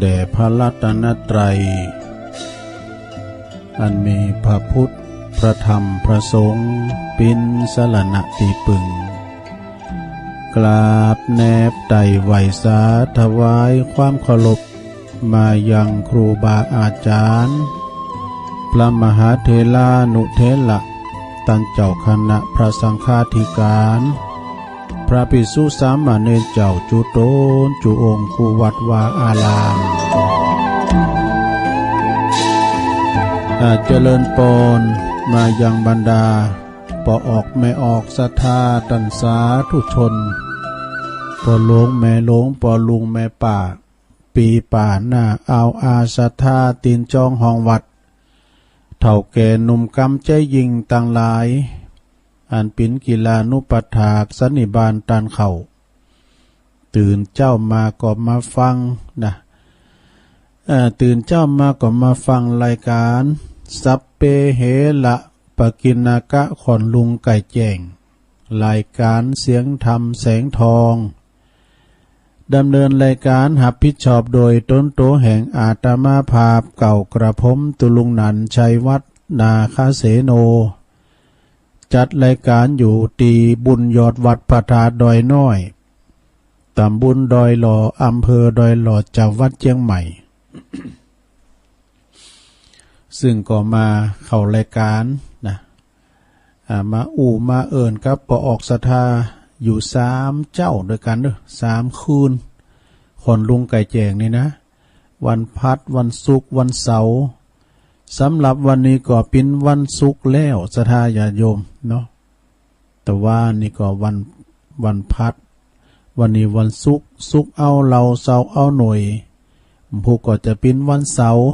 แด่พระรัตนตรัยอันมีพระพุทธพระธรรมพระสงฆ์เป็นสรณะที่พึ่งกราบแนบไต่ไหวสาถวายความเคารพมายังครูบาอาจารย์พระมหาเถรานุเถระตั้งเจ้าคณะพระสังฆาธิการพระภิกษุสามเณรเจ้าจุโตนจุองค์กุวัดวาอารามเจริญปนมายังบรรดาปออกแม่ออกศรัทธาตันสาธุชนปอหลวงแม่หลวงปอลุงแม่ป่าปีป่าหน้าเอาอาศรัทธาตีนจองห้องวัดเฒ่าแก่หนุ่มกำใจยิงต่างหลายอันปินกีฬานุปถากสันนิบาตตันเข่าตื่นเจ้ามาก็มาฟังนะตื่นเจ้ามาก็มาฟังรายการสัพเพเหระปกิณกะขอนลุงไก่แจ้งรายการเสียงธรรมแสงทองดำเนินรายการหับผิดชอบโดยต้นโตแห่งอาตมาภาพเก่ากระผมตุลุงนันชัยวัฒนาคาเสโนจัดรายการอยู่ตีบุญยอดวัดพระธาตุดอยน้อยตำบลดอยหล่ออำเภอดอยหล่อจังหวัดเชียงใหม่ ซึ่งก็มาเข้ารายการนะมามาเอิญกับปออกศรัทธาอยู่3 เจ้าด้วยกันเด้อ3 คืนคนลุงไก่แจงนี่นะวันพัดวันศุกร์วันเสาร์สำหรับวันนี้ก็เป็นวันศุกร์แล้วศรัทธาญาติโยมเนาะแต่ว่านี่ก็วันพัดวันนี้วันศุกร์เอาเราเสาร์เอาหน่วยผู้ก็จะเป็นวันเสาร์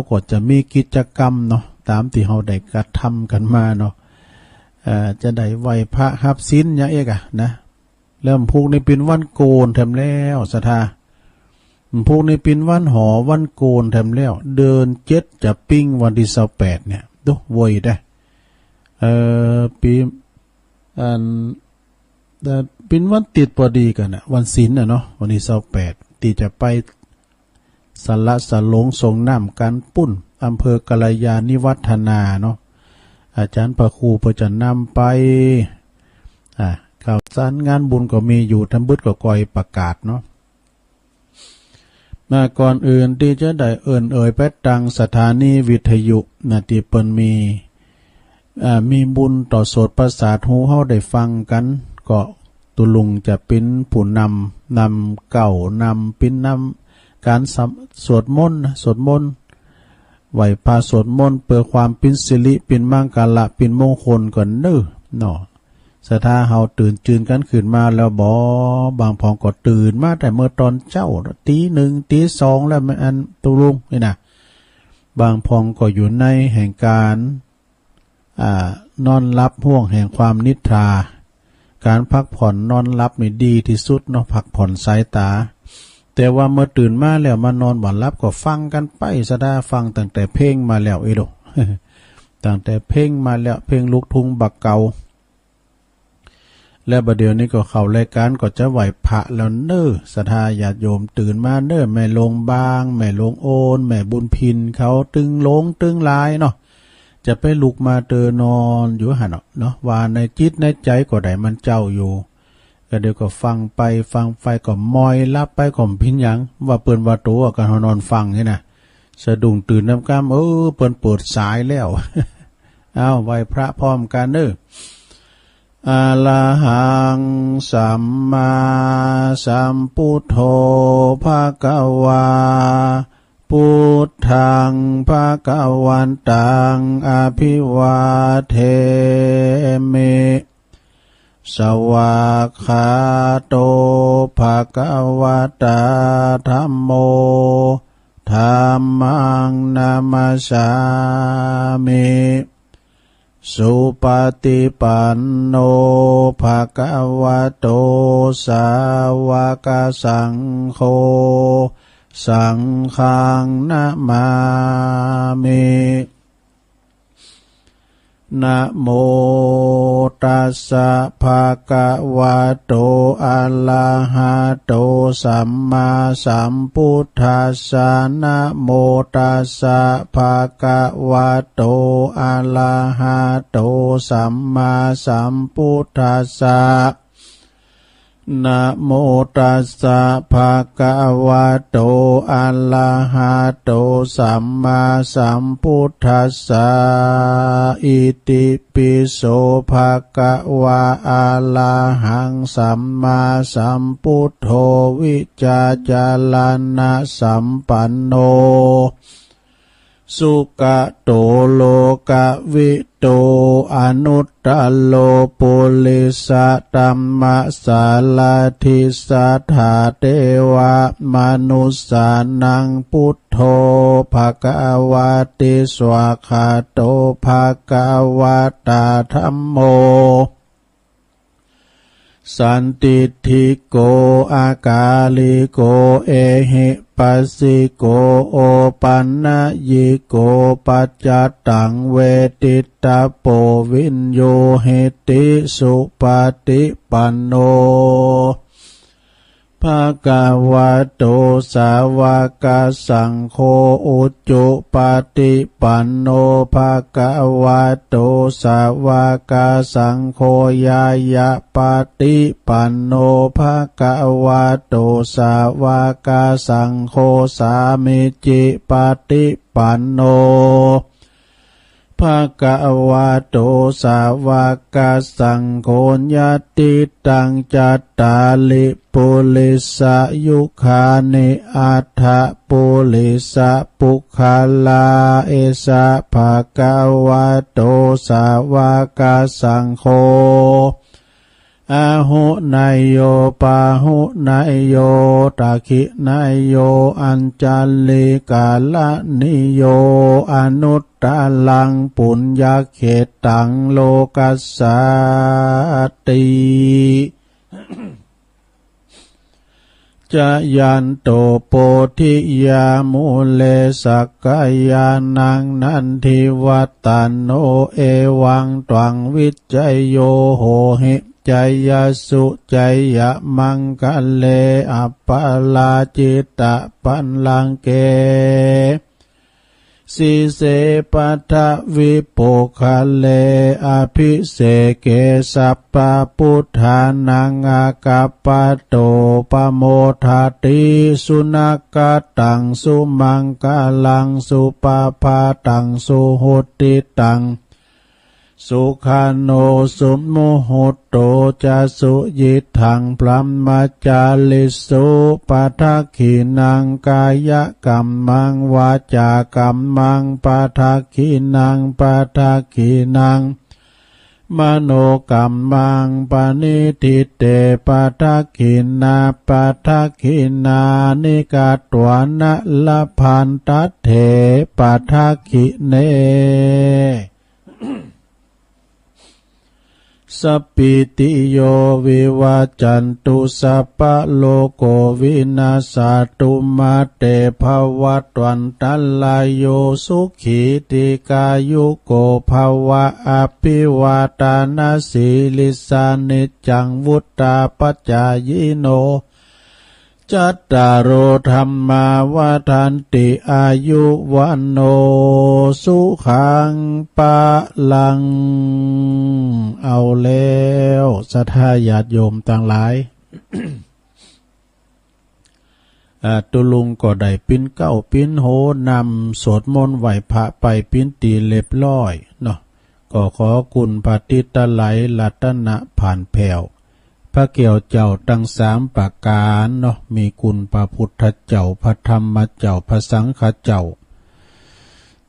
ก็จะมีกิจกรรมเนาะตามที่เราได้กระทำกันมาเนาะจะได้ไหวพระหับศีลอย่างเอกนะเริ่มพวกนี้เป็นวันโกนแถมแล้วศรัทธาพวกนี้เป็นวันหอวันโกนแถมแล้วเดิน7จะปิ้งวันที่28เนี่ยดูโวยได้ปีเป็นวันติดพอดีกันนะวันศีลเนาะวันที่28ที่จะไปสละสลงทรงน้ำกันปุ้นอำเภอกัลยาณิวัฒนาเนาะอาจารย์พระครูประจันนำไปข่าวสารงานบุญก็มีอยู่ทำบุญก็กอยประกาศเนาะมาก่อนอื่นที่จะได้เอ่ยไปตังสถานีวิทยุนาที่เปิ้นมีบุญต่อโสตประสาทหูเฮาได้ฟังกันก็ตุลุงจะเป็นผู้นำเก่านำเป็นนำการสวดมนต์ไหวพาสวดมนต์เพื่อความเป็นสิริเป็นมังกรเป็นมงคลก่อนเนาะศรัทธาเฮาตื่นจืนกันขึ้นมาแล้วบางพองก็ตื่นมาแต่เมื่อตอนเจ้าตี 1ตี 2แล้วมันอันตุลุงนี่นะบางพองก็อยู่ในแห่งการนอนหลับห่วงแห่งความนิทราการพักผ่อนนอนหลับนี่ดีที่สุดเนาะพักผ่อนสายตาแต่ว่าเมื่อตื่นมาแล้วมานอนบ่หลับก็ฟังกันไปศรัทธาฟังตั้งแต่เพลงมาแล้วโด ตั้งแต่เพลงมาแล้วเพลงลูกทุ่งบักเก่าและบัดเดี๋ยวนี้ก็เข้ารายการก็จะไหวพระแล้วศรัทธาญาติโยมตื่นมาแม่ลงบางแม่ลงโอนแม่บุญพินเขาตึงลงตึงลายเนาะจะไปลุกมาเตอนอนอยู่หั่นเนาะว่าในจิตในใจก็ได้มันเจ้าอยู่ก็เดี๋ยวก็ฟังไปก็มอยลับไปก็พินหยังว่าเปิ้นว่าตัวก็นอนฟังนี่นะสะดุ้งตื่นน้ำก้ามเปิ้นเปิดสายแล้วเอาไหว้พระพร้อมกันอะระหังสัมมาสัมพุทโธภะคะวาพุทธังภะคะวันตังอภิวาเทมิสวากขาโตภะคะวะตาธัมโมธัมมังนามัสสามิสุปฏิปันโนภะคะวะโตสาวกสังโฆสังฆังนะมามิ นะโมตัสสะภะคะวะโตอะระหะโตสัมมาสัมพุทธัสสะนะโมตัสสะภะคะวะโตอะระหะโตสัมมาสัมพุทธัสสะนะโมตัสสะภะคะวะโตอะระหะโตสัมมาสัมพุทธัสสะอิติปิโสภะคะวะอะระหังสัมมาสัมพุทโธวิจาจารณะสัมปันโนสุขโตโลกวิโตอนุตตโลปุริสตัมมะสาลาทิสัทธาเทวมนุสสานังพุทโธภควาติสวากขาโตภควตาธัมโมสันติทิโกอากาลิโกเอหิปัสสิโกโอปันนยิโกปัจจตังเวทิตาโปวินโยเหติสุปฏิปันโนภะคะวะโตสาวกสังโฆอุจจุปฏิปันโนภะคะวะโตสาวกสังโฆยายะปฏิปันโนภะคะวะโตสาวกสังโฆสามิจิปฏิปันโนภะคะวะโตสาวกสังโฆญาติตังจัตตาลิปุริสยุคานิอัฏฐปุริสปุคาลาเอสะภะคะวะโตสาวกสังโฆอาหุนายโยปาหุนายโยตาคินายโยอัญจัลลิกาลนิโยอนุตตลังปุญญเขตังโลกัสสติจะยันโตโพธิยามุเลสักกายานังนันทิวัตตโนเอวังตวังวิจัยโยโหหิใจยสุใจยมังคะเลอัปปลาจิตตปันลังเกสิเสปัทธวิปุคะเลอภิเสเกสัพพพุทธานังอากัปปะโตปโมทาติสุนักกตังสุมังกลังสุปภาตังสุหุติตังสุขาโนสุโมโหโตจะสุยิทังพลัมมาจาลิสุปัทขินังกายกัมมังวาจากัมมังปัทขินังปัทขินังมโนกัมมังปณิทิเตปัทขินาปัทขินานิกาตวนะละพันตัเถปัทขิเนสัพพิติโยวิวัจจันตุสัพพะโลกวินาศตุมาเตภวัตวันตัลลายโยสุขีติกายุโกภวะอภิวาทานาสีลิสานิจังวุตตาปัจจายโนจัตตารโอธัมมาวาทันติอายุวันโนสุขังปะลังเอาแล้วศรัทธาญาติโยมต่างหลาย ตุลุงก็ได้ปิ้นเก้าปิ้นโหนำสวดมนต์ไหวพระไปปิ้นตีเล็บร้อยเนาะก็ขอคุณพระติตไหลรัตนะผ่านแผ่วพระเกี่ยวเจ้าตั้ง3ประการเนาะมีคุณพระพุทธเจ้าพระธรรมเจ้าพระสังฆเจ้า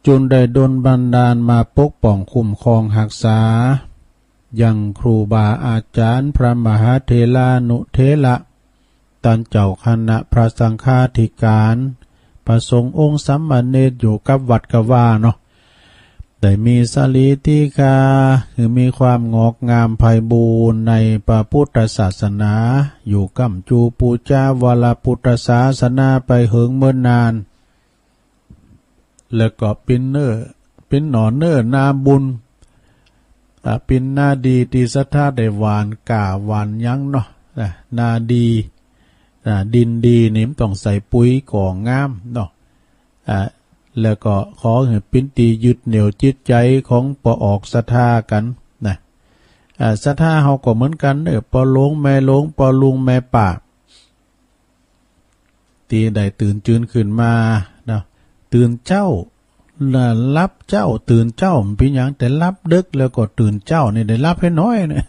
จุนได้ดลบันดาลมาปกป้องคุ้มครองรักษายังครูบาอาจารย์พระมหาเถรานุเถระตันเจ้าคณะพระสังฆาธิการประสงค์องค์สัมมาเนรอยู่กับวัดกว่าเนาะได้มีสลีติกาคือมีความงอกงามไพบูรณ์ในพระพุทธศาสนาอยู่กัมจูปูจาวรพุทธศาสนาไปเหิงเมื่อนานแล้วก็เป็นหนอเนอร์นาบุญ ปินนาดีตีศรัทธาได้หวานกาหวานยังเนาะนาดีดินดีนี่มันต้องใส่ปุ๋ยก่องามเนาะแล้วก็ขอให้ปินตียึดเหนี่ยวจิตใจของปออกศรัทธากันนะศรัทธาเฮาก็เหมือนกันปอหลวงแม่หลวงปอลุงแม่ป่าตีได้ตื่นจืนขึ้นมาเนาะตื่นเจ้ารับเจ้าตื่นเจ้ามันเป็นอย่างแต่รับดึกแล้วก็ตื่นเจ้านี่ได้รับให้น้อยนะ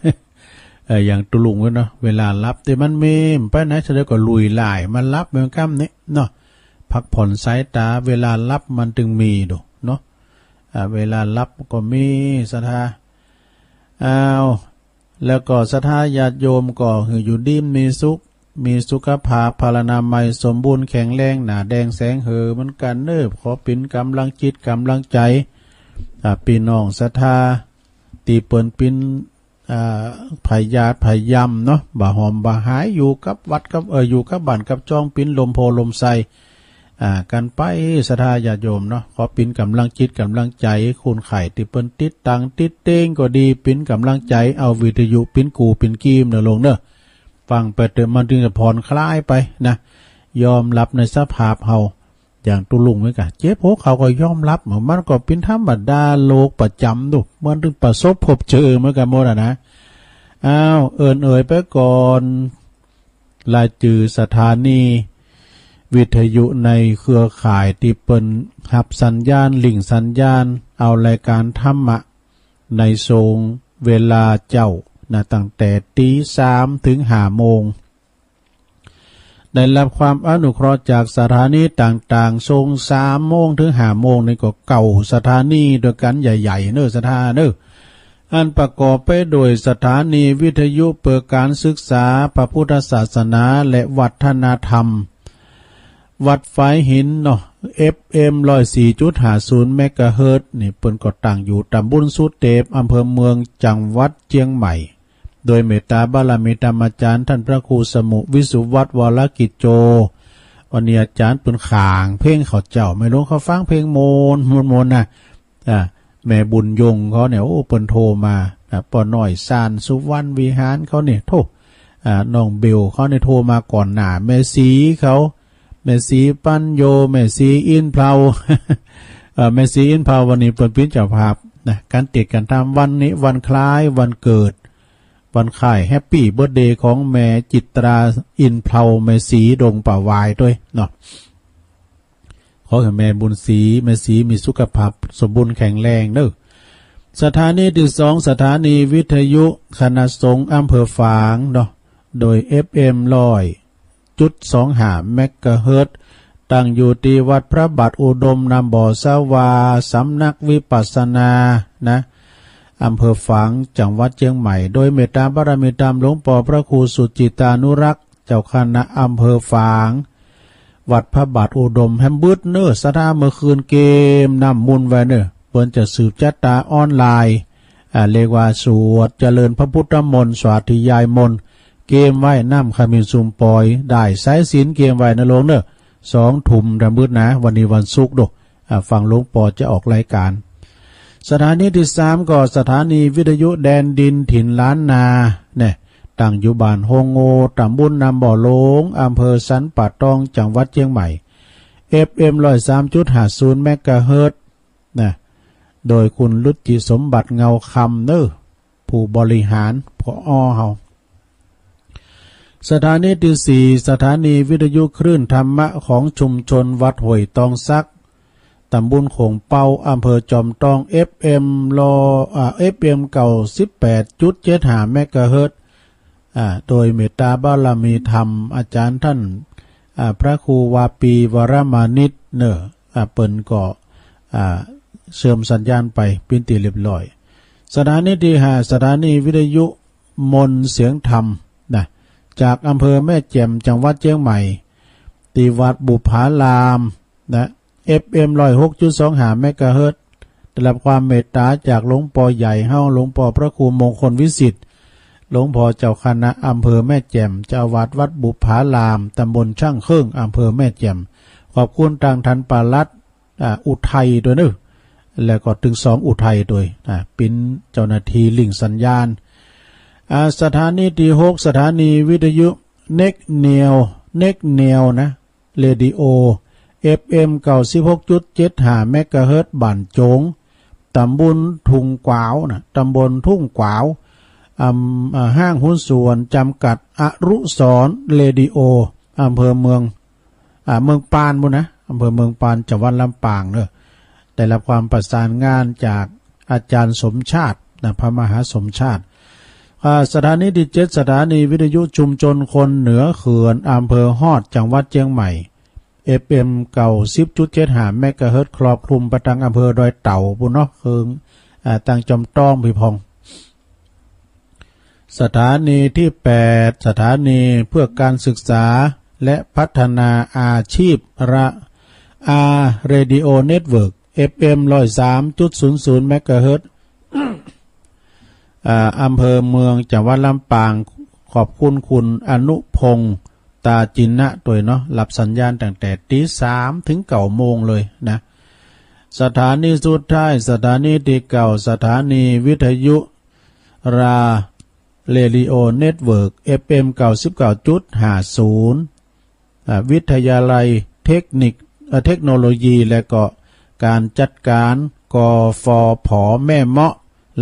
อย่างตุลุงเนาะเวลารับแต่มันมีไปไหนจะได้ก็ลุยหลายมันรับเหมือนกันนี่เนาะพักผ่อนสายตาเวลารับมันจึงมีดูเนาะเวลารับก็มีศรัทธาแล้วก็ศรัทธาญาติโยมก็คืออยู่ดีมีสุขมีสุขภาพพลานามัยสมบูรณ์แข็งแรงหนาแดงแสงเหอมันกันขอเป็นกำลังจิตกำลังใจพี่น้องศรัทธาตีเปิ้นปินพยาพยำเนาะบ่หอมบ่หายอยู่กับวัดกับอยู่กับบ้านกับจองปินลมโพลมไซกันไปศรัทธาญาติโยมเนาะขอปินกำลังจิตกำลังใจคุณไข่ติเปิ้นติดตังติดเต้งก็ดีปินกำลังใจเอาวิทยุปินกูปินกีมเด้อลงเด้อฟังไปเติมมันจึงจะผ่อนคลายไปนะยอมรับในสภาพเฮาอย่างตุลุงไว้กันเจ๊พกเขาก็ยอมรับมันก็เป็นธรรมดาโลกประจำดูมันถึงประสบพบเจอเมื่อกันหมดนะเอ่ยไปก่อนรายจื่อสถานีวิทยุในเครือข่ายที่เปิ้นหับสัญญาณลิงสัญญาณเอารายการธรรมะในทรงเวลาเจ้าตั้งแต่ตี3 ถึง 5 โมงได้รับความอนุเคราะห์จากสถานีต่างๆทรง3 โมงถึง 5 โมงนี่ก็เก่าสถานีด้วยกันใหญ่ๆสถานีอันประกอบไปโดยสถานีวิทยุเปิดการศึกษาพระพุทธศาสนาและวัฒนธรรมวัดฝายหินเนาะ FM 104.50 เมกะเฮิรตซ์นี่เปิ้นก็ตั้งอยู่ตำบลสุเทพอำเภอเมืองจังหวัดเชียงใหม่โดยเมตตาบารมีธรรมอาจารย์ท่านพระครูสมุวิสุวัฒน์วรกิจโจวันนี้อาจารย์เป็นขางเพลงเขาเจ้าไม่รู้เขาฟังเพลงโมนนะแม่บุญยงเขาเนี่ยเปิ้นโทรมาปอน้อยซานสุวรรณวิหารเขาเนี่ยโทรน้องเบลเขาเนี่ยโทรมาก่อนหน้าแม่สีเขาแม่สีปัญโยแม่สีอินเพลาแม่สีอินเพลาวันนี้เปิ้นเป็นเจ้าภาพนะการติดกันตามวันนี้วันคล้ายวันเกิดวันข่ายแฮปปี้เบิร์ธเดย์ของแม่จิตราอินเพลาแม่สีดงป่าวายด้วยเนาะขอให้แม่บุญศรีแม่สีมีสุขภาพสมบูรณ์แข็งแรงสถานีที่2สถานีวิทยุคณะสงฆ์อำเภอฝางเนาะโดย FM 100.25 เมกะเฮิรตซ์ตั้งอยู่ที่วัดพระบาทอุดมนำบ่อสวาสำนักวิปัสสนานะอำเภอฝางจังหวัดเชียงใหม่โดยเมตตาบารมีธรรมหลวงพ่อพระครูสุจิตานุรักษ์เจ้าคณะอำเภอฝางวัดพระบาทอุดมแฮมบึดสถานเมื่อคืนเกมนำมุนไว้เพิ่นจะสืบจัตตาออนไลน์เรียกว่าสวดเจริญพระพุทธมนต์สวาธยายมนต์เกมไว้น้ำขมิ้นซุมปอยได้สายศีลเกมไว้นะลง2 ทุ่มดำมืดนะวันนี้วันศุกร์ฟังหลวงพ่อจะออกรายการสถานีที่3ก็สถานีวิทยุแดนดินถิ่นล้านนาเนี่ยตั้งอยู่บ้านโฮงโงตำบลนำบ่อหลงอำเภอสันป่าตองจังหวัดเชียงใหม่ FM 103.50 เมกะเฮิรตซ์นะโดยคุณรุจิสมบัติเงาคำผู้บริหารผอ.เฮาสถานีที่4สถานีวิทยุคลื่นธรรมะของชุมชนวัดห้วยตองซักตำบลโขงเปาอำเภอจอมทอง FM เก่า 18.75 เมกะเฮิรตซ์โดยเมตตาบารมีธรรมอาจารย์ท่านพระครูวาปีวรมานิตเปิ้นก็เชื่อมสัญญาณไปเป็นที่เรียบร้อยสถานีที่5สถานีวิทยุมนต์เสียงธรรมจากอำเภอแม่แจ่มจังหวัดเชียงใหม่ที่วัดบุพารามFM 106.25 เมกะเฮิรตซ์ได้รับความเมตตาจากหลวงพ่อใหญ่เฮาหลวงพ่อพระครูมงคลวิสิทธิ์หลวงพ่อเจ้าคณะอำเภอแม่แจ่มเจ้าอาวาสวัดบุพารามตำบลช่างเครื่องอำเภอแม่แจ่มขอบคุณทางท่านปลัดอุทัยด้วย แล้วก็ถึง2อุทัยด้วยเป็นเจ้าหน้าที่ลิงสัญญาณสถานีที่6สถานีวิทยุเน็กเนียวนะเรดิโอ FM 96.75 เมกะเฮิรตซ์บ้านโจงตำบลทุ่งกวาวนะตำบลทุ่งกวาวห้างหุ้นส่วนจำกัดอรุสรเรดิโออำเภอเมืองปานบุนะอำเภอเมืองปานจังหวัดลำปางเนอะได้รับความประสานงานจากอาจารย์สมชาตินะพระมหาสมชาติสถานีที่7สถานีวิทยุชุมชนคนเหนือเขื่อนอำเภอฮอดจังหวัดเชียงใหม่ FM 90.75 เมกะเฮิรตซ์ครอบคลุมไปทางอำเภอดอยเต่าบุญเนาะเคืองต่างจอมต้องพิพองสถานีที่8สถานีเพื่อการศึกษาและพัฒนาอาชีพเรดิโอเน็ตเวิร์ก FM 103.00 เมกะเฮิรตซ์อำเภอเมืองจังหวัดลำปางขอบคุณอนุพงษ์ตาจินนะตัวเนาะรับสัญญาณตั้งแต่ตี3ถึง9โมงเลยนะสถานีสุดท้ายสถานีที่9สถานีวิทยุเรดิโอเน็ตเวิร์ก FM 99.50 วิทยาลัยเทคโนโลยีและก็การจัดการกฟผแม่เมาะ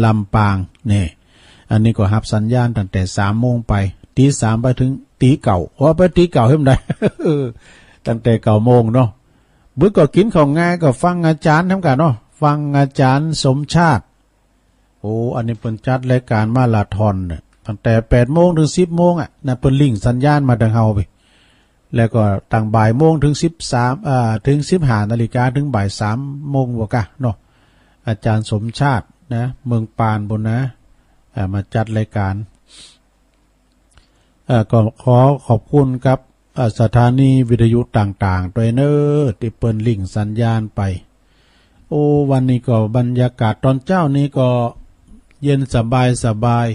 ลำปางนี่อันนี้ก็รับสัญญาณตั้งแต่3โมงไปตี3ไปถึงตีเก่าว่าไปตีเก่าให้มันได้ ตั้งแต่9โมงเนาะมื้อก็กินข้าวง่ายก็ฟังอาจารย์ทำกันเนาะฟังอาจารย์สมชาติโอ้อันนี้เพิ่นจัดรายการมาราธอนเนี่ยตั้งแต่8โมงถึง10โมงนะเพิ่นลิงก์สัญญาณมาทางเฮาไปแล้วก็ตั้งบ่ายโมงถึง13ถึง15นาฬิกาถึงบ่าย3โมงบ่กะเนาะอาจารย์สมชาตินะเมืองปานบนนะมาจัดรายการก็ขอขอบคุณครับสถานีวิทยุต่างๆด้วยเนอที่เปิ้นลิงก์สัญญาณไปโอ้วันนี้ก็บรรยากาศตอนเจ้านี้ก็เย็นสบาย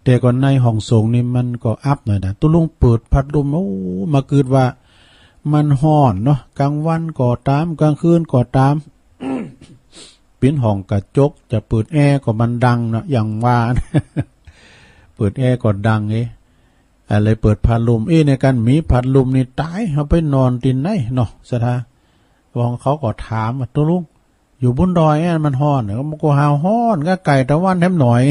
แต่ก่อนในห้องส่งนี่มันก็อัพหน่อยนะตุลุงเปิดพัดลมโอ้มาเกิดว่ามันร้อนเนาะกลางวันก็ตามกลางคืนก็ตาม เป็นห้องกระจกจะเปิดแอร์ก็มันดังนะอย่างว่า เปิดแอร์ก็ดังอะไรเปิดพัดลมในการมีพัดลมนี่ตายเอาไปนอนตินไหนเนาะสถาของเขาก็ถามว่าตุลุงอยู่บนดอยมันร้อนมันก็หาวร้อนก็ไก่ตะวันแถมหน่อย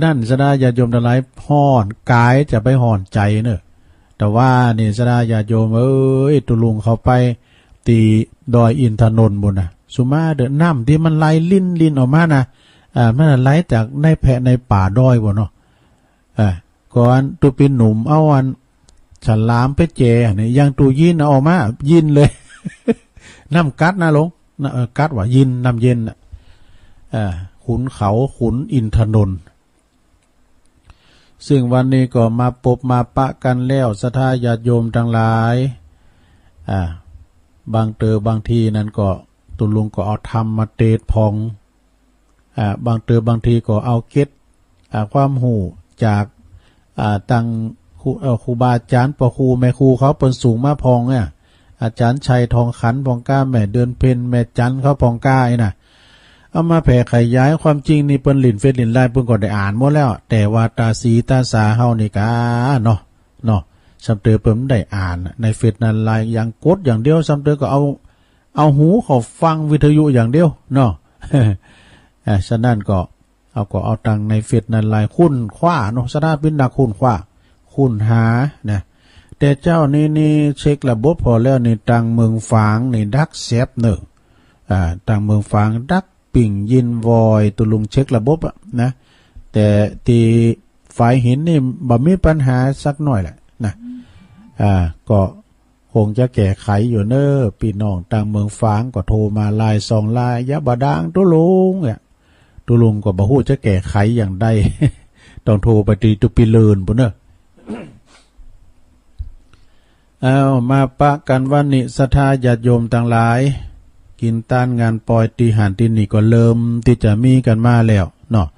นั่นสดาญาโยมทั้งหลายฮ้อนกายจะไปฮ้อนใจเนอะแต่ว่านี่สดาญาโยมตุลุงเขาไปตีดอยอินทนนท์บุญนะสุมาเดอน้ำที่มันไหลลิ้นออกมานะมันไหลจากในแพะในป่าดอยบ่เนาะก่อนตัวเป็นหนุ่มเอาอันฉลามไปแจเนี่ยยังตูยินออกมายินเลย น้ำกัดนะลงกัดว่ายินน้ำเย็นขุนเขาขุนอินทนนท์ซึ่งวันนี้ก็มาพบมาปะกันแล้วศรัทธาญาติโยมทั้งหลายบางทีนั้นก็ตุลุงก็เอาธรรมมาเทศพองบางทีก็เอาเก็ดความหูจากตั้งครูบาอาจารย์ปอครูแม่ครูเขาเปิ้นสูงมาพองอาจารย์ชัยทองขันพองก้าแม่เดือนเพ็ญแม่จันเขาพองก้าน่ะเอามาแผ่ขยายความจริงนี่เปิ้นลิ้นเฟซลิ้นไลน์เปิ้นก็ได้อ่านหมดแล้วแต่ว่าตาสีตาสาเฮานี่กะเนาะซัมเตอเปิ้นได้อ่านในเฟซนั่นไลน์อย่างกดอย่างเดียวซัมเตอก็เอาหูเขาฟังวิทยุอย่างเดียวเนาะ ฉะนั้นก็เอาตังในเฟซนั่นไลน์คุ้นคว้าเนาะสดาเป็นนักคุ้นคว้าคุ้นหานะแต่เจ้านี่เช็คระบบพอแล้วนี่ตังเมืองฝางนี่ดักแซบเนอะตังเมืองฝางดักปิ่งยินวอยตุลุงเช็คระบบนะแต่ที่ฝ่ายหินนี่บ่มีปัญหาสักหน่อยแหละนะก็คงจะแก้ไขอยู่เนอะพี่น้องตังเมืองฝางก็โทรมาไลน์2ไลน์ยะบดางตุลุงก็บ่ฮู้จะแก้ไขอย่างใด ต้องโทรไปตีตุปิเลินพุ่นเนอะ มาปะกันวันนี้ศรัทธาญาติโยมทั้งหลายกินต้านงานปล่อยตีหันตีนี่ก็เริ่มที่จะมีกันมาแล้วเนาะ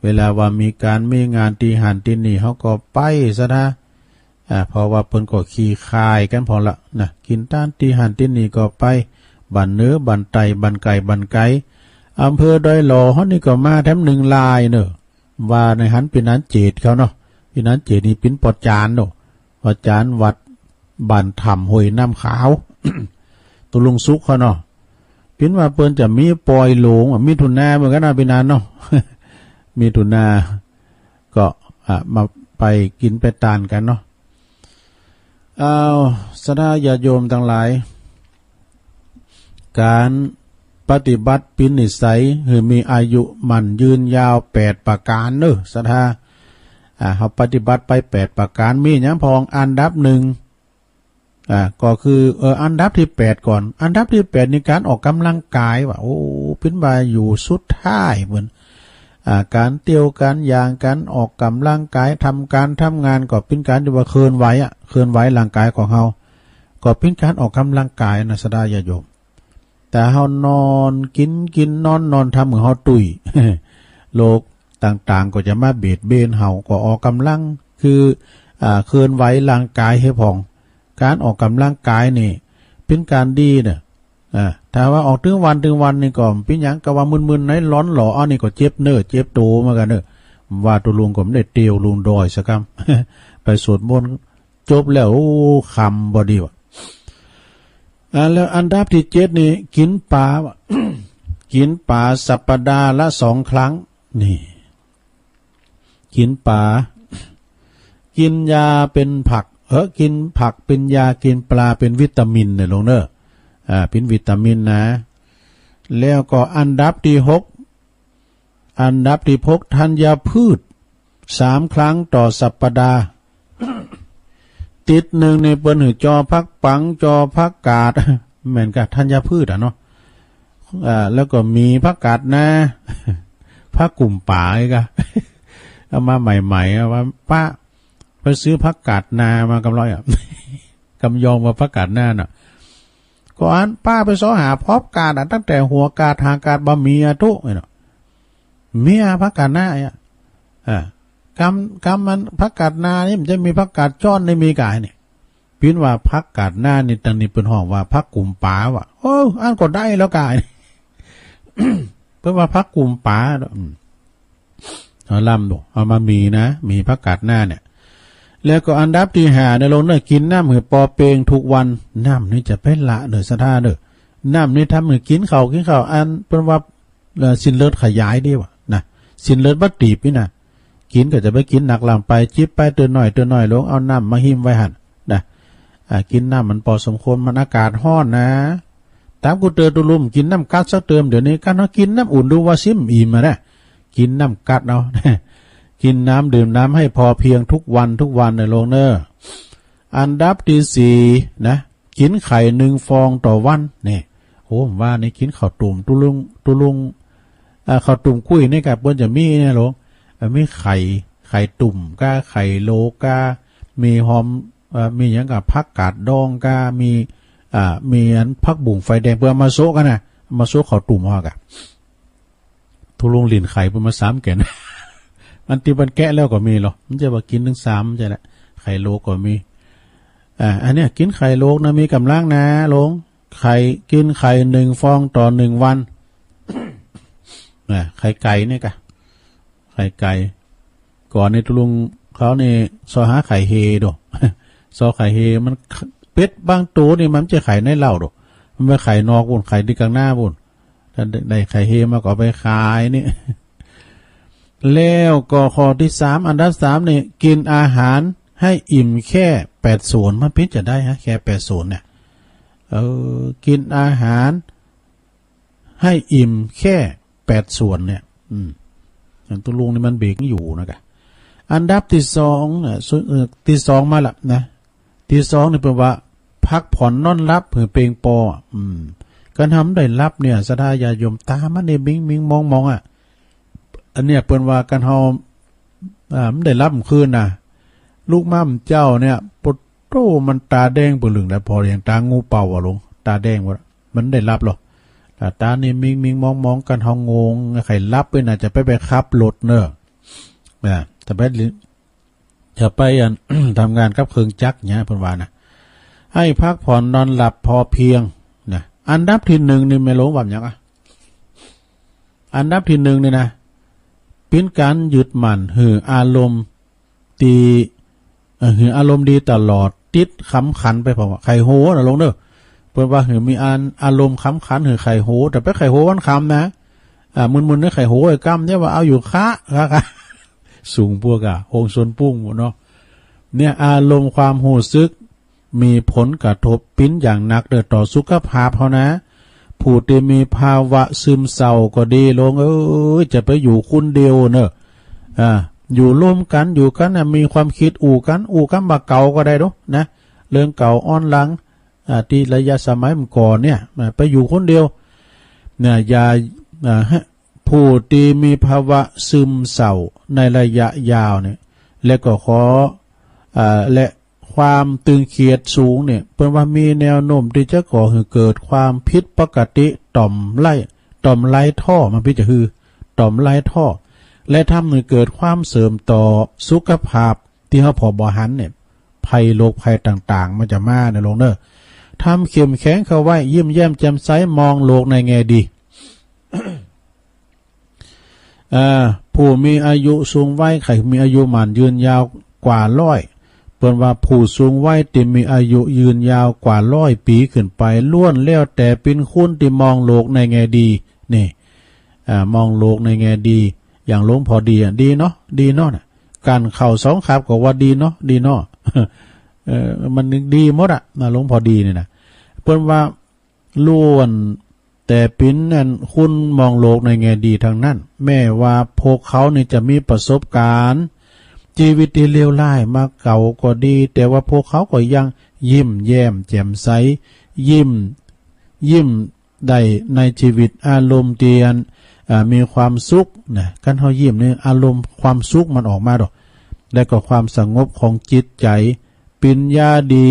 เวลาว่ามีงานตีหันตีนี่เขาก็ไปซะนะเพราะว่าเพิ่นก็ขี่คายกันพอละนะกินต้านตีหันตีนี่ก็ไป บันเนื้อบันไตบันไก่บันไก่อำเภอดอยหล่อเฮานี่ก็มาแถมหนึ่งลายเนอะว่าในหันเป็นนั้นเจดเขาเนาะเป็นนั้นเจดนี่เป็นปอจานเนาะปอจานวัดบ้านถ้ำห้วยน้ำขาว ตุลุงสุขเขาเนาะเป็นว่าเปิ้นจะมีปอยหลงมีทุนนาเหมือนกันนะเป็นนั้นเนาะ มีทุนนาก็มาไปกินไปตานกันเนาะเอาสดาญาโยมทั้งหลายการปฏิบัติเป็นนิสัยคือมีอายุมันยืนยาว8ประการเนอะสดาเขาปฏิบัติไป8ประการมีหยังพองอันดับหนึ่งก็คืออันดับที่8ก่อนอันดับที่8ในการออกกำลังกายว่าโอ้เป็นว่าอยู่สุดท้ายเหมือนการเตียวการยางการออกกำลังกายทำการทำงานก็เป็นการที่ว่าเคลื่อนไหวเคลื่อนไหวร่างกายของเฮาก็เป็นการออกกำลังกายนะสดาญาโยมแต่เฮานอนกินนอนทำเหมือนเฮาตุย โลกต่างๆก็จะมาเบียดเบนเฮาก็ออกกำลังคือเคลื่อนไหวร่างกายให้พองการออกกำลังกายนี่เป็นการดีเนี่ยถ้าว่าออกถึงวันนี่ก็เป็นหยังก็ว่ามึนๆไหนร้อนหล่ออันนี้ก็เจ็บเนื้อเจ็บตัวเหมือนกันเด้อว่าตัวลุงก็ไม่ได้เตียวลุงดอยสักคำ ไปสวดมนต์จบแล้วคำบ่ดีว่ะแล้วอันดับที่7นี่กินปลา กินปลาสัปดาห์ละ2 ครั้งนี่กินปลากินยาเป็นผักกินผักเป็นยากินปลาเป็นวิตามินเนี่ยลงเนอะเป็นวิตามินนะแล้วก็อันดับที่6ธัญพืช3 ครั้งต่อสัปดาห์ ติดหนึ่งในเปิ้นหือจอพักปังจอพักกาด เหมือนกับธัญพืชเนาะแล้วก็มีพักกาดนะพักกลุ่มป่าอีก เอามาใหม่ๆว่าป้าไปซื้อพักกาดนามากำร้อย กำยองมาพักกาดหน้าน่ะก่อนป้าไปซ้อหาพบกาดตั้งแต่หัวกาดหางกาดบะเมียทุกเนาะเมียพักกาดหน้ากำมันพักกาดนานี่มันจะมีพักกาดจ้อนในมีกายเนี่ยพินว่าพักกาดหน้านี่ตังนี่เป็นห้องว่าพักกลุ่มป่าว่ะโอ้อันก็ได้แล้วกาย เพื่อว่าพักกลุ่มป่าเอาล่ำดูเอามามีนะมีพักกาดหน้าเนี่ยแล้วก็อันดับที่5ในลงเนี่ยกินน้ำหือปอเปงทุกวันน้ำนี่จะเป็นละเด้อสะท่าเด้อน้ำนี่ทำหือกินข้าวอันเป็นว่าสินเลือดขยายดีว่ะนะสินเลือดบัดตีบนี่นะกินก็จะไปกินหนักลำไปจิบไปเตือนหน่อยลงเอาน้ำมาหิมไว้หั่นนะกินน้ำมันพอสมควรมันอากาศร้อนนะตามกูเตือนตุลุ่มกินน้ำกัดสักเติมเดี๋ยวนี้กันเนาะกินน้ำอุ่นดูว่าซิมอิ่มมาได้กินน้ำกัดเอา กินน้ำดื่มน้ำให้พอเพียงทุกวันในโลกเนอร์อันดับที่4นะกินไข่1 ฟองต่อวันนี่โหผมว่านี่กินข้าวตุ่มตุลุงข้าวตุ่มกุ้ยนี่กับเปิ้นจะมีเนี่ยหรอมีไข่ตุ่มก้าไข่โลก้ามีหอมมีอย่างกับผักกาดดองก้ามีอันผักบุ่งไฟแดงเพื่อมาโซกันนะมาโซข้าวตุ่มฮอกะทุลุงลิ้นไข่เพื่อมา3 แก่น มันตีบันแกะแล้วก็มีหรอมันจะว่ากินถึง3ใช่แหละไข่โลก็มีอันเนี้ยกินไข่โลกนะมีกำลังนะลงไข่กินไข่1 ฟองต่อ1 วัน ไข่ไก่เนี่ยกะไข่ไก่ก่อนในทุลุงเขาเนี่ยซอหาไข่เฮดอก ซอไข่เฮมันเป็ดบางตัวนี่มันจะไข่ในเหล้าดอกมันไม่ไข่นอกบุญไข่ที่กลางหน้าบุญถ้าได้ไข่เฮมาก็ไปขายนี่ แล้วก็ข้อที่3อันดับ3เนี่ยกินอาหารให้อิ่มแค่8 ส่วนมันพิจจะได้ฮะแค่8 ส่วนเนี่ยกินอาหารให้อิ่มแค่8 ส่วนเนี่ยอย่างตัวลุงนี่มันเบรกอยู่นะครับอันดับที่2เนี่ยที่2มาละนะที่2นี่เป็นว่าพักผ่อนนอนรับเพื่อเปล่งปอการทำได้รับเนี่ยสถาญาโยมตามันเนี่ยมิงมองอันเนี้ยเปิ้นว่ากันเฮามันได้รับคืนน่ะลูกม่ำเจ้าเนี่ยปดโตมันตาแดงเปลืองแล้วพออย่างตางูเป่าลงตาแดงว่ามันได้รับหรอแต่ตานี่มิงมองกันเฮางงใครรับไปน่ะจะไปขับรถเนอะแต่จะไปทำงานกับเครื่องจักรเนี่ยเพิ่นว่านะให้พักผ่อนนอนหลับพอเพียงนะ อันดับที่1นี่ไม่รู้ว่าอย่างอ่ะอันดับที่1นี่นะเป็นการยึดมั่นหืออารมณ์ตีหืออารมณ์ดีตลอดติดขำขันไปพอว่าไข่โหนะลงเด้อเพิ่นว่าหือมีอารมณ์ขำขันหือไข่โหแต่ไปไข่โหวันคำนะมึนๆเนี่ยไข่โหไอ้กำเนี่ยว่าเอาอยู่คะสูงพวกโฮงชนปุ้งหมดเนาะเนี่ยอารมณ์ความหูซึกมีผลกระทบปิ้นอย่างหนักเด้อต่อสุขภาพเขานะผู้ที่มีภาวะซึมเศร้าก็ดีลงจะไปอยู่คนเดียวเนอะอยู่ร่วมกันอยู่กันมีความคิดอู่กันมาเก่าก็ได้ด้วยนะเรื่องเก่าอ้อนหลังที่ระยะสมัยก่อนเนี่ยไปอยู่คนเดียวเนี่ยอย่าผู้ที่มีภาวะซึมเศร้าในระยะยาวเนี่ยและก็ขอและความตึงเครียดสูงเนี่ยเป็นว่ามีแนวโน้มที่จะก่อให้เกิดความผิดปกติต่อมไล่ท่อมันพิจคือต่อมไล่ท่อและทำให้เกิดความเสริมต่อสุขภาพที่เขาพอบหันเนี่ยภัยโรคภัยต่างๆมันจะมาในลงเนอทำเข้มแข็งเข้าไว้ยิ้มแย้มแจ่มใสมองโลกในแง่ดี ผู้มีอายุสูงวัยใครมีอายุหมันยืนยาวกว่า100เปิ้นว่าผู้สูงวัยที่มีอายุยืนยาวกว่า100 ปีขึ้นไปล้วนแล้วแต่เป็นคนที่มองโลกในแง่ดีนี่มองโลกในแง่ดีอย่างหลวงพอดีดีเนาะน่ะการเข้า2ครับก็ว่าดีเนาะมันดีหมดนะหลวงพอดีนี่นะเปิ้นว่าล้วนแต่ปิ้นนั่นคุณมองโลกในแง่ดีทางนั้นแม้ว่าพวกเขานี่จะมีประสบการณ์ชีวิตที่เลวร้ายมาเก่าก็ดีแต่ว่าพวกเขาก็ยังยิ้มแย้มแจ่มใสยิ้มได้ในชีวิตอารมณ์เตียนมีความสุขนะการเฮายิ้มนี่อารมณ์ความสุขมันออกมาดอกและก็ความสงบของจิตใจปัญญาดี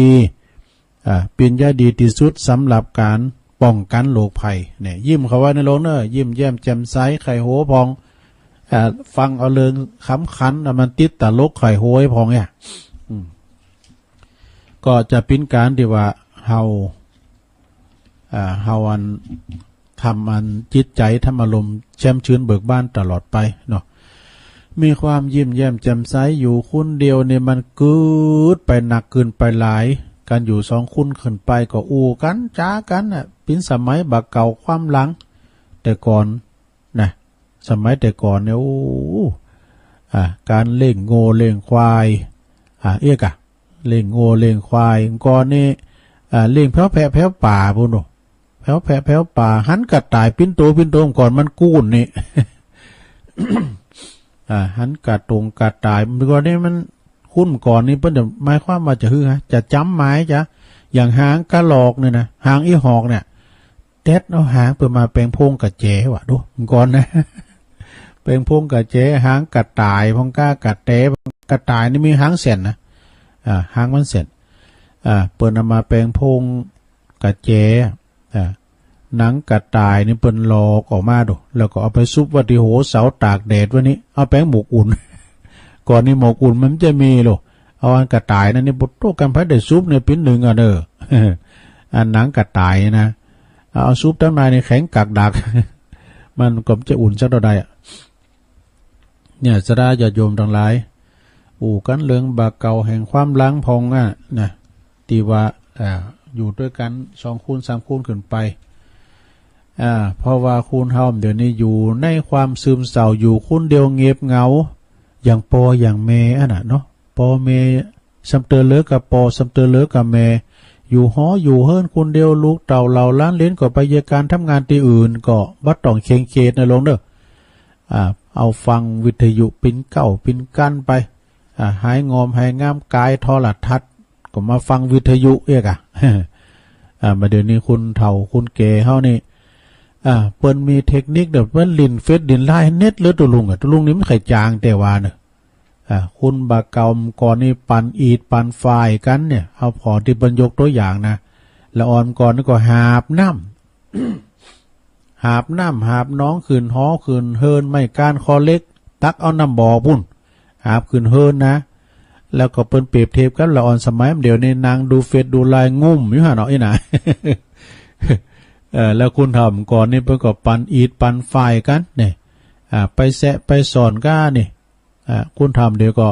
ที่สุดสำหรับการป้องกันโรคภัยเนี่ยยิ้มเขาว่าในโลกเนอะยิ้มแย้มแจ่มใสไข่โหพองฟังเอาเริงขำขันมันติดตลกไข่โหยพองเนี่ยก็จะเป็นการที่ว่าเฮาอันทำอันจิตใจทำอารมณ์แช่มชื้นเบิกบานตลอดไปเนาะมีความยิ้มแย้มแจ่มใสอยู่คนเดียวเนี่ยมันกืดไปหนักเกินไปหลายการอยู่2คนขึ้นไปก็อู่กันจ้ากันเป็นสมัยบักเก่าความหลังแต่ก่อนนะสมัยแต่ก่อนเนี่ยการเล่งโง่เล่งควายเล่งโง่เล่งควายก่อนนี่เล่งแพ้วแพะแพ้วป่าพุ่นโนแพ้วแพะแพ้วป่าหันกระต่ายปิ้นโตก่อนมันกู้นนี่ หันกระตรงกระต่ายก่อนนี่มันคุ้นก่อนนี่เพิ่นจะหมายความว่าจะฮือฮะจะจำหมายจ้ะอย่างหางกระหลอกเนี่ยนะหางอีหอกเนี่ยเด็ดเอาหางเปิดมาแปลงพงกระแจว่ะดูก่อนนะ แปลงพงกระแจหางกระต่ายพงก้ากระแตกระต่ายนี่มีหางเส้นนะหางมันเส้นเปิดมาแปลงพงกระแจหนังกระต่ายนี่เปิ้นหลอกออกมาดูแล้วก็เอาไปซุปวัติโหเสาตากแดดวันนี้เอาแป้งหมกอุ่น ก่อนนี้หมกอุ่นมันจะมีหรอเอาอันกระต่ายนั่นนี่บดโตกันพัดได้ซุปเนี่ยปิ้นหนึ่งเด้อ อันหนังกระต่ายนะเอาซุปตั้งในแข็งกักดัก มันก็จะอุ่นสักเท่าใดเนี่ยสดาญาติโยมทั้งหลายอู่กันเรื่องบาเก่าแห่งความล้างพองนะที่ว่าอยู่ด้วยกัน2 คูณ 3 คูณขึ้นไปเพราะว่าคูณเฮาเดี๋ยวนี้อยู่ในความซึมเศร้าอยู่คนเดียวเงียบเหงาอย่างปออย่างแม่เนาะปอแม่สำเตอเลิกกับปอสำเตอเลิกกับแม่อยู่หออยู่เฮิรนคนเดียวลูกเต่าเหล่าล้านเล่นก็ไปเยการทำงานที่อื่นก็บัดต้องเข่งเขตในลงเด้อเอาฟังวิทยุปิ้นเก้าปิ้นกั้นไปหายงอมหายงามกายโทรทัศน์ก็มาฟังวิทยุเอกมาเดี๋ยวนี้คุณเฒ่าคุณแก่เฮานี่เปิ้นมีเทคนิคแบบว่าลินเฟซดินไลน์เน็ตหรือตัวลุงนี่มันไข่จางแต่ว่าเนอะคุณบาเกาก่อนนี่ปันอีดปันไฟกันเนี่ยเอาพอที่บรรยกตัวอย่างนะละอ่อนก่อนนี่ก็หาบน้ำ หาบน้องขืนฮ้อขืนเฮินไม่การคอเล็กตักเอาน้ำบ่อพุ่นหาบขืนเฮินนะแล้วก็เปิ้นเปรียบเทียบกันละอ่อนสมัยเดี๋ยวนี้นางดูเฟซดูไลน์งุ่มอยู่ห่าเนาะไอ้น่ะ แล้วคุณทำก่อนนี่เพิ่นก็ปันอีดปันไฟกันเนี่ยไปแซะไปสอนก้านี่คุณทำเดี๋ยวก็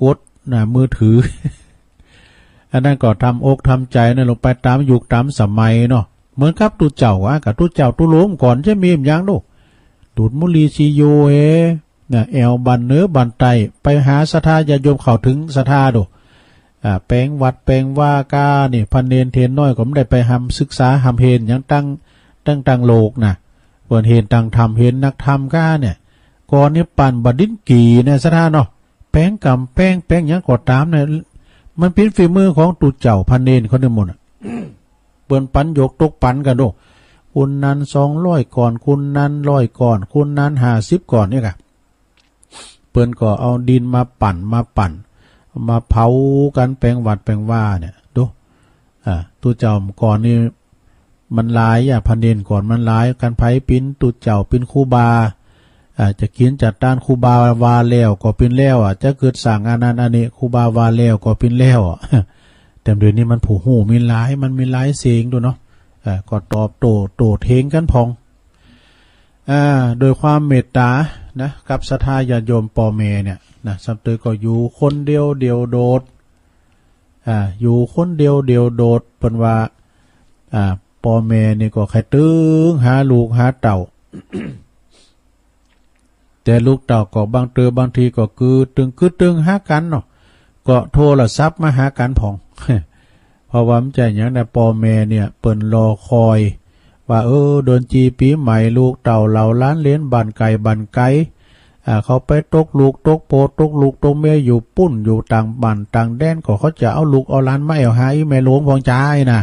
กดมือถือ อันนั้นก็ทำอกทำใจนั่นลงไปตามยุคตามสมัยเนาะเหมือนกับตู้เจ้ากับตู้เจ้าตู้โล้มก่อนใช่มีอย่างดูดูดมุลีซีโยแอวบันเนื้อบันไตไปหาศรัทธาญาโยมเข้าถึงศรัทธาดูแปลงวัดแปลงว่ากานี่พันเนนเทนน้อยก็ไม่ได้ไปทำศึกษาทำเห็นอย่างตั้งโลกนะเปิดเห็นตั้งทำเห็นนักทำก้าเนี่ยก่อนนี้ปั่นบดินกีเนี่ยศรัทธาเนาะแป้งกำแป้งอย่างกดตามเนี่ยมันเป็นฝีมือของตุเจ้าพันเนนเขาเนี่ยหมดเปิ้นปันยกตกปันกันดูคุณนั้น200ก่อนคุณนั้น100ก่อนคุณนั้น50ก่อนเนี่ยค่ะเปิ้นก็เอาดินมาปั่นมาเผากันแปลงวัดแปลงว่าเนี่ยดูตุเจ้าก่อนนี่มันหลายพันเนนก่อนมันหลายกันไผปิ้นตุเจ้าปิ้นครูบาจะเขียนจัดด้านครูบาวาแล้วก็เป็นแล้วจะเกิดสั่งอันนั้นอันนี้ครูบาวาแล้วก็เป็นแล้วแต่เดี๋ยวนี้มันผู้หูมีหลายมันมีหลายเสียงดูเนาะก็ตอบโตเทงกันพองโดยความเมตตานะกับศรัทธาญาติโยมปอเมเนี่ยนะสัมเตยก็อยู่คนเดียวโดดอยู่คนเดียวโดดเพิ่นว่าปอเมนี่ก็ใครตึงหาลูกหาเต่า แต่ลูกเต่าก็บางทีก็คือตึงหากันเนาะก็โทรศัพท์มาหากันพอง เพราะว่ามันใจอย่างนั้นปอแม่เนี่ยเปิ้นรอคอยว่าโดนจีปีใหม่ลูกเต่าเหล่าล้านเลี้ยนบันไก่เขาไปตกลูกตกโปตกลูกตกเมียอยู่ปุ้นอยู่ต่างบ้านต่างแดนก็เขาจะเอาลูกเอาล้านมาเอาหาอีแม่หลวงพองจ้ายนะ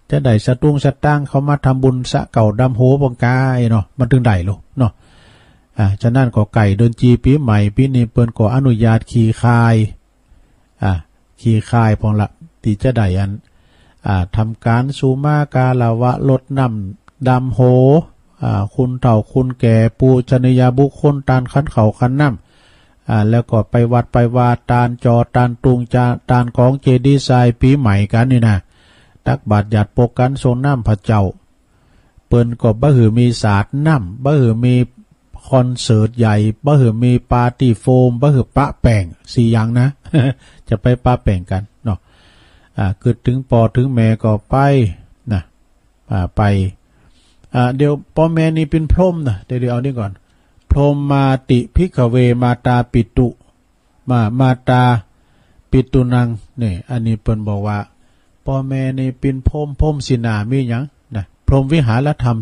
จะได้สตุ้งสตั้งเขามาทำบุญสะเก่าดำโหพองกายเนาะมันถึงได้ลูกเนาะฉะนั้นก็ไก่เดินจีปีใหม่ปีนี้เปิ้นก็อนุญาตขี่คายพองละที่จะได้อันทำการสูมากาลาวะลดน้ำดำโหคุณเฒ่าคุณแก่ปูชนียบุคคลตานขันเขาขันน้ำแล้วก็ไปวัดไปวาตานจอตานตุงจาตานของเจดีย์ทรายปีใหม่กันนี่นะตักบาตรหยัดปกกันทรงน้ำพระเจ้าเปิ้นก็บ่หือมีศาสตร์น้ำบ่หือมีคอนเสิร์ตใหญ่บ่หือมีปาร์ตี้โฟมบ่หือปะแป้ง4อย่างนะ จะไปปะแป้งกันเนาะเกิดถึงปอถึงแม่ก็ไปนะไปเดี๋ยวพ่อแม่นี่เป็นพรหมนะเดี๋ยวเอานี่ก่อนพรหมมาติภิกขเวมาตาปิตุมาตาปิตุนังนี่อันนี้เปิ้นบอกว่าพ่อแม่นี่เป็นพรหมสินามีหยังนะพรหมวิหารธรรม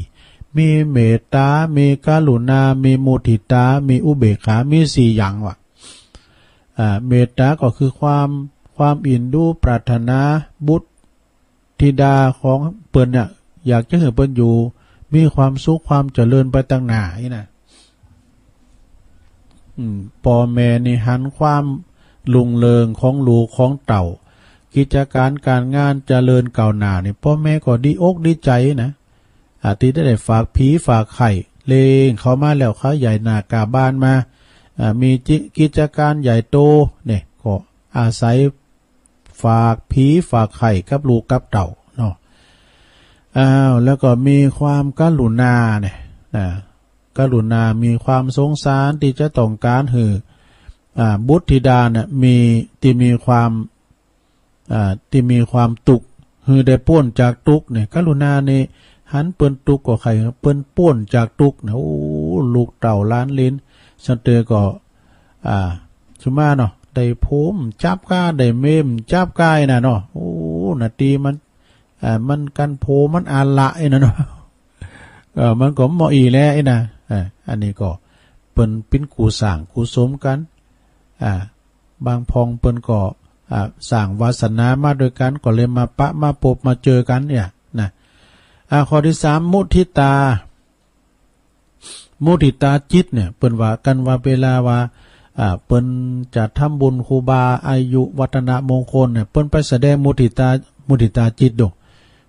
4มีเมตตามีกรุณามีมุทิตามีอุเบกขามี4อย่างว่ะเมตตาก็คือความอินดูปรารถนาบุตรธิดาของเปิ้นเนี่ยอยากจะให้เปิ้นอยู่มีความสุขความเจริญไปตั้งหน้านี่นะพ่อแม่นี่หันความลุงเริงของลูกของเต่ากิจการงานเจริญก้าวหน้านี่พ่อแม่ก็ดีอกดีใจนะที่ได้ฝากผีฝากไข่เลงเขามาแล้วเขาใหญ่หน้ากาบ้านมามีกิจการใหญ่โตเนี่ยก็อาศัยฝากผีฝากไข่กับลูกกับเต่าเนาะแล้วก็มีความกรุณาเนี่ยกรุณามีความสงสารที่จะต้องการให้บุตรธิดาเนี่ยมีความตุกคือได้ป้วนจากตุกเนี่ยกรุณาเนี่ยหันเปิ้นตุกก็ใครเปิ้นป้วนจากตุกนะโอ้ลูกเต่าล้านลิ้นสันเตอก็ชุมาเนาะได้ภูมิจับก้าได้เมมจับกายนะเนาะโอ้นาทีมันกันโพมันอาละไอ้นะเนาะมันก็เหมาะอีแล้วไอ้นะอันนี้ก็เปิ้นปิ้นกูสร้างกูสมกันบางพองเปิ้นก็สร้างวาสนามาโดยกันก็เลยมาปะมาพบมาเจอกันเนี่ยนะข้อที่3มุทิตาจิตเนี่ยเปิ้นว่ากันว่าเวลาว่าเปิ้นจะทำบุญครูบาอายุวัฒนมงคลเนี่ยเปิ้นไปแสดงมุทิตาจิตดอก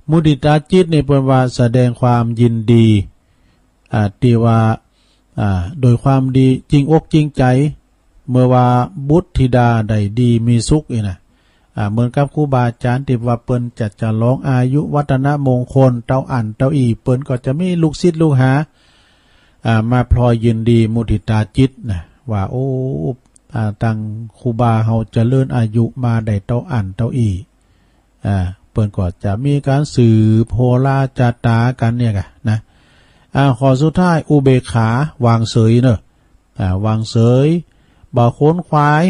มุทิตาจิตนี่เปิ้นว่าแสดงความยินดีที่ว่าโดยความดีจริงอกจริงใจเมื่อว่าบุตรธิดาได้ดีมีสุขอีนะ เหมือนกับครูบาอาจารย์ที่ว่าเปิ้นจะร้องอายุวัฒนมงคลเต้าอันเต้าอีเปิ้นก็จะมีลูกศิษย์ลูกหามาพลอยยินดีมุทิตาจิตนะว่าโอ้ตั้งครูบาเฮาเจริญอายุมาได้เต้าอันเต้าอีเปิ้นก็จะมีการสืบโหราจาตากันเนี่ยกะนะขอสุดท้ายอุเบกขาวางเสยเนอะวางเสยบ่โค้นควาย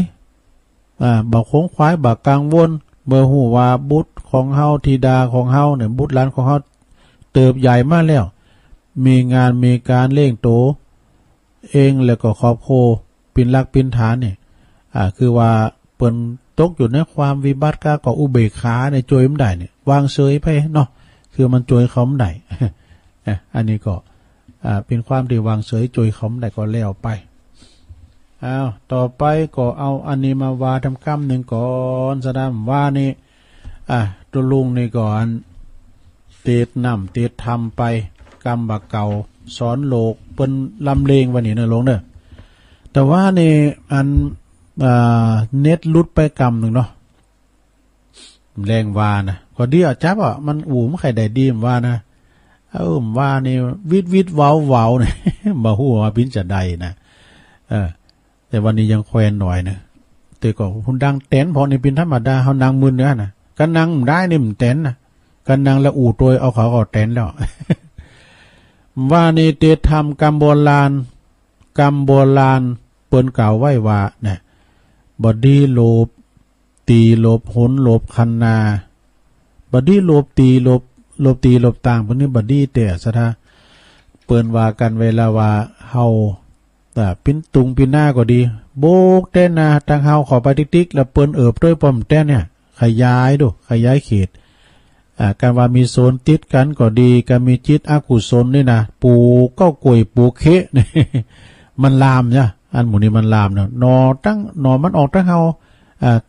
บ่โค้งควายบ่กังวลเมื่อหูว่าบุตรของเฮาธิดาของเฮาเนี่ยบุตรหลานของเฮาเติบใหญ่มาแล้วมีงานมีการเลี้ยงโตเองแล้วก็ครอบครัวปินหลักปินฐานเนี่ยคือว่าเปิ้นตกอยู่ในความวิบัติก็อุเบกขาในจอยมันได้เนี่ยวางเฉยไปเนาะคือมันจอยเขาไม่ได้อันนี้ก็เป็นความที่วางเฉยจอยเขาไม่ได้ก็แล้วไปต่อไปก็เอาอันนี้มาวาทำกรรมหนึ่งก่อนสดามว่านี่ตัวลุงนี่ก่อนเตดนำเตดทำไปกรรมบักเก่าสอนโลกเปิ้นลำเลงวันนี้นะลงเด้อแต่ว่านี่อันเน็ตลุดไปกรรมหนึ่งเนาะแรงวานะก็ดีจับมันอูมไข่ได้ดีมว่านะว่านี่วิดเว้าเนี่ยบ่ฮู้ว่าพินจะได้นะแต่วันนี้ยังแควนหน่อยนะแต่ก็คุณดังเต้นพอในเป็นธรรมดาเฮานั่งมึนเนื้อนะกันนั่งได้นี่มันเต้นนะกันนั่งแล้วอู่ตัวเอาเขาก็เต้นแล้วว่านี่เตทำกรรมโบราณเปิ้นกล่าวไว้ว่าเนี่ยบดีโลบตีโลบหนโลบคันนาบดีโลบตีโลบตีโลบต่างพวกนี้บดีแต่ซะท่าเปิ้นว่ากันเวลาว่าเฮาปิ้นตุงปิ้นหน้าก็ดีโบกเต้นนะทางเฮาขอไปติ๊กๆแล้วเปิ้นด้วยป้อมเต้นเนี่ยขยายเขตการว่ามีโซนติดกันก็ดีการมีจิตอกุศลนี่นะปูก็กวยปูเคะนี่มันลามจ้ะอันหมู่นี้มันลามเนาะนอมันออกทั้งเฮา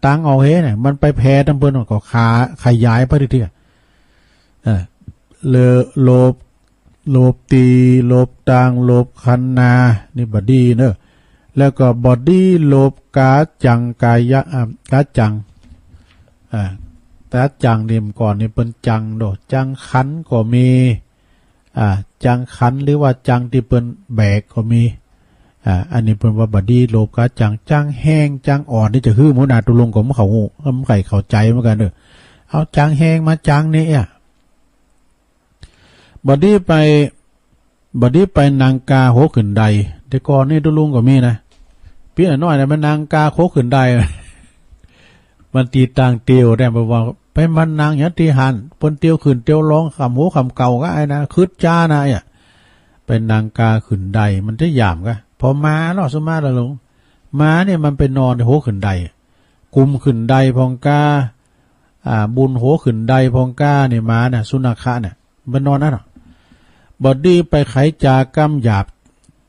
ตั้งเอาเฮเนี่ยมันไปแพ้ทั้งเปิ้นก็ขยายไปเรื่อยๆโลบตีโลบต่างโลบคันนานี่บดีเนอะแล้วก็บอดี้โลบกาจังกายะกาจังแต่จังนี่ก่อนนี่เป็นจังโดจังคันก็มีจังคันหรือว่าจังที่เป็นแบกก็มีอันนี้เป็นว่าบดี้โลบกาจังแห้งจังอ่อนนี่จะคือหมูนาตุลงของเขาไข่เข้าใจเหมือนกันเนอะเอาจังแห้งมาจังนี่บดี้ไปนางกาโหขึ้นใดแต่ก่อนนี่ตุลุงก็มีนะพี่น้อยนะมันนางกาโคขึ้นได้มันตีต่างเตียวได้บอกว่าไปมันนางอย่างตีหันปนเตียวขึ้นเตียวร้องคำโหคำเก่าก็ไอ้นะคืดจ้านะเป็นนางกาขึ้นใดมันจะหยามก็พอมาเนาะสมาแล้วลงมาเนี่ยมันเป็นนอนโหขึ้นใดกุมขึ้นใดพองกาบุญโหขึ้นใดพองกาเนี่ยมาเนี่ยสุนัขะเนี่ยมันนอนนั่นหรอบอดี้ไปไขจากรรมหยาบ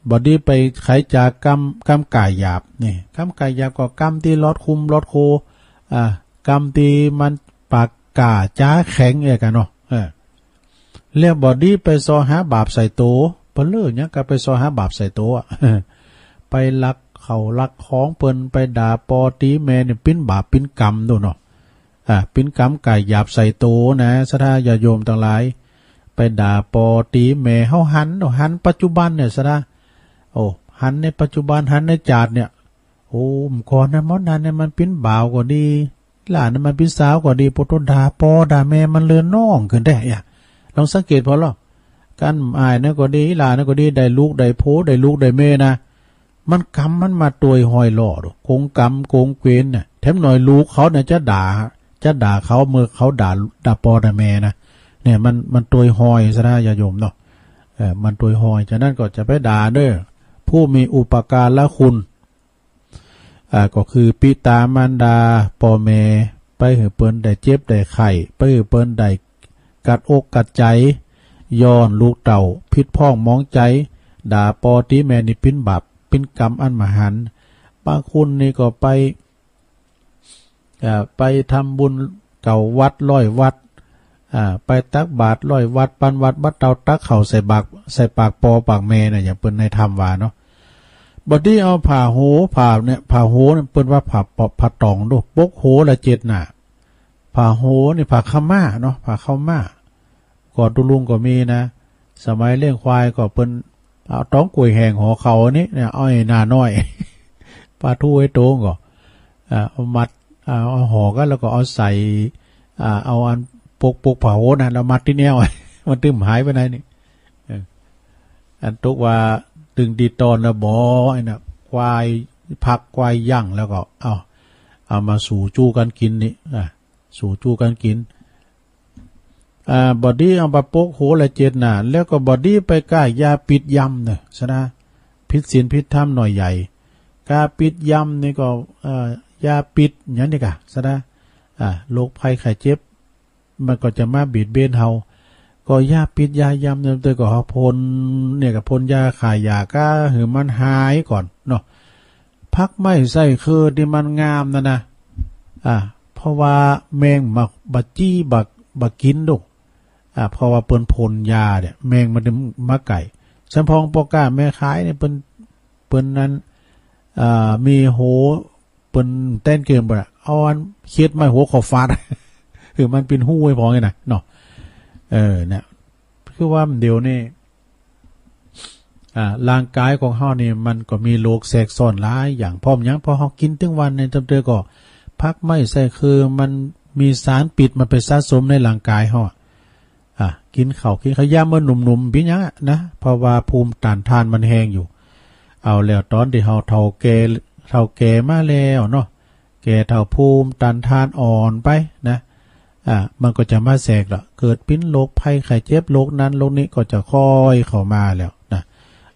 บอดี้ไปไขจากรรมกายหยาบนี่กรรมกายหยาบก็กรรมที่ลอดคุมลอดโคกรรมที่มันปากกาจ้าแข็งกันเนาะเรียกบอดี้ไปซอหาบาปใส่โตเปิ้นเลิกเนี่ยก็ไปซอหาบาปใส่โตไปลักเขาลักของเปิ้นไปด่าปอตีแม่เนี่ยปิ้นบาปปิ้นกรรมโดนเนาะปิ้นกรรมกายหยาบใส่โตนะสถาญาโยมทั้งหลายไปด่าปอตีแม่เฮาหันปัจจุบันเนี่ยซะนะหันในปัจจุบันหันในจาดเนี่ยก่อนนั้นมดนั้นเนี่ยมันเป็นบ่าวก็ดีหลานนั้นมันเป็นสาวก็ดีปตด่าปอด่าแม่มันเลือนน้องขึ้นได้ลองสังเกตพอหรอกันอายนั่นก็ดีหลานนั่นก็ดีได้ลูกได้โพได้ลูกได้แม่นะมันกรรมมันมาตัวหอยหล่อโกงกรรมโกงเกวียนเนี่ยแถมหน่อยลูกเขาเนี่ยจะด่าเขาเมื่อเขาด่าปอด่าแม่นะเนี่ยมันตัวหอยซะนะอย่าโยมเนาะมันตัวหอยฉะนั้นก็จะไปด่าเด้อผู้มีอุปการะคุณก็คือปิตามารดาพ่อแม่ไปหือเปิ้นได้เจ็บได้ไข้ไปหือเปิ้นได้กัดอกกัดใจย้อนลูกเต่าพิษพ้องมองใจด่าปอตีแม่นี่ปิ้นบาปปิ้นกรรมอันมหันต์บางคนนี่ก็ไปทำบุญเก่าวัดร้อยวัดไปตักบาตรร้อยวัดปันวัดบัดเตาตักเข่าใส่ปากปอปากแม่เนี่ยอย่างเปิ้นในธรรมว่าเนาะบดนี้เอาผ่าโหเนี่ยเปิ้นว่าผ่าตองดูปกโหละ7หน้า ผ้าโหนี่ผ้าขม่าเนาะผ้าข้าวม่าก่อนตุลุงก็มีนะสมัยเลี้ยงควายก็เปิ้นเอาต้องกล้วยแห้งห่อเขาอันนี้เนี่ยอ้อยหน้าน้อยปลาทูไว้โตงก็เอามัดเอาห่อกันแล้วก็เอาใส่เอาอันปกผ้าโหนะแล้วมัดที่แนวมันตึมหายไปไหนนี่อันตุกว่าตึงดีตอนแล้วบ่ไอ้น่ะควายพักควายย่างแล้วก็เอามาสู่จู้กันกินนี่สู่จู้กันกินบอดี้เอาปะโปกโหละเจ็ดน่ะแล้วก็บอดี้ไปก้ายาปิดยำเนี่ยซะนะพิษศีลพิษธรรมหน่อยใหญ่กาปิดยำนี่ก็ยาปิดอย่างนี้กะซะนะโรคภัยไข้เจ็บมันก็จะมาบีดเบนเฮาก็ยาปิดยายำเนี่ยตัวก็พ่นเนี่ยกับพ่นยาขายยาก้าหือมันหายก่อนเนาะพักไม่ใส่คือที่มันงามนะเพราะว่าแมงบักจี้บักกินดุเพราะว่าเปิ้นพ่นยาเนี่ยแมงมันมาไก่สัมพองปอก้าแม่ขายเนี่ยเปิ้นนั้นมีโหเปิ้นเต้นเกมบ่เอาอันเคียดไม้หัวขอฟาดคือมันเป็นหู้ไว้พอไงน่ะเนาะเนี่ยคือว่าเดี๋ยวนี้ร่างกายของเฮานี่มันก็มีโรคแทรกซ้อนหลายอย่างพร้อมหยังพอเฮากินถึงวันในจำเตือก็พักไม่ใช่คือมันมีสารปิดมันไปสะสมในร่างกายเฮากินข้าวย่ามเมื่อหนุ่มๆพี่ยังนะเพราะว่าภูมิต้านทานมันแห้งอยู่เอาแล้วตอนที่เฮาเฒ่าแก่มาแล้วเนาะแก่เฒ่าภูมิต้านทานอ่อนไปนะมันก็จะมาแทรกละเกิดปิ้นโรคภัยไข้เจ็บโรคนั้นโรคนี้ก็จะค่อยเข้ามาแล้วนะ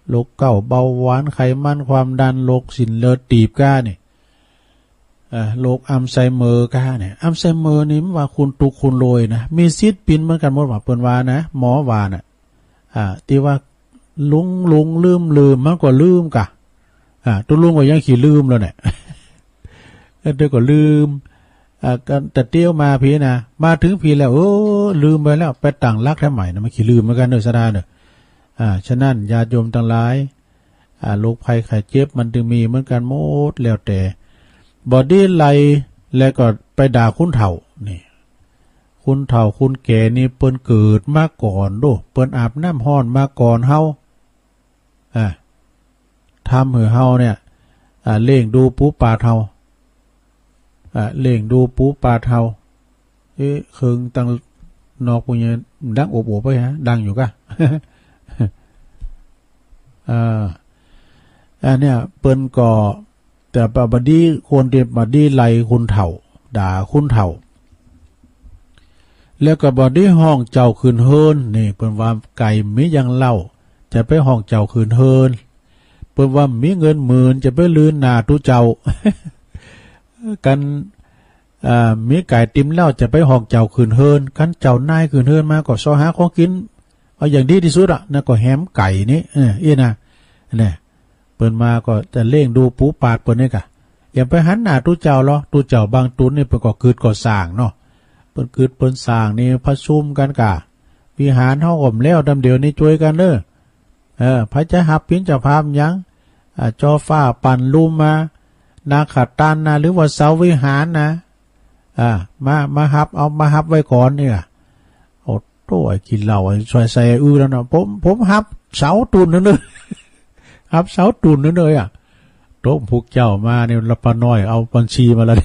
โรคเก่าเบาหวานไขมันความดันโรคสินเลือดตีบก้านี่โรคอัลไซเมอร์ก้าเนี่ยอัลไซเมอร์นี่มันว่าคุณตุกคุณโรยนะมีซิดปินเหมือนกันหมดว่าเปิ้นว่านะหมอว่าน่ะที่ว่าลุงลืมมันก็ลืมกะตุลุงก็ยังขี้ลืมแล้วเนี่ยเดี๋ยวก็ลืมแต่เตี้ยวมาพี่นะมาถึงพี่แล้วลืมไปแล้วไปต่างรักแท้ใหม่นะมันขี้ลืมเหมือนกันเด้อซะดาเด้อฉะนั้นญาติโยมทั้งหลายโรคภัยไข้เจ็บมันจึงมีเหมือนกันหมดแล้วแต่บอดี้ไหลแล้วก็ไปด่าคุณเฒ่านี่คุณเฒ่าคุณแก่นี่เปิ้นเกิดมาก่อนโดเปิ้นอาบน้ำร้อนมาก่อนเฮาทำให้เฮาเนี่ยเล่งดูปูปลาเฮาเล่งดูปูปลาเทาเคิงตั้งนอกปุญญดังโอบไปฮะดังอยู่กะเนี่ยเปิ้นก่อแต่บดีคนเดียบดีไล่คุณเฒ่าด่าคุณเฒ่าแล้วก็บดีห้องเจ้าคืนเฮินนี่เปิ้นว่าไก่มียังเล่าจะไปห้องเจ้าคืนเฮินเปิ้นว่ามีเงินหมื่นจะไปลืนหน้าตู้เจ้ากันมีไก่ติมแล้วจะไปห้องเจ้าคืนเฮินกันเจ้านายคืนเฮินมาก็ซอหาของกินเอาอย่างดีที่สุดนะก็แฮมไก่นี่นะเนี่ยเปิ้นมาก็จะเล่งดูปูปาดเปิ้นนี่กะอย่าไปหันหน้าตู้เจ้าหรอตู้เจ้าบางตุนนี่เปิ้นก็คืดก็สร้างเนาะเปิ้นคืดเปิ้นสร้างนี่ประชุมกันกะวิหารเฮาก็แล้วดำเดียวนี้ช่วยกันเด้อพระจะหับพินเจ้าภาพยังจอฟ้าปั่นลุ่มมานาขัดตันนะหรือว่าเสาวิหารนะมาฮับเอามาฮับไว้ก่อนเนี่ยโอ้โต้กินเหล้าช่วยใส่แล้วเนาะผมฮับเสาตุนนั่นเลยฮับเสาตุนนั่นเลยโต๊ะพวกเจ้ามาเนี่ยละปน้อยเอาบัญชีมาแล้ว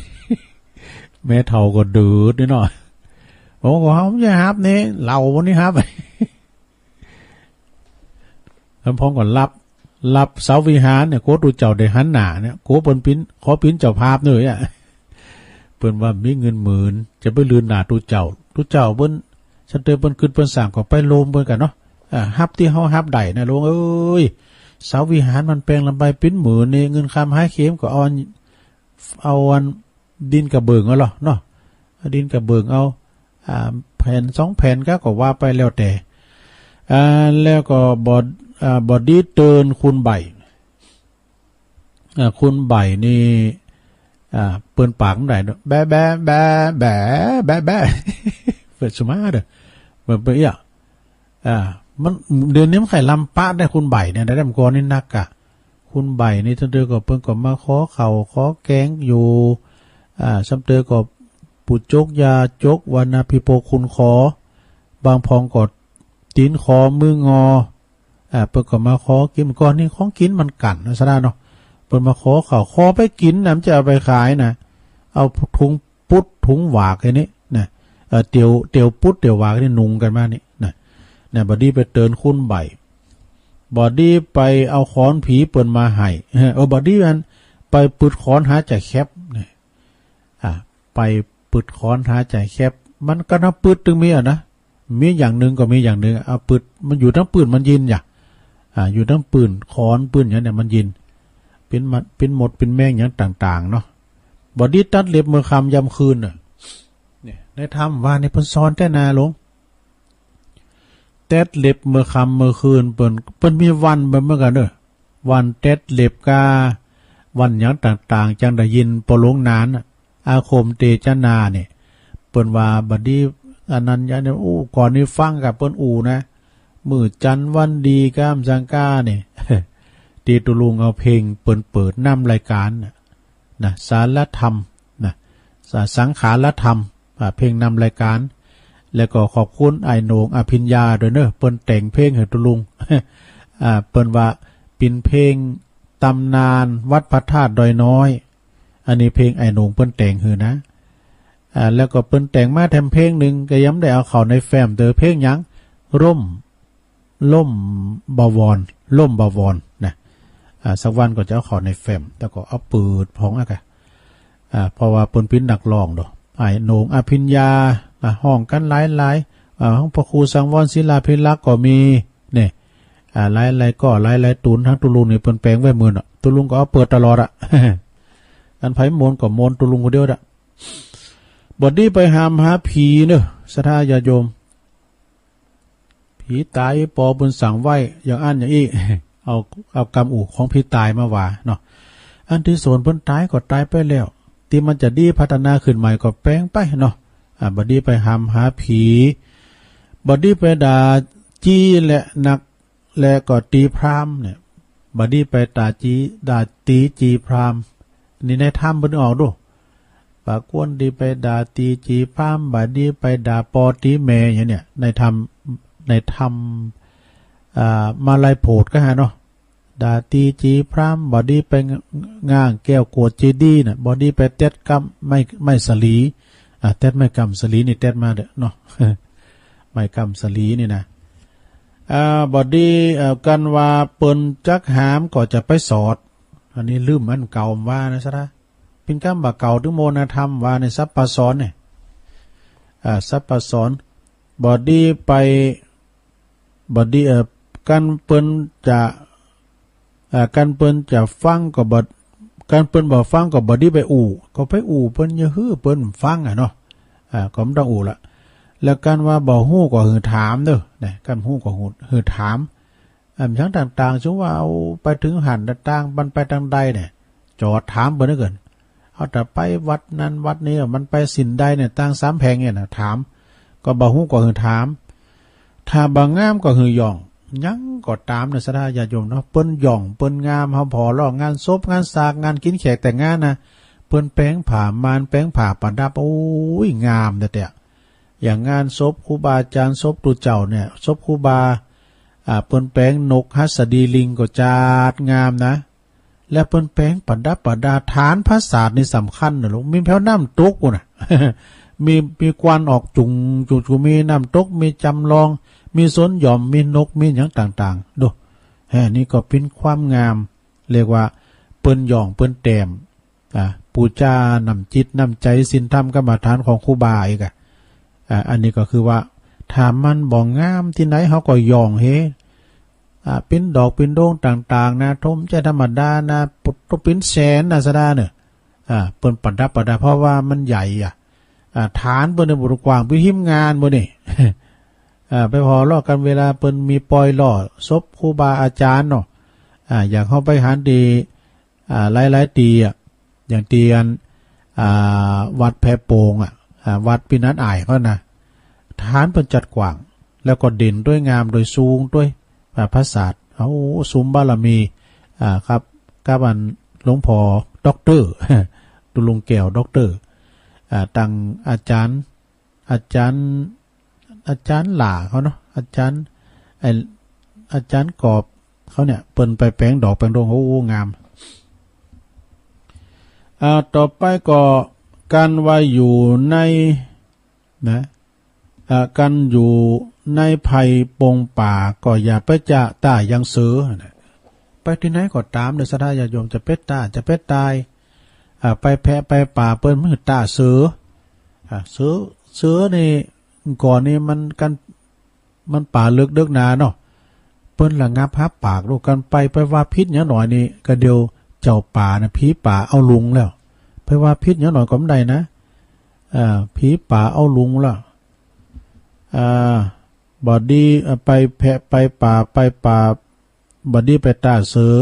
แม่เฒ่าก็ดื้อนิดหน่อยผมก็เขาไม่ฮับนี่เหล้าวันนี้ฮับแล้วพร้อมก่อนรับเสาวิหารเนี่ยโคตูเจ้าได้หันหน้าเนี่ยโคเปิ้นปิ้นขอปิ้นเจ้าภาพเลยเปิ้นว่ามีเงินหมื่นจะไปลืนหน้าตูเจ้าเปิ้นฉันเตเปิ้นขึ้นเปิ้นสั่งก็ไปโลมเปิ้นกันเนาะฮับที่เฮาฮับได้นะลุงเอ้ยเสาวิหารมันแปลงลำไปปิ้นหมื่นนี่เงินคำหาเข็มก็เอาอันดินกระเบิงเอาหรอเนาะดินกระเบิงเอาแผ่น2แผ่นก็ว่าไปแล้วแต่แล้วก็บอดี้เตือนคุณใบคุณใบนี่เปิ้นปากได้แบะเปิดสมาเด้อแบบเอี้ยมันเดือนนี้มันไข่ลำปะได้คุณใบเนี่ยได้ก่อนนี่นักอ่ะคุณใบนี่ท่านเดือก็เปิ้นก็มาขอเข่าขอแกงอยู่ซัมเตอก็ ปุจกยาจกวานาพิโปคุณขอบางพองกดตีนคอมืองอเปิดก็มาขอกินก่อนนี่ของกินมันกั่นนะซะเนาะเปิดมาขอข้าวขอไปกินนะมันจะเอาไปขายนะเอาถุงปุ๊ดถุงหวากไอ้นี่นะเตียวปุ๊ดเตียวหวากนี่นุงกันมานี่นะบอดี้ไปเตือนคุ้นใบบอดี้ไปเอาค้อนผีเปิดมาให้บอดี้มันไปปึดค้อนหาใจแคบเนี่ยไปปึดค้อนหาใจแคบมันก็น่าปึดตึงมีนะมีอย่างหนึ่งก็มีอย่างหนึ่งเอาปืนมันอยู่ทั้งปืนมันยินอยู่ทั้งปืนค้อนปืนอย่างเนี่ยมันยินเป็นหมดเป็นแม่งอย่างต่างๆเนาะบอดี้ตัดเล็บมือคำยำคืนเนี่ยในถ้ำว่าในเพิ่นซ้อนแต่นาลงเต็ดเล็บมือคำมือคืนเปิ้นมีวันแบบเมื่อกันวันเต็ดเล็บกาวันอย่างต่างๆจังได้ยินปลงนานอาคมเตจนาเนี่ยเปิ้นว่าบอดี้อันนั้นยาเนี่ยก่อนนี้ฟังกับเปิ้นนะมือจันวันดีก้ามสังกาเนี่ยตีตุลุงเอาเพลงเปิดนำรายการนะสารธรรมนะสังขารธรรมเพลงนำรายการแล้วก็ขอบคุณไอ้โหนงอภิญญาด้วยเนอะเปิ้นแต่งเพลงให้ตุลุงเปิ้นว่าเป็นเพลงตำนานวัดพระธาตุดอยน้อยอันนี้เพลงไอ้โหนงเปิ้นแต่งคือนะแล้วก็เปิ้นแต่งมาแถมเพลงหนึ่งก็ย้ำได้เอาเข้าในแฟ้มเตอเพลงหยังล่มบวรนะสักวันก็จะเอาเข้าในแฟ้มแล้วก็เอาเปิดพ้องเพราะว่าเปิ้นเป็นนักร้องดอกไอ้โหนงอภิญญาห้องกันหลายห้องพระครูสังวรศิลาภิลักษ์ก็มีเนี่ยหลายก็หลายตุนทั้งตุลุงนี่เปิ้นแปลงไว้มื้อตุลุงก็เอาเปิดตลอดอันไผมนก็มนตุลุงคนเดียวบอดี้ไปหผีเนอะศรัทธาญาโยมผีตายปอบนสั่งไหวอย่างอันอย่างอี้เอากรรมอู่ของผีตายมาว่าเนาะอันที่ส่วนเพิ่นตายก็ตายไปแล้วที่มันจะดีพัฒนาขึ้นใหม่ก็แปลงไปเนาะบอดี้ไปหาผีบอดี้ไปด่าจี้และนักและก็ตีพรามเนี่ยบอดี้ไปด่าตีจีพรามนี่ในถ้ำเพิ่นออกดูปากวนดีไปด่าตีจีพรามบาดีไปด่าปอตีเมอย่างเนี่ยในธรรมมาลายโพดก็ฮะเนาะด่าตีจีพรามบอดี้ไปง่างแก้วโกดเจดีน่ะบอดี้ไปเต็ดกำไม่สลีเต็ดไม่กำสลีนี่เต็ดมาเด้อเนาะ ไม่กำสลีนี่นะบอดี้กันว่าเปิ้นจักหามก็จะไปสอดอันนี้ลืมมันเก่าว่านะซะนะเป็นกรรมบาเก่าถึงโมนาธรรมว่าในซับปะสอนเนี่ยซับปะสอนบอดี้ไปบอดี้กันเปิ้นจะฟังกับบอดกันเปิ้นบ่ฟังกับบอดี้ไปก็ไปเปิ้นอย่าฮื้อเปิ้นฟังเนาะก็ไม่ต้องละแล้วกันว่าบ่ฮู้ก็คือถามเด้อเนี่ยกันฮู้ก็คือถามทั้งต่างๆซึ่งว่าเอาไปถึงหันต่างมันไปทางใดเนี่ยจอดถามเปิ้นเกินเอาแต่ไปวัดนั้นวัดนี้มันไปสินใดเนี่ยตั้งสามแพงเนี่ยนะถามก็บ่ฮู้ก็คือถามถ้าบ่งามก็คือย่องยังก็ตามนะศรัทธาญาติโยมเนาะเปิ้นย่องเปิ้นงามเฮาพอร้องงานศพงานสากงานกินแขกแต่งงานนะเปิ้นแป้งผ่ามานแป้งผ่าประดับโอ้ยงามแต่อย่างงานศพครูบาอาจารย์ศพตุเจ้าเนี่ยศพครูบาเปิ้นแป้งนกหัสดีลิงก็จาดงามนะและเปิ้นแป้งประดับประดาฐานพระศาสตร์นี่สำคัญนะลูกมีแผ่วน้ำตกน่ะ มีควันออกจุงมีน้ำตกมีจำลองมีสนหย่อมมีนกมีอย่างต่างๆดูนี่ก็เป็นความงามเรียกว่าเปิ้นหย่องเปิ้นแต้มปูจานำจิตนำใจศีลธรรมกรรมฐานของครูบาอีกอันนี้ก็คือว่าถ้ามันบ่งามที่ไหนเขาก็หย่องเป็นดอกเป็นโด่งต่างๆนะทมใจธรรมดานะปุตเป็นแสนนะสดาเนี่ยเปิ้นประดับเพราะว่ามันใหญ่ฐานเปิ้นในบุรุษกว้างไปหิมงานบ่นี่ ไปพอลอกกันเวลาเปิ้นมีปล่อยล่อศพครูบาอาจารย์เนาะอยากเข้าไปหาดีหลายๆตีอย่างเตียนวัดแพโปงวัดพินัทอายเขานะฐานเปิ้นจัดกว้างแล้วก็เด่นด้วยงามโดยสูงด้วยพระศาสตร์สุมบารมีครับกับอันหลวงพ่อด็อกเตอร์ตุลุงแก้วด็อกเตอร์ ตั้งอาจารย์หล่าเขาเนาะอาจารย์กอบเขาเนี่ยเปิ้นไปแปลงดอกแปลงดงโอ้งามต่อไปก็การว่าอยู่ในนะการอยู่ในภัยปงป่าก็อย่าไปจะตายยังเสือไปที่ไหนก็ตามเด้อสถาญาติโยมจะเป็ดตาจะเป็ดตายไปแพะไปป่าเปิ้นมือตาเสือเสือนี่ก่อนนี่มันป่าลึกเดึกหนาเนาะเปิ้นละงับฮับปากลูกกันไปว่าพิษเนี้ยหน่อยนี่ก็เดียวเจ้าป่านะผีป่าเอาลุงแล้วไปว่าพิษเนี้ยหน่อยก็ไม่ได้นะผีป่าเอาลุงแล้วบอดีไปแพะไปป่าบอดีไปตาเสือ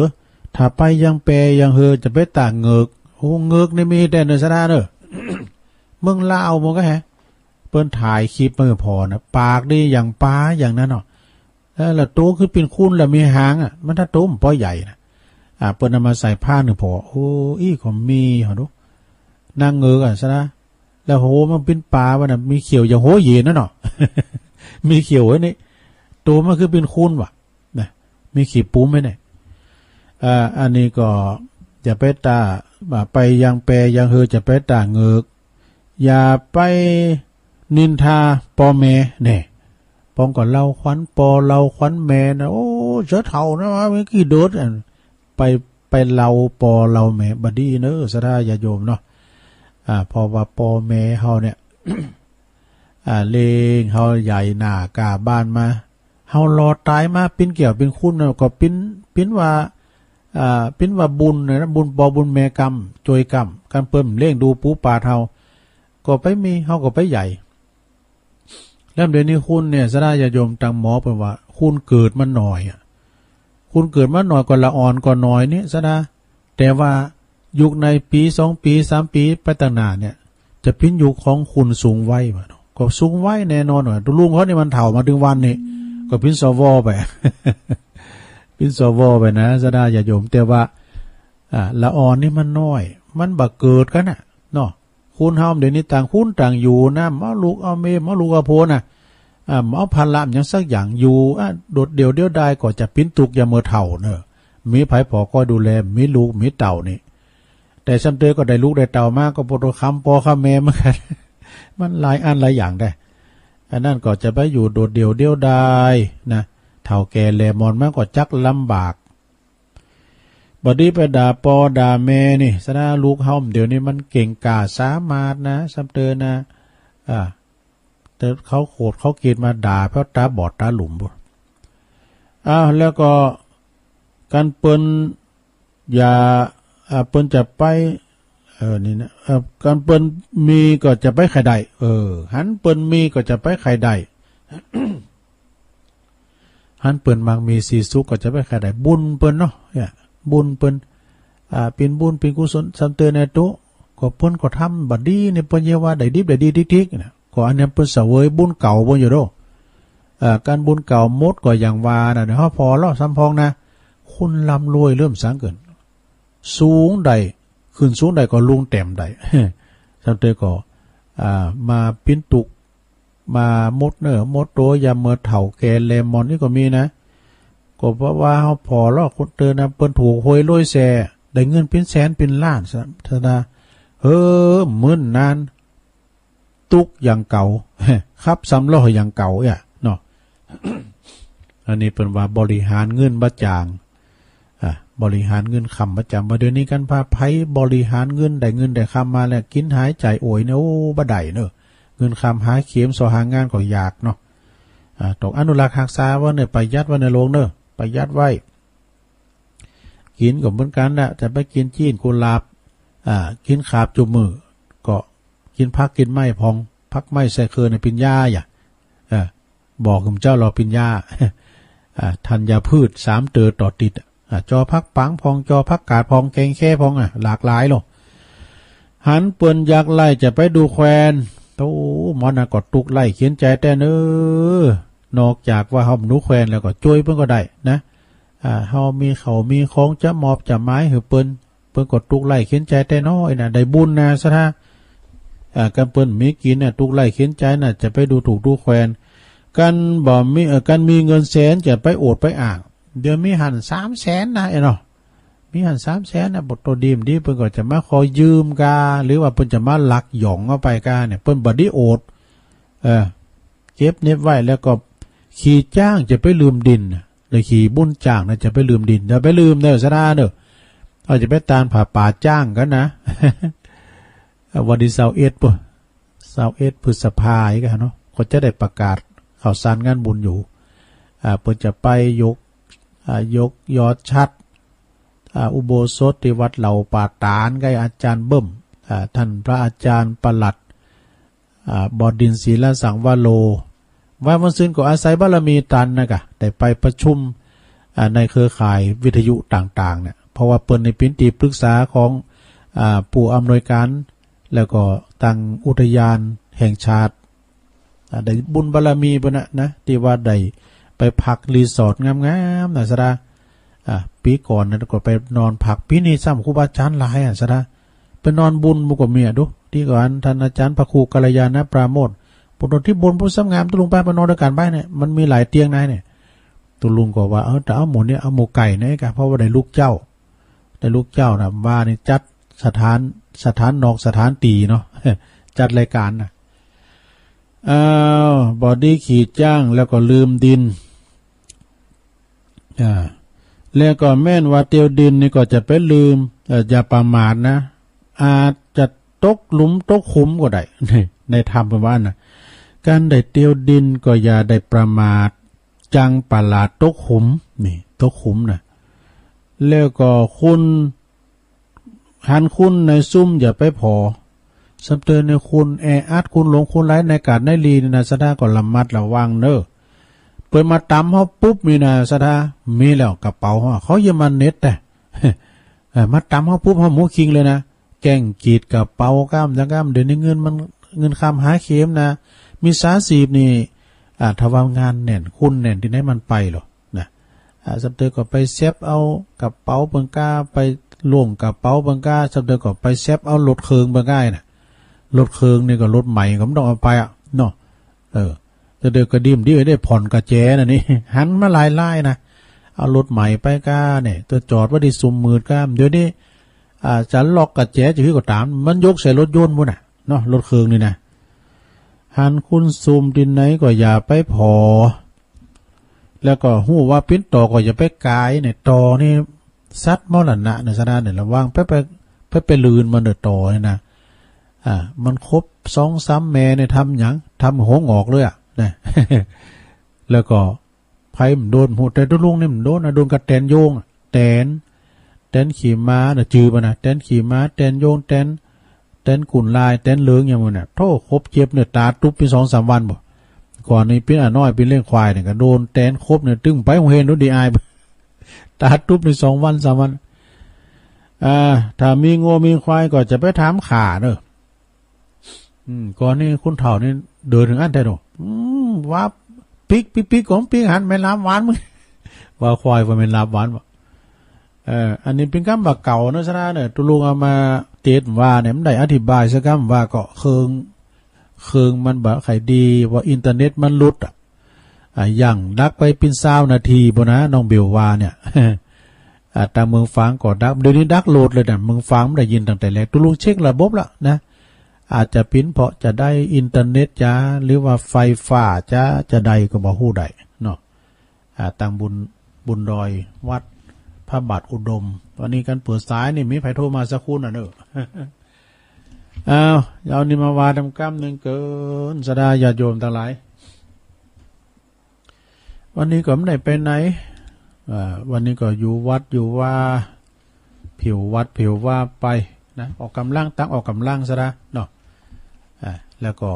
ถ้าไปยังเปยังเฮอจะไปตาเงือกโอ้เงือกนี่มีแต่เนื้อสะดาเนอะเมืองลาวมันก็แฮะเปิ้นถ่ายคลิปมือพอนะปากดีอย่างป้าอย่างนั้นเนาะแล้วโตคือเป็นคุ้นแล้วมีหางมันถ้าโตมันป้อใหญ่นะเปิ้นเอามาใส่ผ้าหนึ่งพอโอ้อี้ก็มีเหรอดูนางเงือกซะนะแล้วโหมันเป็นปลามันมีเขียวอย่างโหเย็นนะเนาะ มีเขียวไว้นี่ตัวมันคือเป็นคุ้นว่ะนะมีขีดปุ้มไว้เนี่ยอันนี้ก็จะไปตาไปยังเปยังเฮอจะไปตาเงือกอย่าไปนินทาปอแม่เนี่ยปองก่อนเราขวัญปอเราขวัญแม่นะโอ้เสือเท่านะวะไม่กี่โดดไปเราปอเราแม่บัดดี้เนอะสถาญาติโยมเนาะพอว่าปอแม่เฮาเนี่ย เลงเฮาใหญ่หน้ากาบ้านมาเฮารอตายมาปิ้นเกี่ยวเป็นคุณก็ปิ้นว่าบุญนะบุญปอบุญแม่กรรมจวยกรรมการเปิ้มเลี้ยงดูปูปลาเฮาก็ไปมีเฮาก็ไปใหญ่แล้วเดี๋ยวนี้คุณเนี่ยสถาญาติโยมตังหมอเปิ้นว่าคุณเกิดมาหน่อยคุณเกิดมาหน่อยก็ละอ่อนก็น้อยนี่สถาแต่ว่ายุคในปี2ปี3ปีไปต่างหน้าเนี่ยจะพิ้นยุคของคุณสูงไว้บ่ก็สูงไว้แน่นอนหน่อยลุงเขานี่มันเฒ่ามาถึงวันนี้ก็พิ้นสวไป พิ้นสวไปนะสถาญาติโยมแต่ว่าละอ่อนนี่มันน้อยมันบ่เกิดกันน่ะเนาะคุณเฮาเดี๋ยวนี้ต่างคุณต่างอยู่นะเอาลูกเอาเมเอาลูกเอาโพน่ะเอาพันละอย่างสักอย่างอยู่โดดเดี่ยวดายก็จะปิ้นตุกอย่าเมื่อเฒ่าเนอะมีไผพอก็ดูแลมีลูกมีเต่านี่แต่ซ้ำเตยก็ได้ลูกได้เต่ามากก็ปวดคำปอคำแม่เหมือนกัน มันหลายอันหลายอย่างได้อันนั้นก็จะไปอยู่โดดเดี่ยวดายนะเฒ่าแก่แลมอนมากกว่าจักลำบากบดีไปด่าปอด่าแม่นี่สนะลูกเฮาเดี๋ยวนี้มันเก่งกาจสามารถนะซ้ำเตยนะแต่เขาโขดเขาเกณฑ์มาด่าเพราะตาบอดตาหลุมบ่แล้วก็การเปิ้นอย่าเปิ้นจะไปนี่นะการเปิ้นมีก็จะไปไข่ได้หันเปิ้นมีก็จะไปไข่ได้ หันเปิ้นมักมีสีสุขก็จะไปไข่ได้บุญเปิ้นเนาะเนี่ยบุญเปิ้นเป็นบุญเป็นกุศลซ้ำเตือนในตุก็เปิ้นก็ทำบัดดีในเปิ้นเยว่าได้ดิบได้ดีทิกๆนะก็อันนี้เปิ้นเสวยบุญเก่าบ่อยู่โดการบุญเก่าหมดก็อย่างว่าน่ะเฮาพอแล้วซ้ำพองนะคุณร่ำรวยเริ่มสังเกินสูงใดขึ้นสูงใดก็ลุงแต้มใด ซ้ำเตือนก็มาปิ้นตุกมามดเนอมดโตยามเมื่อเฒ่าแก่เลมอนนี่ก็มีนะก็เพราะว่าเฮาพอแล้วคนเตือนนะเปิ้นถูกหวยรวยแซ่ได้เงินเป็นแสนเป็นล้านซะธนามื้นนานตุกอย่างเก่า ครับซ้ำล้ออย่างเก่าเนาะ อันนี้เป็นว่าบริหารเงินบ่จางบริหารเงินคำประจำมาเดือนนี้กันพาไผบริหารเงินได้คำมาแล้วกินหายใจโอยเนี่ยโอ้บ่ได้เนอะเงินคำหาเข็มสอหางานก็ยากเนาะตกอนุรักษ์รักษาว่าเนี่ยประหยัดไว้ในโรงเนอะประหยัดไว้กินก็เหมือนกันแหละแต่ไปกินจีนกุหลาบกินขาบจุมือก็กินพักกินไม้พองพักไม้ใส่เครือในปิญญาบอกคุณเจ้ารอปิญญา ธัญพืช3เตอต่อติดจอพักปังพองจอพักกาดพองแกงแค่พองหลากหลายหรอกหันเปิ้นอยากไล่จะไปดูแควนโตหมอนะก็ตุกไล่เขียนใจแต่นอกจากว่าเฮาหนูแควนแล้วก็ช่วยเพิ่นก็ได้นะเฮามีเขามีของจะมอบจะไม้หือเปิ้นก็ตุกไล่เขียนใจแต่น้อยน่ะได้บุญนะซะท่า กันเปิ้นมีกินน่ะทุกไร่เข็นใจน่ะจะไปดูถูกดูแควนกันบ่มีกันมีเงินแสนจะไปโอดไปอ่างเดี๋ยวมีหัน300,000นะไอ้เนาะมีหัน300,000นะบ่ตัวดีมดีเพิ่นก็จะมาขอยืมกาหรือว่าเพิ่นจะมาลักหยองเอาไปกาเนี่ยเพิ่นบ่ได้โอดเก็บเน็บไว้แล้วก็ขี่จ้างจะไปลืมดินเลยขี่บุญจ้างนะจะไปลืมดินอย่าไปลืมเด้อซะเด้อเอาจะไปตานผ่าป่าจ้างกันนะ วันที่21ป่ะ21พฤษภาคมกันเนาะก็จะได้ประกาศข่าวสารงานบุญอยู่เพิ่นจะไปยกยอดชัดอุโบสถที่วัดเหล่าป่าตานใกล้อาจารย์เบิ่มท่านพระอาจารย์ปลัดบดินทร์ศีลสังวโรว่าวันซื่นก็อาศัยบารมีตันนะกะได้ไปประชุมในเครือข่ายวิทยุต่างๆเนี่ยเพราะว่าเปิ้นในเป็นที่ปรึกษาของผู้อำนวยการแล้วก็ตั้งอุทยานแห่งชาติได้บุญบารมีเพิ่นนะที่ว่าได้ไปพักรีสอร์ทงามๆน่ะซะดาปีก่อนนั้นก็ไปนอนพักปีนี้ซ้ำครูบาอาจารย์หลายซะดาไปนอนบุญบ่ก็มีดูที่ก่อนท่านอาจารย์พระครูกัลยาณปราโมทย์ปุถที่บนผู้สำงามตุลุงไปนอนด้วยกันไปเนี่ยมันมีหลายเตียงนายเนี่ยตุลุงก็ว่าแต่เอาหมูเนี่ยเอาหมูไก่เนี่ยกันเพราะว่าได้ลูกเจ้านะว่านี่จัดสถานนอกสถานตีเนาะ จัดรายการนะบอดี้ขี่จ้างแล้วก็ลืมดินแล้วก็แม่นว่าเตียวดินนี่ก็จะไปลืมอย่าประมาทนะอาจจะตกหลุมตกขุมก็ได้ ในธรรมเป็นว่านะการได้เตียวดินก็อย่าได้ประมาทจังประหลาดตกขุมนี่ตกขุมนะแล้วก็คุณหันคุณในซุ่มอย่าไปพอสำเตือนในคุณแออัดคุณหลงคุณไร้ในกาดในลีนี่นะสะดาก็ระมัดระวังเนอะเปิดมาตำเขาปุ๊บมีนะสะดามีแล้วกระเป๋าเขาเยมันเน็ตแต่ มาตำเขาปุ๊บเขาหมูคิงเลยนะแกงกีดกระเป๋าก้ามจังก้ามเดี๋ยวนี้เงินคำหาเข็มนะมี30นี่ถ้าว่างานแน่นคุณแน่นที่ไหนมันไปหรอนะสำเตือนก็ไปเซฟเอากระเป๋าเปิงก้าไปล่วงกระเป๋าเปิงก้าสำเตือนก็ไปเซฟเอารถเคืองเปิงก้าน่ะรถเคืองนี่ก็รถใหม่ก็ไม่ต้องเอาไปเนาะจะเดือกระดิ่มได้ผ่อนกระแจนะนี่หันมาลายนะเอารถใหม่ไปก้าเนี่ยตัวจอดไว้ที่ซุมมือก้ามเดี๋ยวนี้จะล็อกกระแจจะพี่ก็ตามมันยกใส่รถยนต์มั้งน่ะเนาะรถเคืองนี่นะหันคุณซุมดินไหนก็อย่าไปพอแล้วก็หู้ว่าปิ้นต่อก็อย่าไปกายเนี่ยต่อนี่ซัดมอลนะในสนามเนี่ยระวังไปลืนมันเดือดต่อเนี่ยนะมันครบ2-3แม่เนี่ยทำหยังทำหัวงอกเลยนะ แล้วก็ไพ่มันโดนหูแต่ตุลุงนี่มันโดนกระแตนโยงแตนขี่ม้าเนี่ยจือป่ะนะแตนขี่ม้าแตนโยงแตนกุ่นลายแตนเหลืองอย่างมันเนี่ยโทษครบเจ็บเนี่ยตาตุ๊บไป2-3 วันบ่ก่อนนี้เป็นน้อยเป็นเลี้ยงควายเนี่ยก็โดนแตนครบเนี่ยตึงไปหัวเห็นดูดีอายตาตุ๊บใน2-3 วันถ้ามีงัวมีควายก็จะไปถามขาเนอะก่อนนี้คุณเฒ่านี่เดินถึงอันแต่หนูว่าปิกของปิกหันไม่รับหวานมึงว่าควายว่าไม่รับหวานบ่อันนี้เป็นคำว่าเก่าเนอะซะนะเนี่ยตุลุงเอามาเทศว่าเนี่ยมันได้อธิบายสักคำว่าก็เคืองมันบ่ไขดีว่าอินเทอร์เน็ตมันหลุดอย่างดักไปเป็น20 นาทีบ่นะน้องเบลว่าเนี่ยตามเมืองฟังก็ดักเดี๋ยวนี้ดักโหลดเลยนะเมืองฟังไม่ได้ยินตั้งแต่แรกตุลุงเช็คระบบละนะอาจจะปิ้นเพราะจะได้อินเทอร์เน็ตจ้าหรือว่าไฟฟ้าจะได้ก็บ่ฮู้ได้เนาะตั้งบุญดอยวัดพระบาทอุดมวันนี้กันเปิดสายนี่มีไผโทรมาสักคุณเนอะเอานี่มาวาดำกำนึงเกินสดาญาติโยมทั้งหลายวันนี้ก็ไม่ได้ไปไหนวันนี้ก็อยู่วัดอยู่ว่าผิววัดผิวว่าไปนะออกกำลังตั้งออกกำลังซะนะเนาะแล้วก็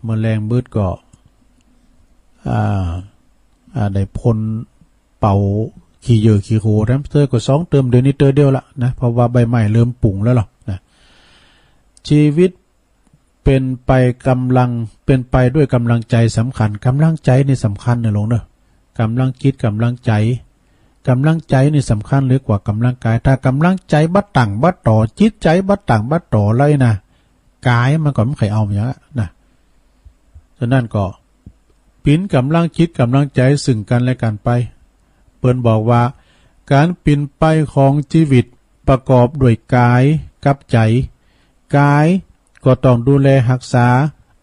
เมื่อแรงบืดก็ได้พลเป่าขี่เยอะขี่โคแรมเตอร์ก็2 เติมเดือนนี้เตอร์เดียวละนะเพราะว่าใบไม้เริ่มปุ่งแล้วหรอนะชีวิตเป็นไปด้วยกำลังใจสำคัญกำลังใจนี่สำคัญนะลงเนอะกำลังคิดกำลังใจนี่สำคัญเลยกว่ากำลังกายถ้ากำลังใจบัดต่างบัดต่อจิตใจบัดต่างบัดต่อเลยนะ กายมันก็ไม่เคยเอาอย่างนั้นนะฉะนั้นก็ปิ่นกำลังคิดกำลังใจซึ่งกันและกันไปเปิ้นบอกว่าการปิ่นไปของชีวิตประกอบด้วยกายกับใจกายก็ต้องดูแลรักษา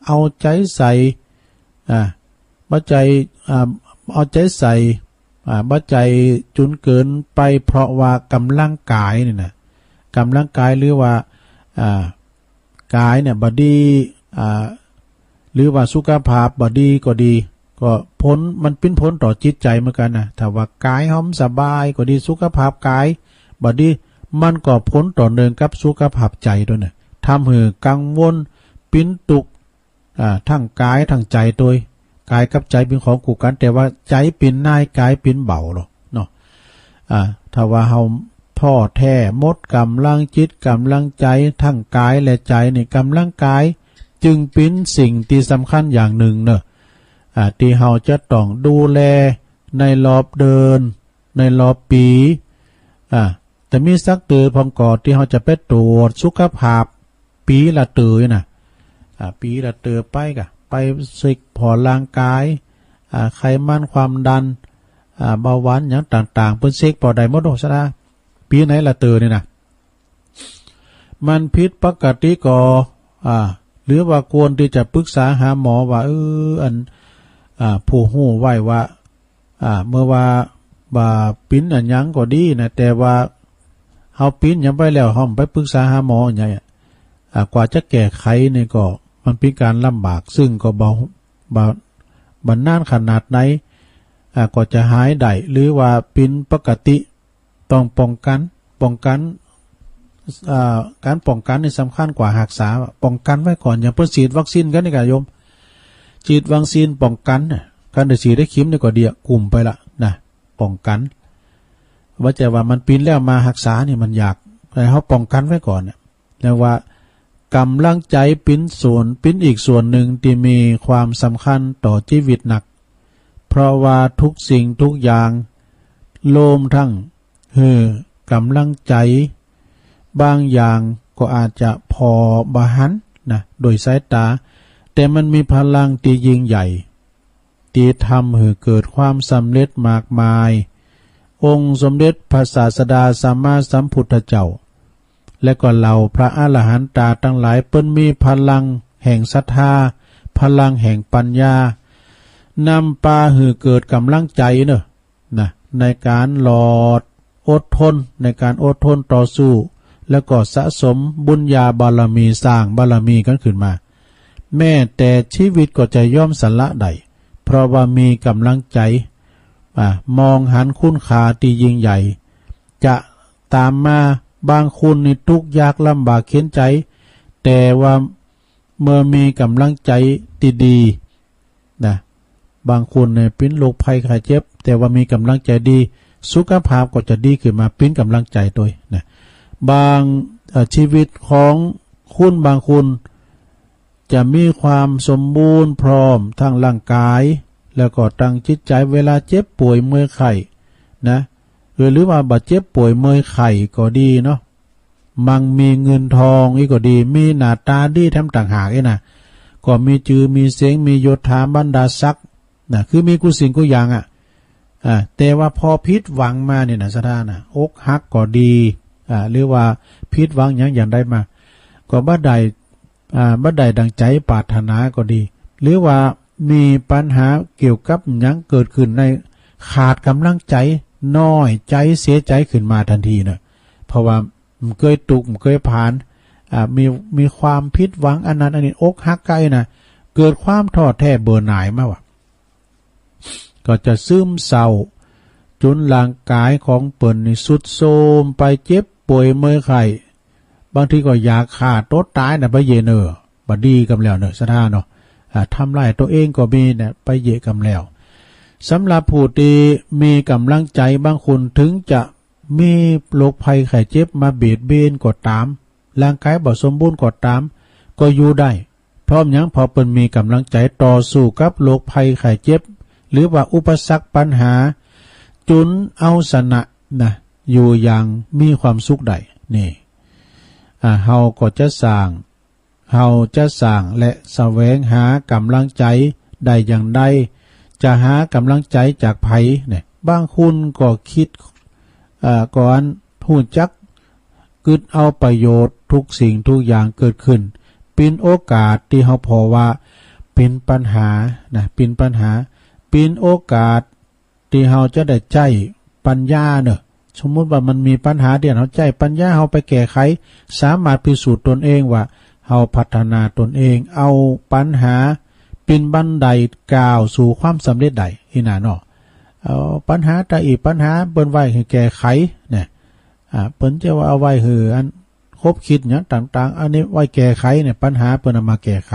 เอาใจใส่บ่ใจเอาใจใส่บ่ใจจุนเกินไปเพราะว่ากำลังกายนี่นะกำลังกายหรือว่ากายเนี่ยบ่ดีหรือว่าสุขภาพบ่ดีก็ดีก็ผลมันเป็นผลต่อจิตใจเหมือนกันนะถ้าว่ากายหอมสบายก็ดีสุขภาพกายบ่ดีมันก็ผลต่อเนื่องกับสุขภาพใจด้วยนะทำให้กังวลปิ้นตุกทั้งกายทั้งใจโดยกายกับใจเป็นของคู่กันแต่ว่าใจเป็นนายกายเป็นเบาหรอกเนาะถ้าว่าเฮาท้อแท้หมดกำลังจิตกำลังใจทั้งกายและใจนี่กำลังกายจึงเป็นสิ่งที่สำคัญอย่างหนึ่งเนอะที่เฮาจะต้องดูแลในรอบเดินในรอบปีแต่มีสักเตือพองก่อที่เฮาจะไปตรวจสุขภาพปีละเตือน่ะปีละเตือไปกะไปสิกพอร่างกายไขมันความดันเบาหวานอย่างต่างๆเพิ่นเช็คพอได้หมดซะนะปีไหนละเตือนี่นะมันผิดปกติก็หรือว่าควรที่จะปรึกษาหาหมอว่าผู้ฮู้ไว้ว่าเมื่อว่าปิ้นอันยังก็ดีนะแต่ว่าเฮาปิ้นยังไปแล้วเฮาไปปรึกษาหาหมอใหญ่กว่าจะแก้ไขนี่ก็มันเป็นการลำบากซึ่งก็บ่นานขนาดไหนก็จะหายได้หรือว่าเป็นปกติต้องป้องกันการป้องกันนี่สำคัญกว่ารักษาป้องกันไว้ก่อนอย่างเพิ่นฉีดวัคซีนกันนี่ก็โยมฉีดวัคซีนป้องกันการได้ฉีดได้เข็มนี่ก็เดียกลุ่มไปละนะป้องกันว่าแต่ว่ามันปีนแล้วมารักษานี่มันยากให้เฮาป้องกันไว้ก่อนแล้วว่ากำลังใจเป็นอีกส่วนหนึ่งที่มีความสำคัญต่อชีวิตหนักเพราะว่าทุกสิ่งทุกอย่างโลมทั้งกำลังใจบางอย่างก็อาจจะพอบาหันนะโดยสายตาแต่มันมีพลังที่ยิ่งใหญ่ที่ทำให้เกิดความสำเร็จมากมายองค์สมเด็จพระศาสดาสัมมาสัมพุทธเจ้าและก็เหล่าพระอรหันตาทั้งหลายเปิ้นมีพลังแห่งศรัทธาพลังแห่งปัญญานำพาให้เกิดกำลังใจนะในการหลอดอดทนในการอดทนต่อสู้แล้วก็สะสมบุญญาบารมีสร้างบารมีกันขึ้นมาแม้แต่ชีวิตก็จะย่อมสละได้เพราะว่ามีกำลังใจมองหันคุณค่าที่ยิ่งใหญ่จะตามมาบางคนนี่ทุกข์ยากลำบากเข็ญใจแต่ว่าเมื่อมีกำลังใจที่ดีนะบางคนเนี่ยเป็นโรคภัยไข้เจ็บแต่ว่ามีกำลังใจดีสุขภาพก็จะดีขึ้นมาเป็นกำลังใจด้วยนะบางชีวิตของคุณบางคนจะมีความสมบูรณ์พร้อมทั้งร่างกายแล้วก็ตั้งจิตใจเวลาเจ็บป่วยเมื่อยไข้นะหรือว่าบาดเจ็บป่วยเมื่อยไข้ก็ดีเนาะมั่งมีเงินทองอีกก็ดีมีหน้าตาดีแถมต่างหากนะก็มีจือมีเสียงมียศถาบรรดาศักดิ์นะคือมีกุสิ่งกุอย่างแต่ว่าพอพิษหวังมาเนี่ยนะสถานะอกหักก็ดีหรือว่าพิษหวังอย่างได้มาก็บ่ได้ดังใจปรารถนาก็ดีหรือว่ามีปัญหาเกี่ยวกับหยังเกิดขึ้นในขาดกำลังใจน้อยใจเสียใจขึ้นมาทันทีเนะเพราะว่ามันเคยตุกมันเคยผ่านมีความพิษหวังอันนั้นอันนี้อกหักใกล้นะเกิดความท้อแท้เบื่อหน่ายมาว่ะก็จะซึมเศร้าจนร่างกายของเปิ้นนี่สุดโทรมไปเจ็บป่วยเมื่อยไข้บางทีก็อยากฆ่าตัวตายนะไปเยเนอบ่ดีกำแล้วเนอะสถานเนาะทำลายตัวเองก็มีเนี่ยไปเยกำแล้วสำหรับผู้ที่มีกำลังใจบางคนถึงจะมีโรคภัยไข้เจ็บมาเบียดเบียนก็ตามร่างกายบ่สมบูรณ์ก็ตามก็อยู่ได้เพราะหยังพอเปิ้นมีกำลังใจต่อสู้กับโรคภัยไข้เจ็บหรือว่าอุปสรรคปัญหาจุนเอาชนะนะอยู่อย่างมีความสุขได้นี่เฮาก็จะสร้าง เฮาจะสร้างและแสวงหากำลังใจได้อย่างใดจะหากำลังใจจากไผเนี่ยบางคนก็คิดก่อนฮู้จักกึดเอาประโยชน์ทุกสิ่งทุกอย่างเกิดขึ้นเป็นโอกาสที่เฮาพอว่าเป็นปัญหานะเป็นปัญหาเป็นโอกาสที่เฮาจะได้ใจปัญญาเนอะสมมุติว่ามันมีปัญหาเดี๋ยวเฮาใจปัญญาเฮาไปแก้ไขสามารถพิสูจน์ตนเองว่าเฮาพัฒนาตนเองเอาปัญหาเป็นบันไดก้าวสู่ความสำเร็จได้อีน่าเนาะเอาปัญหาแต่อีกปัญหาเปิ้นไว้ให้แก้ไขเนี่ยเปิ้นจะว่าเอาไว้หืออันคบคิดหยังต่างๆอันนี้ไว้แก้ไขเนี่ยปัญหาเปิ้นเอามาแก้ไข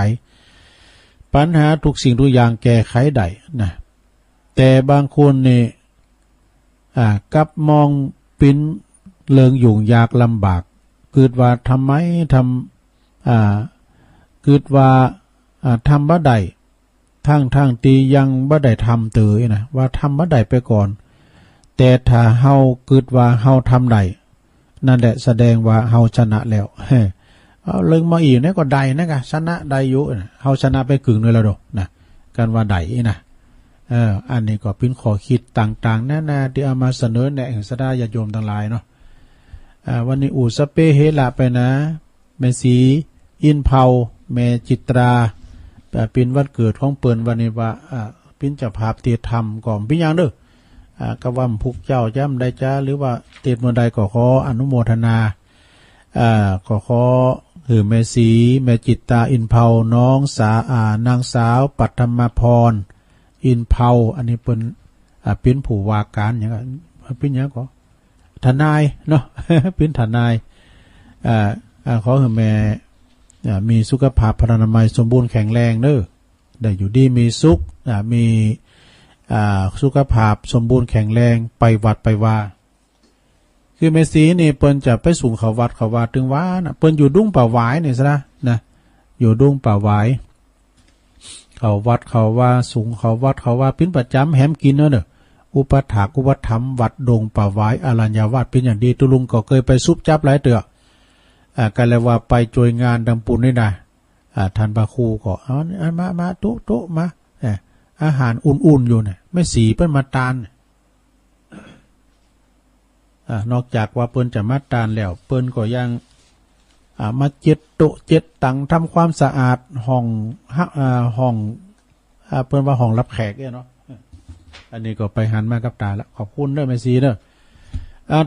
ปัญหาทุกสิ่งทุกอย่างแก้ไขได้นะแต่บางคนนี่กลับมองเป็นเรื่องยุ่งยากลำบากเกิดว่าทำไมทำเกิดว่าทำบ่ได้ทางตียังบ่ได้ทำเตยนะว่าทำบ่ได้ไปก่อนแต่ถ้าเฮาเกิดว่าเฮาทำได้นั่นแหละแสดงว่าเฮาชนะแล้วเอาเรื่องมาอีกนี่ก็ได้นะกะชนะได้อยู่เฮาชนะไปกึ่งนึงแล้วดอกนะการว่าได้นะอันนี้ก็เป็นข้อคิดต่างๆนานาที่เอามาเสนอแนะให้ศรัทธาญาติโยมทั้งหลายเนาะวันนี้สเปเฮละไปนะแม่สีอินเผาแม่จิตราเป็นวันเกิดของเปิ้นวันนี้ว่าเป็นเจ้าภาพเทศธรรมก่อนเป็นอย่างเด้อกะว่าพุกเจ้าย่ำได้จ้าหรือว่าเทศมนต์ใดก็ขออนุโมทนาก็ขอแม่สีแม่จิตตาอินเผาน้องนางสาวปัทมพรอินเผาอันนี้เป็นผู้ว่าการอย่างเป็นอย่างก็ทนายเนาะ เป็นทนายขอให้แม่มีสุขภาพพรรณนามัยสมบูรณ์แข็งแรงเด้อได้อยู่ดีมีสุขมีสุขภาพสมบูรณ์แข็งแรงไปวัดไปว่าคือเมสีนี่เปิ้นจะไปสูงเขาวัดเขาว่าถึงว่านะเปิ้นอยู่ดุ้งป่าหวายนี่ซะนะอยู่ดุ้งป่าหวายเขาวัดเขาว่าสูงเขาวัดเขาว่าเป็นประจำแหมกินเนอะอุปถากอุปธรรมวัดดงป่าหวายอรัญญาวาสเป็นอย่างดีตุลุงก็เคยไปซุบจับหลายเตือกันเลยว่าไปจอยงานดำปุนนี่นะท่านพระครูก็เอามาโต๊ะมาอาหารอุ่นๆอยู่เนี่ยไม่สีเปิ้นมาตานนอกจากว่าเปิ้นจะมาตานแล้วเปิ้นก็ยังมาเจ็ดโต๊ะเจ็ดตังทำความสะอาดห้องเปิ้นว่าห้องรับแขกเนาะอันนี้ก็ไปหันมากับตาแล้วขอบคุณเด้อแม่สีเด้อ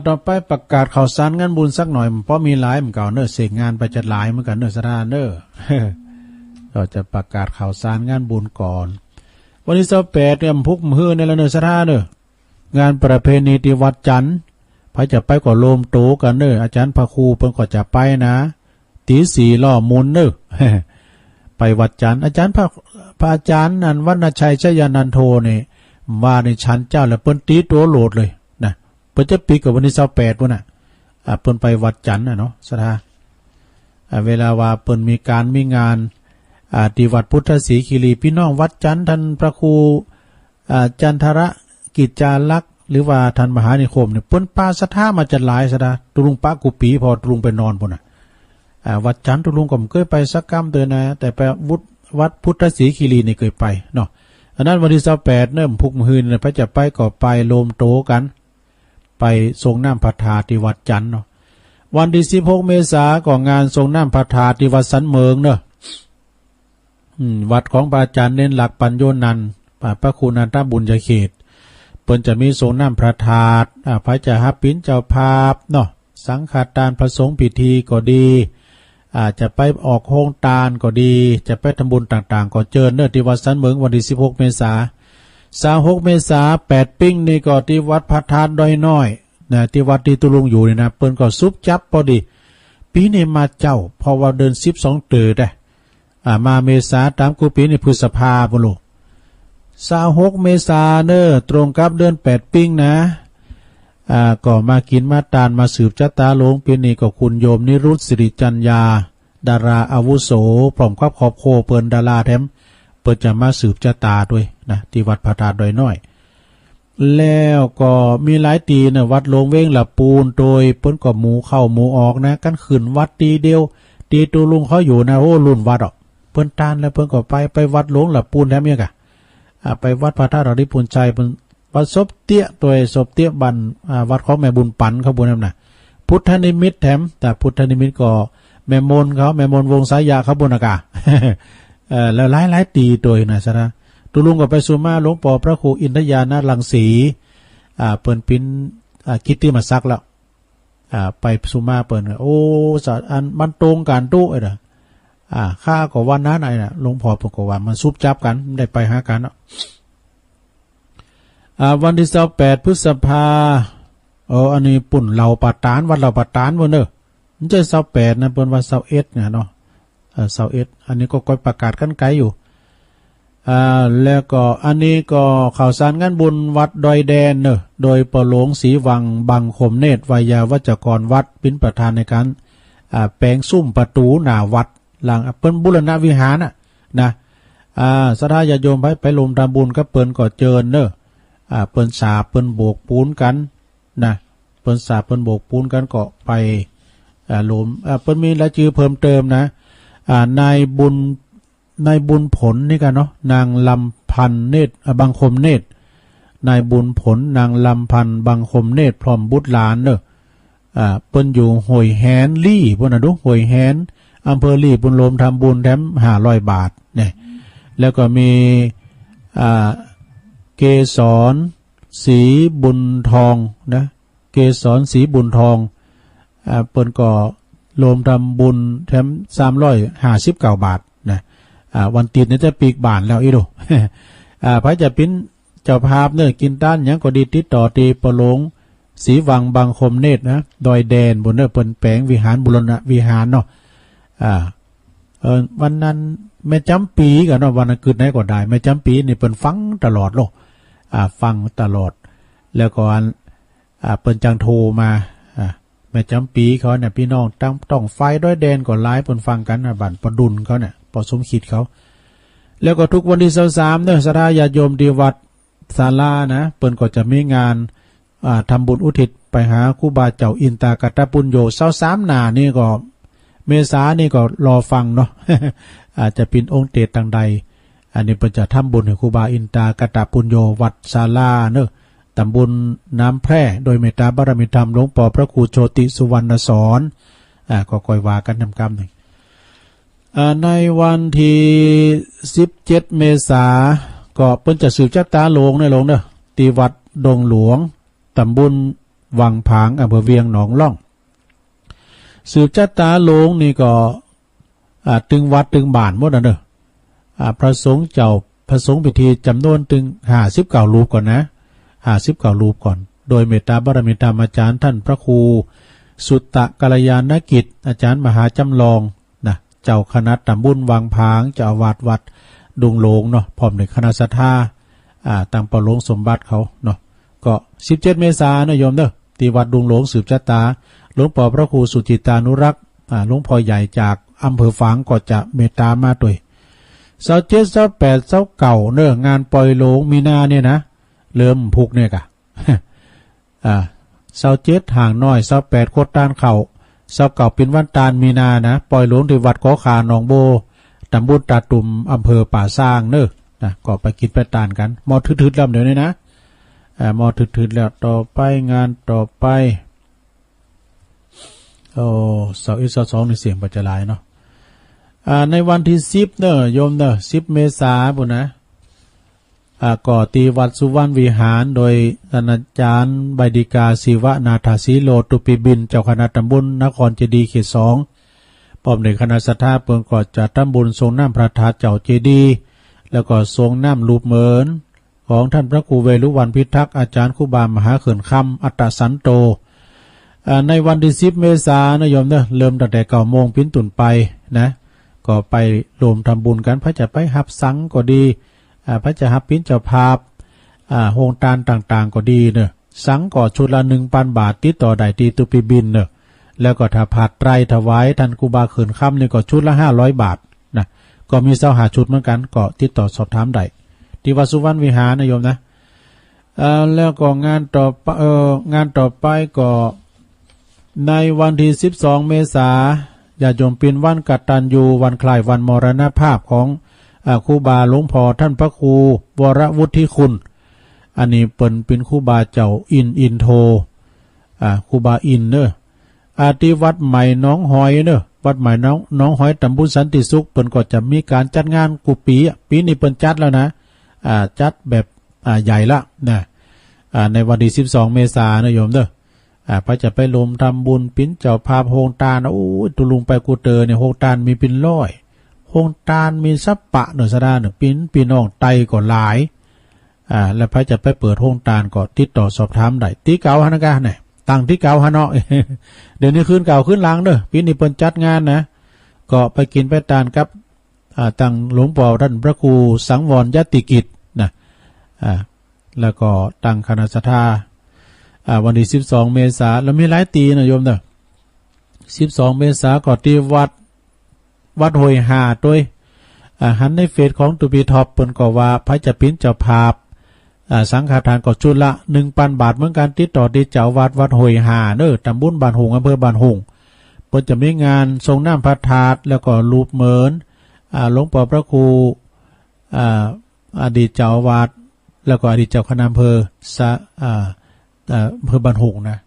ต่อไปประกาศข่าวสารงานบุญสักหน่อยเพราะมีหลายเหมือนเก่าเนอะเสกงานไปจัดหลายเหมือนกันเนอะสถานเนอะเราจะประกาศข่าวสารงานบุญก่อนวันที่28เนี่ยพุกมือในละเนอะสถานเนอะงานประเพณีที่วัดจันทร์พระจะไปก็โลมโตกันเนอะอาจารย์พระครูเพิ่นก็จะไปนะตี4ล้อมุนเนอะไปวัดจันทร์อาจารย์พระอาจารย์นันวรรณชัยชยานันโทนี่ว่าในชั้นเจ้าแล้วเปิ้นตีตัวโหลดเลยนะเปิ้นจะปีกับวันที่28พุ่นน่ะเปิ้นไปวัดจันทร์เนาะสถาเวลาว่าเปิ้นมีการมีงานที่วัดพุทธศรีคีรีพี่น้องวัดจันทร์ท่านพระครูจันทระกิจจาลักษณ์หรือว่าท่านมหานิคมเนี่ยเปิ้นปาศรัทธามาจัดหลายสถาตุลุงปะกุปีพอตุลุงไปนอนพุ่นน่ะวัดจันทร์ตุลุงก็เคยไปสักกรรมเตือนนะแต่ไปวัดพุทธศรีคีรีนี่เคยไปเนาะอันนั้นวันที่28เนี่ยพุกมือเนี่ยพระจะไปก็ไปโลมโตกันไปทรงน้ำพระธาตุที่วัดจันทร์เนาะวันที่16เมษายนก็งานทรงน้ำพระธาตุที่วัดสันเมืองเนาะวัดของพระอาจารย์เน้นหลักปัญโยนันท์พระครูนันทบุญญเขตเปิ้นจะมีทรงน้ำพระธาตุพระจะฮับปิ้นเจ้าภาพเนาะสังฆทานพระสงฆ์พิธีก็ดีจะไปออกโฮงตาลก็ดีจะไปทำบุญต่างๆก็เจอเนื้อที่วัดสันเมืองวันที่16เมษายน26เมษายน8ปิ้งนี่ก็ที่วัดพระธาตุดอยน้อยนะที่วัดที่ตุลุงอยู่นี่นะเปิ้นก็ซุบจับพอดีปีนี้มาเจ้าเพราะว่าเดิน12ตื่อได้มาเมษาตามกูปีนี่พฤษภาคมบ่ลูก26เมษายนตรงกับเดือน8ปิ้งนะก็มากินมาตานมาสืบชะตาลงปีนี้ก็คุณโยมนิรุตสิริจัญญาดาราอาวุโสพร้อมกับครอบครัวเปิ้นดาราแถมเปิ้นจะมาสืบชะตาด้วยนะที่วัดพระธาตุดอยน้อยแล้วก็มีหลายตีนะวัดโลงเว้งละปูนโดยเปิ้นก็หมูเข้าหมูออกนะกันขึ้นวัดตีเดียว ตีตูลุงเขาอยู่นะโอ้รุ่นวัดอ่ะเพิ่นตานแล้วเพิ่นก็ไปวัดหลวงหลับปูนแถมเนี่ยกะไปวัดพระธาตุดอกดิปูนชัยเพิ่นวัดศพเตี้ยตัวศพเตี้ยบันวัดของแม่บุญปันเขาบุญนั่นน่ะพุทธนิมิตแถมแต่พุทธนิมิตก็แม่มนเขาแม่มนวงสายยาเขาบุญอากาแล้วหลายตีตัวนะซะนะตุลุงก็ไปสุมาหลวงปู่พระครูอินทยานารังสีเปิ้นปิ้นคิดที่มาซักแล้วไปสุมาเปิ้นโอ้สัตว์อันมันตรงกันตู้ไอ้น่ะข้าก็วันนั้นไอ้น่ะหลวงพ่อเพิ่นก็ว่ามันซุบจับกันได้ไปหากันเนาะวันที่28พฤษภาอันนี้ปุ่นเหล่าปาตานวัดเหล่าปาตานบ่เด้อมันจะ28นะเปิ้นว่า21เนี่ยเนาะ21อันนี้ก็ค่อยประกาศกันไกลอยู่แล้วก็อันนี้ก็ข่าวสารงานบุญวัดดอยแดนเนอะโดยปหลวงศรีวังบังคมเนตรวิยาวัจกรวัดเป็นประธานในการแปลงซุ้มประตูหน้าวัดหลังเปิ้นบุรณวิหารนะศรัทธาญาติโยมไปลงทำบุญก็เปิ้นก็เจิญเนอะเปิ้นสาเปิ้นโบกปูนกันนะเปิ้นสาเปิ้นโบกปูนกันก็ไปลมเปิ้นมีรายชื่อเพิ่มเติมนะนายบุญผลนี่กันเนาะนางลำพันเนตรบังคมเนตรนายบุญผลนางลำพันบังคมเนตรพร้อมบุตรหลานเนอะเปิ้นอยู่ห้วยแหนลี่พวกน่ะดูห้วยแหนอำเภอลี่บุญโลมทำบุญแถม500 บาทเนี่ยแล้วก็มีเกษรศรีบุญทองนะเกษรศรีบุญทองเปิ้นก็โลมทำบุญแถม359 บาทนะวันติดเนี่ยจะปีกบานแล้วอีดูพระจะปิ้นเจ้าภาพเนี่ยกินต้านยังก็ดีติดต่อตีปหลวงศรีวังบางคมเนตรนะดอยแดนบนเนี่ยเปิ้นแปลงวิหารบุรณะวิหารเนาะวันนั้นแม่จำปีกันเนาะวันนั้นคืนไหนก็ได้แม่จำปีนี่เปิ้นฟังตลอดโลกฟังตลอดแล้วก็เปิ้นจังโทรมาแม่จำปีเขาเนี่ยพี่น้องต้องไฟดอยแดนก็หลายเปิ้นฟังกันบ้านประดุลเขาเนี่ยปอสมคิดเขาแล้วก็ทุกวันที่23เนี่ยศรัทธาญาติโยมที่วัดศาลานะเปิ้นก็จะมีงานทำบุญอุทิศไปหาครูบาเจ้าอินตากตปุญโญ23หน้านี่ก็เมษานี่ก็รอฟังเนาะ อาจจะเป็นองค์เตต่างใดอันนี้เปิ้นจะทำบุญให้ครูบาอินตากตปุญโญวัดศาลาเนอะตำบลน้ำแพร่โดยเมตตาบารมีธรรมหลวงปู่พระครูโชติสุวรรณสอนก็ค่อยว่ากันนำกรรมหนึ่งในวันที่17เมษาก็เปิ้นจะสืบจักตาหลวงในหลวงเด้อที่วัดดงหลวงตำบลวังผางอำเภอเวียงหนองล่องสืบจักตาหลวงนี่ก็ตึงวัดตึงบ้านหมดเด้อพระสงฆ์เจ้าพระสงฆ์พิธีจำนวนตึง59 รูปก่อนนะ59 รูปก่อนโดยเมตตาบารมีธรรมอาจารย์ท่านพระครูสุตตะกัลยาณกิจอาจารย์มหาจำลองนะเจ้าคณะตำบลวังผางเจ้าอาวาสวัดดงหลวงเนาะพร้อมในคณะศรัทธาตั้งปหลวงสมบัติเขาเนาะก็17เมษายนโยมเด้อที่วัดดงหลวงสืบชะตาหลวงพ่อพระครูสุจิตานุรักษ์หลวงพ่อใหญ่จากอำเภอฝางก็จะเมตตามาด้วย27 28 29เนอะงานปล่อยโลงมีนาเนี่ยนะเริ่มพุกเนี่ยกะ27ห่างน้อย28โคตรต้านเข่า29เป็นวันตาลมีนานะปล่อยโลงที่วัดกอขาหนองโบตำบลตาตุ่มอำเภอป่าสร้างเนอะนะก็ไปกินไปตานกันมอทึดๆแล้วเดี๋ยวนี้นะมอทึดๆแล้วต่อไปงานต่อไป21 22ในเสียงปัจจัยเนาะในวันที่10เนอะโยมเนอะ10เมษายนปุ่นนะก่อตีวัดสุวรรณวิหารโดยอาจารย์ใบดิกาศิวนาถสีโลตุปิบินเจ้าคณะตำบลนครเจดีย์เขต2พร้อมในคณะศรัทธาเปิ่นก็จะทำบุญทรงน้ำพระธาตุเจ้าเจดีย์แล้วก็ทรงน้ำรูปเหมือนของท่านพระครูเวรุวันพิทักษ์อาจารย์ครูบามหาเขื่อนคำอัตตสันโตในวันที่10เมษายนโยมเนอะเริ่มตั้งแต่9 โมงเป็นต้นไปนะก็ไปรวมทำบุญกันพระจะไปหับสังก็ดีพระจะหับปิ้นเจ้าภาพโฮงตานต่างๆก็ดีเนอะสังก็ชุดละ 1,000 บาทติดต่อได้ที่ตุปิบินเนอะแล้วก็ถ้าผัดไตรถวายท่านครูบาเขื่อนคำนี่ก็ชุดละ500 บาทนะก็มี25 ชุดเหมือนกันก็ติดต่อสอบถามได้ที่วัดสุวรรณวิหารนะโยมนะแล้วก็งานต่อไปก็ในวันที่12 เมษาย ญาติโยมเป็นวันกตัญญูวันคล้ายวันมรณภาพของครูบาหลวงพ่อท่านพระครูวรวุฒิคุณอันนี้เป็นครูบาเจ้าอินโทครูบาอินเนอะที่วัดใหม่น้องหอยเนอะวัดใหม่น้องหอยตำบลสันติสุขเปิ้นก็จะมีการจัดงานกุปีปีนี้เปิ้นจัดแล้วนะจัดแบบใหญ่ละนะในวันที่12เมษายนนะโยมเด้อพระจะไปรวมทำบุญปิ้นเจ้าภาพโฮงตาลโอ้ยตุลุงไปกูเตอเนี่ยโฮงตาลมีเป็นร้อยโฮงตาลมีสัปปะเนอะสะดาเนอะปิ้นพี่น้องไตก็หลายแล้วพระจะไปเปิดโฮงตาลก็ติดต่อสอบถามได้ที่เก่าหนะกะเนี่ยตั้งที่เก่าฮะเนาะ เดี๋ยวนี้คืนเก่าคืนหลังเด้อปีนี้เปิ้นจัดงานนะก็ไปกินไปทานกับตั้งหลวงพ่อท่านพระครูสังวรยติกิจนะแล้วก็ตั้งคณะสัทธาวันที่12เมษายนแล้วมีหลายตีนะโยมเด้อ12เมษายนก็ที่วัดห้วยหาด้วยหันในเฟซของตุปีท็อปเปิ้นก็ว่าพระจะปิ้นเจ้าภาพสังฆทานก็ชุดละ 1,000 บาทเหมือนกันติดต่อที่เจ้าวัดห้วยหาเด้อตำบลบ้านหงอำเภอบ้านหงเปิ้นจะมีงานทรงน้ำพระธาตุแล้วก็รูปเหมือนหลวงพ่อพระครูอดีตเจ้าอาวาสแล้วก็อดีตเจ้าคณะอำเภออำเภอบ้านหงนะ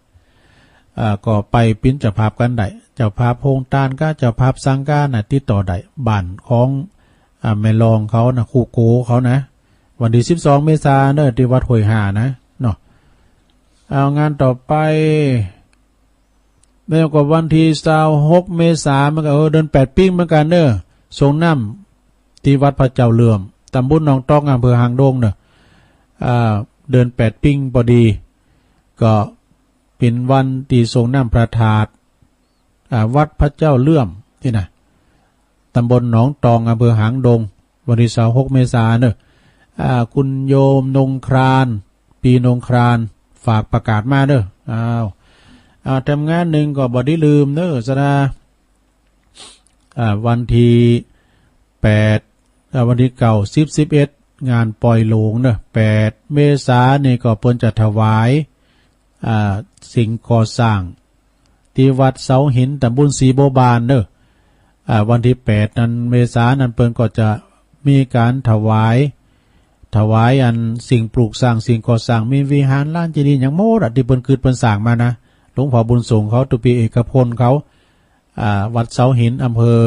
ก็ไปปิ้นเจ้าภาพกันได้เจ้าภาพโฮงตานก็เจ้าภาพสังฆาน่ะติดต่อได้บ้านของแม่รองเขานะครูโกเขานะวันที่12เมษายนเด้อที่วัดห้วยหานะเนาะเอางานต่อไปแล้วก็วันที่26เมษายนมันก็เดือน8ปิ้งเหมือนกันเด้อส่งน้ำที่วัดพระเจ้าเหลื่อมตำบลหนองตอกอำเภอหางดงเด้อเดือน8ปิ้งพอดีก็เป็นวันที่ส่งน้ำพระธาตุวัดพระเจ้าเหลื่อมที่น่ะตำบลหนองตองอำเภอหางดงวันที่26เมษายนเด้อคุณโยมนงครานปีนงครานฝากประกาศมาเด้อทำงานหนึ่งก็บ่ได้ลืมเด้อสนะวันที่8วันที่11งานปล่อยโลงเด้อ8เมษายนนี่ก็เพิ่นจะถวายสิ่งก่อสร้างที่วัดเสาหินตำบลศรีโบบานเด้อวันที่8นั้นเมษายนนั้นเพิ่นก็จะมีการถวายอันสิ่งปลูกสร้างสิ่งก่อสร้างมีวิหารลานเจดีย์อย่างโมดที่เพิ่นคืนเพิ่นสร้างมานะหลวงพ่อบุญส่งเขาตุปีเอกพลเขาวัดเสาหินอำเภอ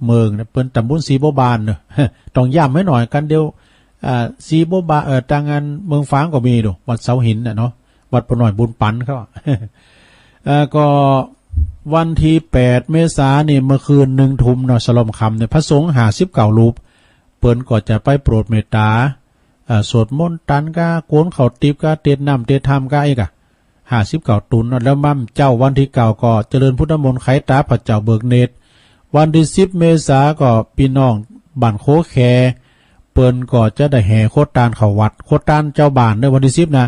เมืองเปิ้นตำบลศรีโบบานเนอะต้องย้ำไว้หน่อยกันเดียวศรีโบบานทางงานเมืองฟ้างก็มีดูวัดเสาหินน่ะเนาะวัดปนหน่อยบุญปันเขาก็วันที่8เมษายนนี่เมื่อคืน1 ทุ่มเนาะสลมคำเนี่ยพระสงฆ์59รูปเปิ้นก็จะไปโปรดเมตตาสวดมนต์ตันกาโกนเขาติบกาเตดน้ำเตดธรรมกาอีก59ตุนแล้วมั่มเจ้าวันที่9ก็เจริญพุทธมนต์ไขตาพระเจ้าเบิกเนตรวันที่10เมษายนก็พี่น้องบ้านโคแคเปิ้นก็จะได้แห่โคตานเข้าวัดโคตานเจ้าบ้านในวันที่10นะ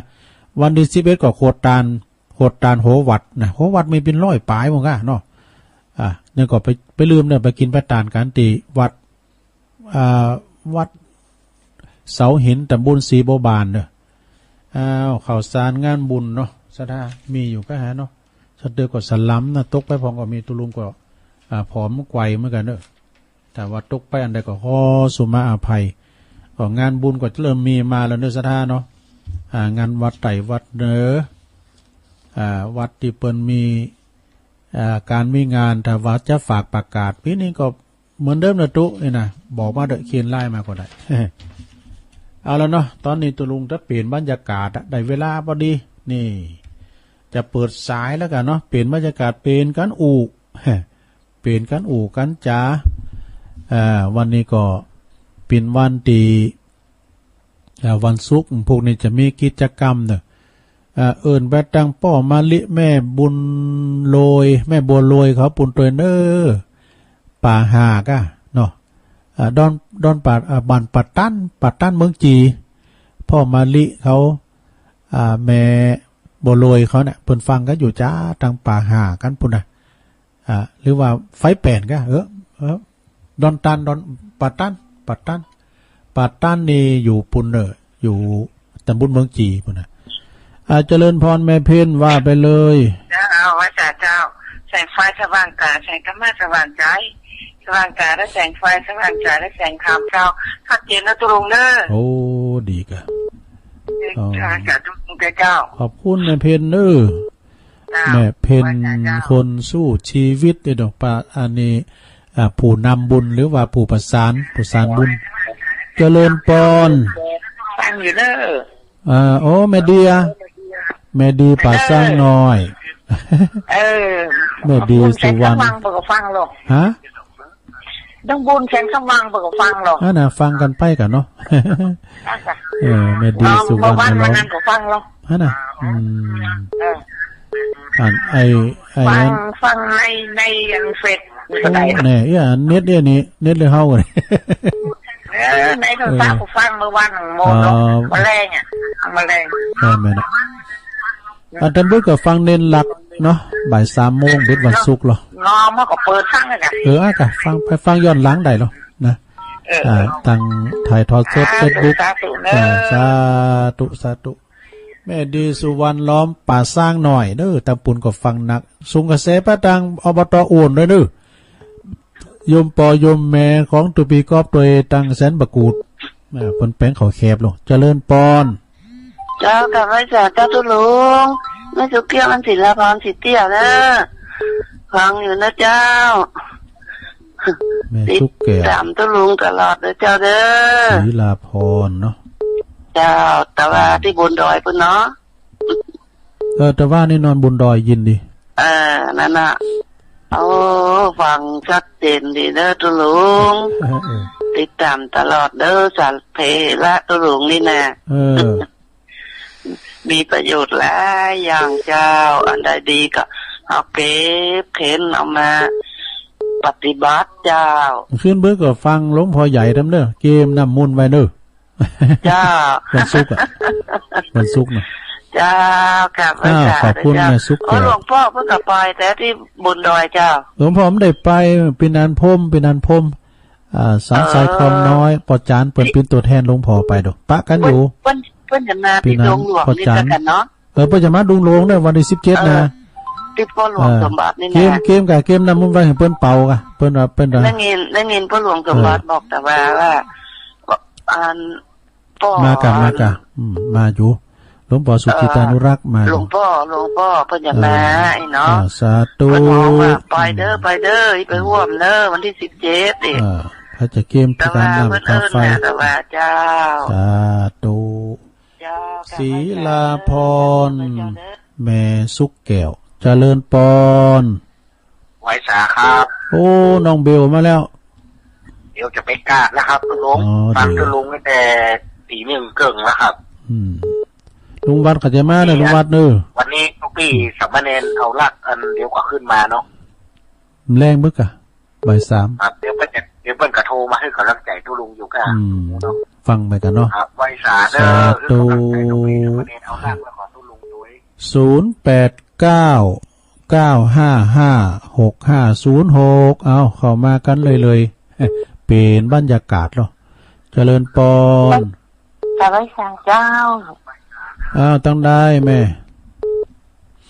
วันที่11ก็โคตานโหวัดนะโหวัดมีเป็น100ปลายมั้งกะเนาะเนี่ยก็ไปลืมเนี่ยไปกินไปทานกันที่วัดเสาหินตำบลศรีโบบานเด้อข่าวสารงานบุญเนาะสะดามีอยู่ก็หาเนาะสะเดือก็สลัมนะตกไปพองก็มีตุลุงก็ผอมไกวเหมือนกันเด้อแต่ว่าตกไปอันใดก็ขอสุมาอภัยก็งานบุญก็เริ่มมีมาแล้วเด้อสะดาเนาะงานวัดไต่วัดเด้อวัดที่เปิ้นมีการมีงานถ้าวัดจะฝากประกาศปีนี้ก็เหมือนเดิมนะตุนี่นะบอกมาเด้อเขียนไล่มาก็ได้ เอาแล้วเนาะตอนนี้ตุลุงจะเปลี่ยนบรรยากาศได้เวลาพอดีนี่จะเปิดสายแล้วกันเนาะเปลี่ยนบรรยากาศเปลี่ยนกันเปลี่ยนกันกันจ๋าวันนี้ก็เป็นวันที่วันศุกร์พวกนี้จะมีกิจกรรมเนอะเอิ้นไปตั้งป้อมาลิแม่บุญโรยแม่บัวโรยเขาปุ่นตัวเนอป่าหากะเนาะดอนป่าบ้านปัดตั้นเมืองจีพ่อมาลิเขาแม่บัวโรยเขาเนี่ยเพิ่นฟังกันอยู่จ้าทางป่าหากันปุ่นน่ะหรือว่าไฟแป่นก็ดอนปัดตั้นนี่อยู่ปุ่นเนออยู่ตำบลเมืองจีปุ่นน่ะเจริญพรแม่เพ็ญว่าไปเลยเจ้าพระเจ้า แสงไฟสว่างกาแสงธรรมะสว่างใจสว่างกาและแสงไฟสว่างใจและแสงธรรมเจ้าชัดเจนนะตุลุงเนอะโอ้ดีกะค่ะจากตุลุงเจ้าขอบคุณแม่เพนเนอร์แม่เพนคนสู้ชีวิตเด้อดอกปาอันนี้ผู้นำบุญหรือว่าผู้ประสานบุญเจริญปอนฟังอยู่เนอะโอ้แม่เดีป่าสร้างน้อยแม่ดีสุวรรณฟังหรอกฮะต้องบุญแสงสว่างเปิดฟังหรอกน่ะฟังกันไปกันเนาะแม่ดีสุวรรณร้องฟังหรอกน่ะฟังในเฟซเนี่ยเน็ตเนี่ยนี่เน็ตเลยเฮาเลยในโทรศัพท์ฟังเมื่อวันโมงมาแรงอ่ะมาแรงแม่นะอันนั้นเบิดก็ฟังเน้นหลักเนาะบ่าย 3 โมงเบิดวันศุกร์เหรองอมันก็เปิดฟังเลยนะกะฟังไปฟังย้อนหลังได้หรอนะตั้งถ่ายทอดสด Facebook สาธุแม่ดีสุวรรณล้อมป่าสร้างหน่อยเด้อตำปุ่นก็ฟังหนักสุงกระแสป้าตังอบต.อ้วนด้วยเด้อยมปอยมแม่ของตุปีกอบตัวตังแสนบกูดเพิ่นแป้งเขาแคบลงเจริญปอนเจ้ากับไว้จากเจ้าตุลุงไม่สุเกี้ยวมันศิลาพรสิเตี้ยนะฟังอยู่นะเจ้าแม่สุกแก่ตามตุลุงตลอดเลยเจ้าเด้อศิลาพรเนาะเจ้าแต่ว่าที่บนดอยปุ่นเนาะแต่ว่านี่นอนบนดอยยินดีนั่นน่ะโอ้ฟังชัดเจนดีเด้อตุลุงติดตามตลอดเด้อสารเพละตุลุงนี่นะมีประโยชน์หลายอย่างเจ้าอันใดดีก็เอาเก็บเข็นเอามาปฏิบัติเจ้าขึ้นเบิกก็ฟังหลวงพ่อใหญ่ทำเด้อเกมน้ำมุนไว้เด้อเจ้าวันศุกร์วันศุกร์เนาะเจ้ากับขอบคุณแม่สุกหลวงพ่อเพิ่งกลับไปแต่ที่บนดอยเจ้าหลวงพ่อไม่ได้ไปเป็นนันพมสังสายคอมน้อยปอจานเปิดเป็นตัวแทนหลวงพ่อไปดอกปะกันอยู่เพิ่นจะมาที่ดงหลวงนี่กันเนาะเพิ่นจะมาดุงหลวงเนี่ยวันที่17นะที่พ่อหลวงสมบัตินี่นะเกมกับเกมนำมุ่งไว้ให้เพิ่นเป่ากะเพิ่นว่าเพิ่นได้เงินพ่อหลวงสมบัติบอกแต่ว่ามากันมาอยู่หลวงพ่อสุจิตานุรักษ์มาหลวงพ่อเพิ่นจะมาไอ้เนาะสาธุไปเด้อไปร่วมเด้อวันที่17นี่พระจะเกมที่การนำกาไฟเจ้าสาธุศีลาพรแม่สุกแก้วเจริญปอนไว้สาครับโอ้น้องเบลมาแล้วเดี๋ยวจะไปกาดแล้วครับลุงฟังจะลุงตั้งแต่1:30แล้วครับลุงวัดขจมาเนี่ยลุงวัดเนอวันนี้ทุกปีสัมมาเนนเอาลักอันเดี๋ยวก็ขึ้นมาเนาะแรงบึกอะบ่าย 3ครับเดี๋ยวเปิ้นกระโทรมาให้กำลังใจทุลุงอยู่กันฟังไปกันเนาะครับไว้สาเด้อตุเอาลักแล้วขอทุลุงด้วย0899556506เอาเข้ามากันเลยเป็นบรรยากาศเนาะเจริญปอนแต่ไว้สาเจ้าต้องได้แม่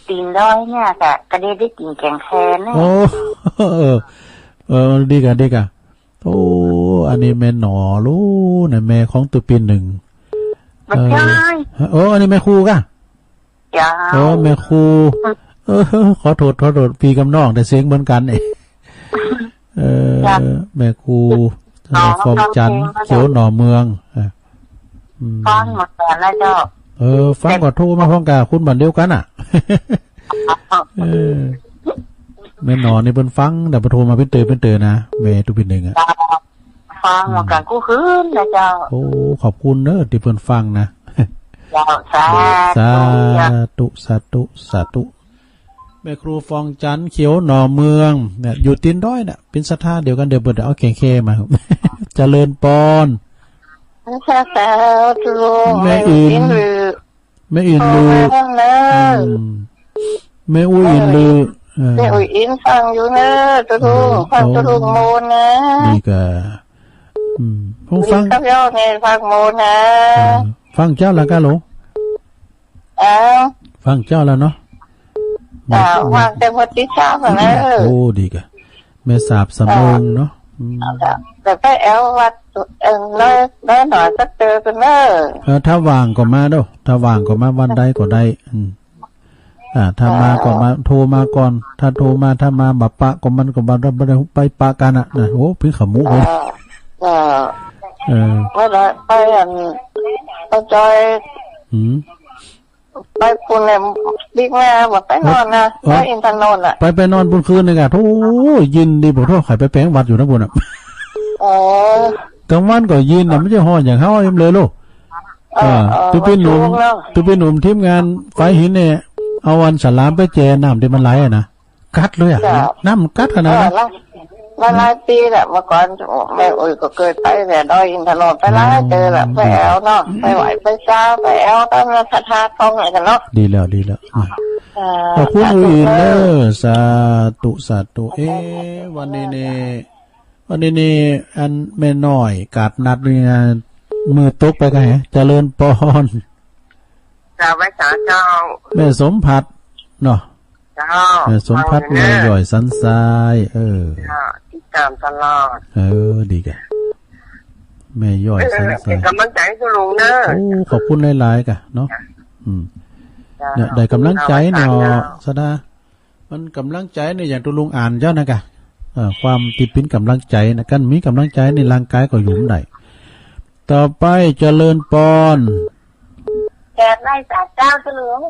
ตีนด้อยเนี่ยก็ได้กินแกงแคนเนี่ยโอ้ดีกะโอ้อันนี้แม่หนอรู้นะแม่ของตุปี1ไม่ใช่อันนี้แม่ครูกะจ้าแม่ครูขอโทษพี่กับน้องแต่เสียงเหมือนกันแม่ครูฟอมจันเขียวหน่อเมืองฟังหมดแล้วเจ้าฟังก็โทรมาพร้อมกันคุณบันเดียวกันอ่ะแม่นอนนี่เพิ่นฟังแต่โทรมาเป็นเตอนะแม่ตุเป็น1อ่ะฟังมากันกูคืนนะเจ้าโอ้ขอบคุณเด้อที่เพิ่นฟังนะสาธุแม่ครูฟองจันเขียวหน่อเมืองเนี่ยอยู่ตีนด้อยน่ะเป็นสถานเดียวกันเดี๋ยวเปิดเอาแข่งเคมาครับเจริญปอนแม่อินลือแม่อุ้ยอินลือแม่อุ้ยอินฟังอยู่นะตุลุงฟังตุลุงโมนนะดีกะผมฟังครับย่อไงฟังโมนนะฟังเจ้าแล้วกันหรอฟังเจ้าแล้วเนาะ วางแต่หมดที่ทราบแล้วโอ้ดีกะแม่สาบสำเริงเนาะแต่ไปแอลวัดเลยหน่อยสักเจอกันถ้าว่างก็มาเด้อถ้าว่างก็มาวันใดก็ได้ถ้ามาก็มาโทรมาก่อนถ้าโทรมาถ้ามาบับปะก็มันก็บ่ได้ไปปะกันน่ะโอ้พี่ขมุเลยไม่ได้ไปไปจอยไปปุ่นเลยบิ๊กแม่บอกไปนอนนะไปอินทนนท์ไปนอนบนคืนเลยกะโธ่ยินดีบอกโทษไข่ไปแปลงวัดอยู่นะบุญกลางวันก็ยินไม่ใช่ห่ออย่างเขาเอ็มเลยลูกตุเป็นหนุ่มทีมงานไฟหินเนี่ยเอาวันสลามไปแจน้ำที่มันไหลนะกัดเลยน้ำกัดขนาดนั้นหลายปีแหละเมื่อก่อนแม่อุ้ยก็เคยไปแต่ดอยอินทนนท์ไปแล้วเจอแหละไปแอลเนาะไปไหวไปซ้าไปแอลตั้งพระธาตุทองอะไรกันเนาะดีแล้วขอบคุณอื่นเด้อสาธุวันนี้อันแม่น้อยกาดนัดนี่มือตกไปกันเหรอเจริญปอนจ้าไว้สาเจ้าแม่สมผัดเนาะแม่สมพัดแม่หย่อยสันทรายติดตามตลอดดีกะแม่ย่อยสันทรายกำลังใจคุณลุงเนอะโอ้ขอบคุณหลายๆกะเนาะเนี่ยได้กำลังใจเนาะสดามันกำลังใจเนี่ยอย่างตุลุงอ่านเจ้านะกะความติดปิ้นกำลังใจนะกันมีกำลังใจในร่างกายก็อยู่ได้ต่อไปเจริญปอนแกได้สาเจ้าตุลุง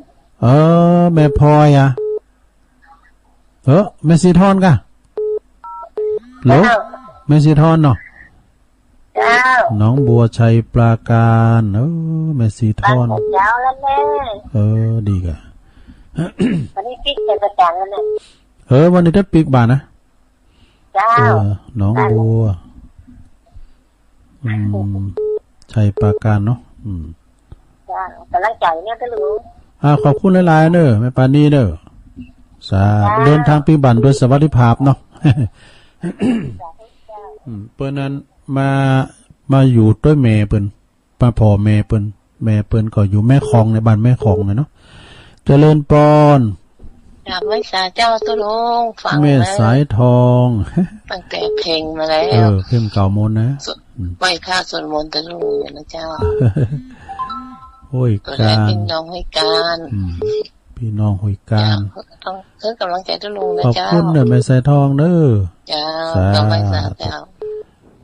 แม่พลอยแม่สีทอนกะโหลแม่สีทอนเนาะน้องบัวชัยปราการแม่สีทอนยาวแล้วแม่ดีกะวันนี้ปิกจะประจันแล้วเนี่ยวันนี้ได้ปิกบาทนะน้องบัวชัยปราการเนาะกำลังใจเนี่ยก็รู้ขอบคุณหลายๆเนอะแม่ปานีเนอะเดินทางปีบันด้วยสวัสดิภาพเนาะเปิ้นนั้นมาอยู่ด้วยแม่เปิ้นป้าพ่อแม่เปิ้นก็อยู่แม่คลองในบ้านแม่คลองเนาะเจริญปอนอยากไว้สาเจ้าตุลุงฟังแม่สายทองตั้งแต่เพลงมาแล้วเพลงเก่ามนนะไหว้ข้าส่วนมนต์ตุลุงนะเจ้าโอ้ยการพี่น้องให้การพี่น้องห้อยการต้องเพิ่มกำลังใจตุลุงนะเจ้าขอบคุณเด้อแม่สายทองเด้อเจ้าต้องไว้สาเจ้า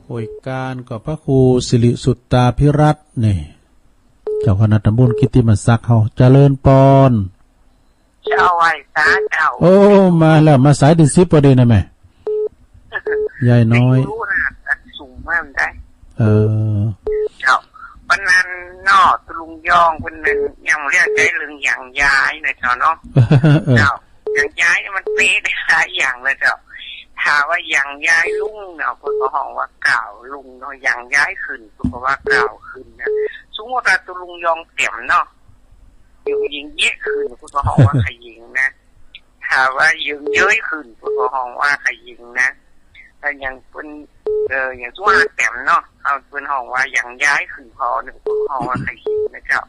ห้อยการกับพระครูสิริสุตตาภิรัตน์นี่เจ้าคณะตำบลกิตติมศักดิ์เฮาเจริญปอนเจ้าไว้สาเจ้าโอ้มาแล้วมาสายที่10พอดีนะแม่ยายน้อยสูงมากได้เจ้าวันนั้นนอตุลุงยองคนหนึ่งยังเรียกใจเรื่องอย่างย้ายเลยเจ้าเนาะเจ้าอย่างย้ายมันเป๊ะได้หลายอย่างเลยเจ้าถามว่าอย่างย้ายลุงเนาะคนก็ห้องว่าเก่าลุงเนาะอย่างย้ายขึ้นคนก็ว่าเก่าขึ้นนะสมมติว่าตุลุงยองเต็มเนาะอยู่ยิงเยอะขึ้นคนก็ห้องว่าใครยิงนะถามว่ายิงเยอะขึ้นคนก็ห้องว่าใครยิงนะแต่อย่างเป็นอย่างส่วนแต้มเนาะเอาเป็นห้องว่าอย่างย้ายขึ้นพอหนึ่งห้องว่าใครยิงนะเจ้า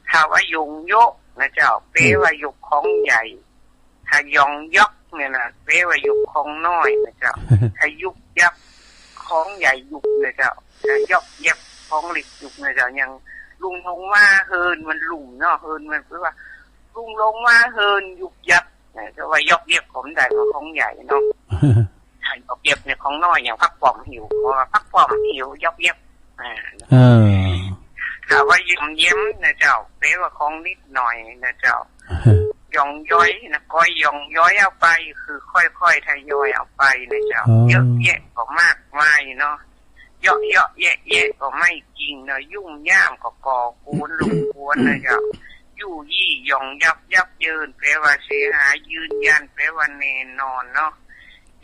ถ้าว่ายงยกนะเจ้าเป้ว่ายกของใหญ่ถ้ายองยกเนี่ยนะเป้ว่ายกของน้อยนะเจ้าถ้ายุกยับของใหญ่ยุกนะเจ้าถ้ายกยับของเล็กยุกนะเจ้าอย่างลุงลงมาเฮินมันลุ่มเนาะเฮินมันคือว่าลุงลงมาเฮินยุกยับเนี่ยจะว่ายกเย็บผมได้กว่าของใหญ่เนาะเอาเปรียบเนี่ยของน้อยอย่างพักผ่อนหิวเพราะว่าพักผ่อนหิวยกเย็บถ้าว่ายิ้มยิ้มนะเจ้าเปว่าของนิดหน่อยนะเจ้าย่องย้อยนะก้อยย่องย้อยเอาไปคือค่อยๆทยอยเอาไปนะเจ้าเยอะแยะก็มากมายเนาะเยอะแยะก็ไม่จริงเนาะยุ่งย่ามก็ก่อกูนลุกกวนนะเจ้ายู่ยี่ย่องยับยืนแปลว่าเสียหายยืนยันแปลว่าแน่นอนเนาะ